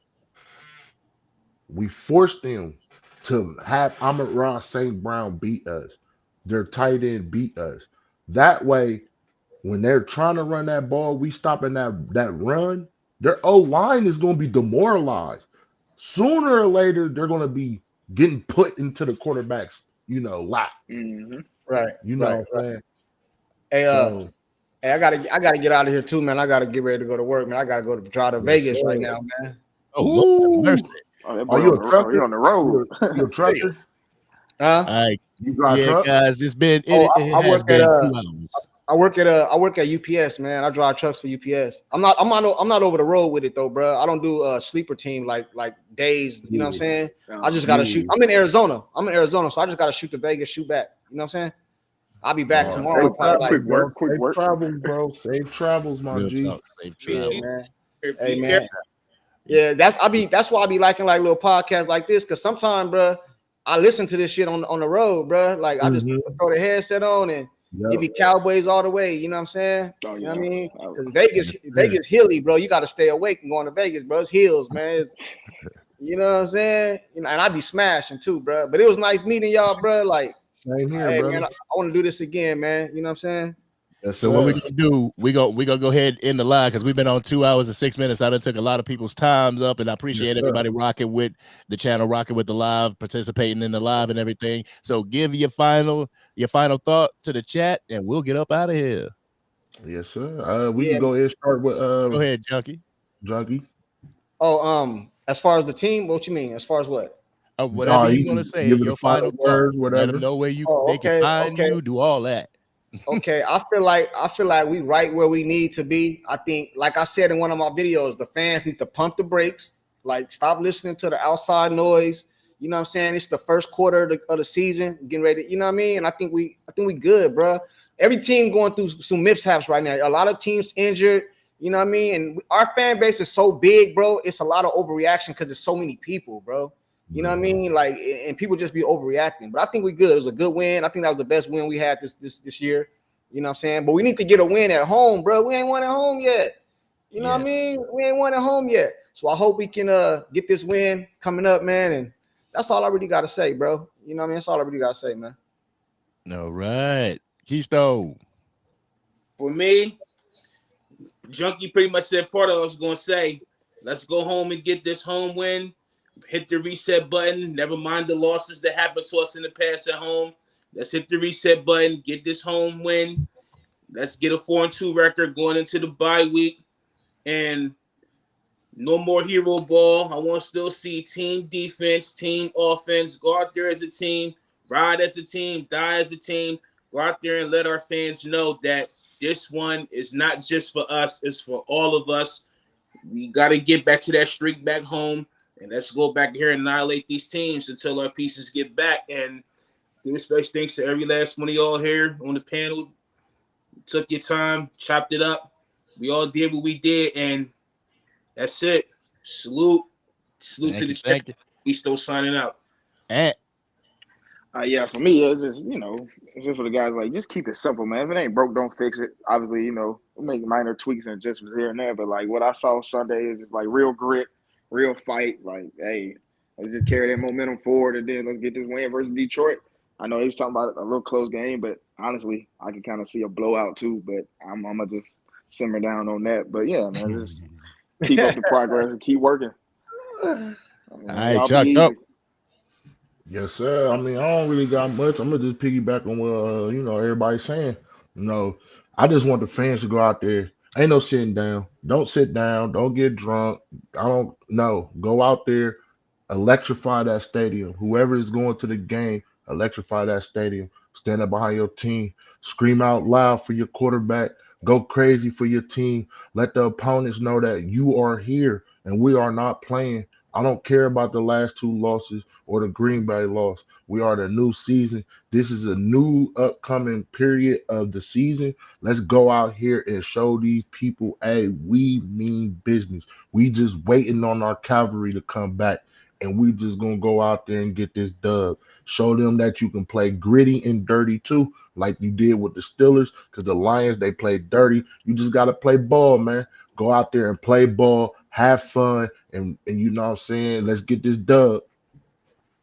We forced them to have Amon-Ra St. Brown beat us. Their tight end beat us. That way, when they're trying to run that ball, we stopping that run. Their O line is going to be demoralized. Sooner or later, they're going to be getting put into the quarterback's, lap. Mm-hmm. Right. You know Right. what I'm saying? Hey, So, hey, I gotta get out of here too, man. I gotta get ready to go to work, man. I gotta go to drive to Vegas sir. right now, man. oh Lord have Ooh, mercy. Oh, that are boy you on a the, trucker? you on the road. You a trucker? Huh? All right, You got a yeah, truck? guys, it I has work at been 2 hours. I work at UPS, man. I drive trucks for UPS. I'm not over the road with it though, bro. I don't do sleeper team like days. You know what I'm saying? I just gotta shoot. I'm in Arizona, so I just gotta shoot to Vegas, shoot back. You know what I'm saying? I'll be back tomorrow. Safe Probably travels, bro. quick Safe work. travels, bro. Safe travels, my Real G. talk, safe yeah, travel. man. Be Hey, man. careful. Yeah, that's why I be liking like little podcasts like this, because sometimes, bro, I listen to this shit on the road, bro. Like I just throw the headset on and it be Cowboys all the way. You know what I'm saying? Oh, You yeah. know what I mean? Oh. 'Cause Vegas hilly, bro. You got to stay awake and going to Vegas, bro. It's hills, man. You know what I'm saying? And I be smashing too, bro. But it was nice meeting y'all, bro. Like, Same here, hey, brother. man, I want to do this again, man. You know what I'm saying? Yes, So what we're sir. gonna do, we gonna go ahead and end the live, because we've been on 2 hours and 6 minutes. I done took a lot of people's times up, and I appreciate sir. everybody rocking with the channel, rocking with the live, participating in the live and everything. So give your final thought to the chat, and we'll get up out of here. Yes, sir. We Yeah. can go ahead and start with Go ahead, Junkie. Junkie. Oh, as far as the team, what you mean? As far as what? Whatever you You want to can say, give it your a final final words, thought. Let whatever. them know where they Okay, can find okay. you, do all that. Okay, I feel like we right where we need to be. I think, like I said in one of my videos, the fans need to pump the brakes. Like, stop listening to the outside noise. You know what I'm saying? It's the first quarter of the season, getting ready. You know what I mean? And I think we good, bro. Every team going through some mishaps right now. A lot of teams injured. You know what I mean? And our fan base is so big, bro. It's a lot of overreaction because there's so many people, bro. You know what I mean? Like, and people just be overreacting. But I think we good. It was a good win. I think that was the best win we had this year. You know what I'm saying? But we need to get a win at home, bro. We ain't won at home yet. You know what I mean? We ain't won at home yet. So I hope we can get this win coming up, man. And that's all I really got to say, bro. You know what I mean? That's all I really got to say, man. All right. Keystone. For me, Junkie pretty much said part of what I was going to say. Let's go home and get this home win. Hit the reset button. Never mind the losses that happened to us in the past at home. Let's hit the reset button. Get this home win. Let's get a 4-2 record going into the bye week. And no more hero ball. I want to still see team defense, team offense. Go out there as a team. Ride as a team. Die as a team. Go out there and let our fans know that this one is not just for us, it's for all of us. We got to get back to that streak back home, and let's go back here and annihilate these teams until our pieces get back. And give special thanks to every last one of y'all here on the panel. Took your time, chopped it up. We all did what we did, and that's it. Salute to the chat. He's still signing out. Yeah, for me, it's just, it's just for the guys, like, just keep it simple, man. If it ain't broke, don't fix it. Obviously, we'll make minor tweaks and adjustments here and there, but, like, what I saw Sunday is just, like, real grit, real fight. Like, hey, let's just carry that momentum forward, and then let's get this win versus Detroit. I know he was talking about a little close game, but honestly, I can kind of see a blowout too, but I'm going to just simmer down on that. But, yeah, man, just keep up the progress and keep working. All right, Chuck, up. Yes, sir. I mean, I don't really got much. I'm gonna just piggyback on what everybody's saying. I just want the fans to go out there. Ain't no sitting down. Don't sit down. Don't get drunk. I don't know. Go out there, electrify that stadium. Whoever is going to the game, electrify that stadium. Stand up behind your team. Scream out loud for your quarterback. Go crazy for your team. Let the opponents know that you are here and we are not playing. I don't care about the last two losses or the Green Bay loss. We are the new season. This is a new upcoming period of the season. Let's go out here and show these people, hey, we mean business. We just waiting on our cavalry to come back, and we just going to go out there and get this dub. Show them that you can play gritty and dirty too, like you did with the Steelers, because the Lions, they played dirty. You just got to play ball, man. Go out there and play ball, have fun, and you know what I'm saying? Let's get this dub.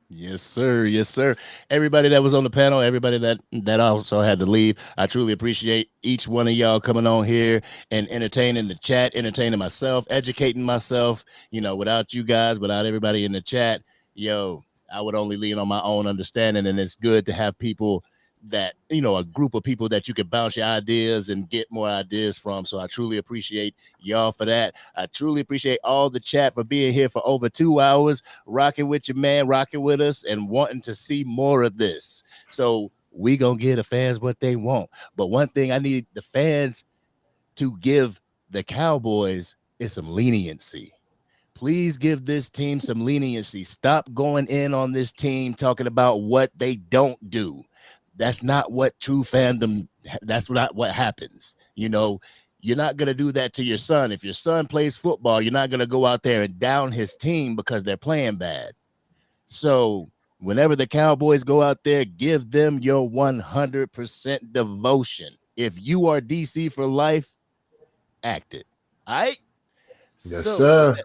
Yes, sir. Yes, sir. Everybody that was on the panel, everybody that also had to leave, I truly appreciate each one of y'all coming on here and entertaining the chat, entertaining myself, educating myself. Without you guys, without everybody in the chat, I would only lean on my own understanding, and it's good to have people that, a group of people that you can bounce your ideas and get more ideas from. So I truly appreciate y'all for that. I truly appreciate all the chat for being here for over 2 hours, rocking with your man, rocking with us, and wanting to see more of this. So we gonna give the fans what they want. But one thing I need the fans to give the Cowboys is some leniency. Please give this team some leniency. Stop going in on this team talking about what they don't do. That's not what true fandom, that's not what happens. You're not going to do that to your son. If your son plays football, you're not going to go out there and down his team because they're playing bad. So whenever the Cowboys go out there, give them your 100% devotion. If you are DC for life, act it. All right? Yes, sir.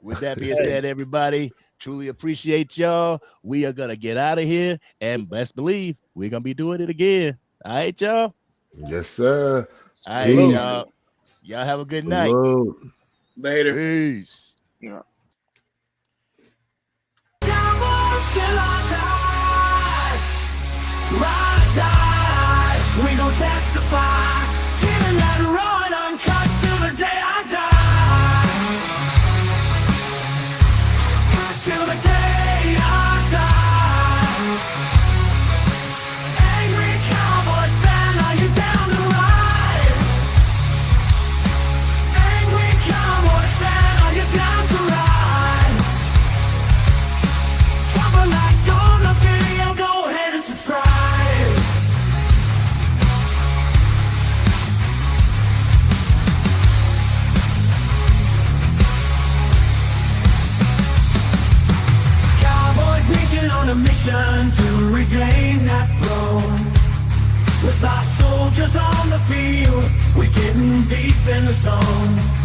With that being said, everybody, truly appreciate y'all. We are going to get out of here, and best believe we're going to be doing it again. All right, y'all? Yes, sir. All right, y'all. Y'all have a good night. Later. Peace. Yeah. We gon' testify. Didn't let it run uncut till the day I die. Till the day I die. Angry Cowboys fan, are you down to ride? Angry Cowboys fan, are you down to ride? Drop a like on the video, go ahead and subscribe. Cowboys Nation on a mission to regain that throne. With our soldiers on the field, we're getting deep in the zone.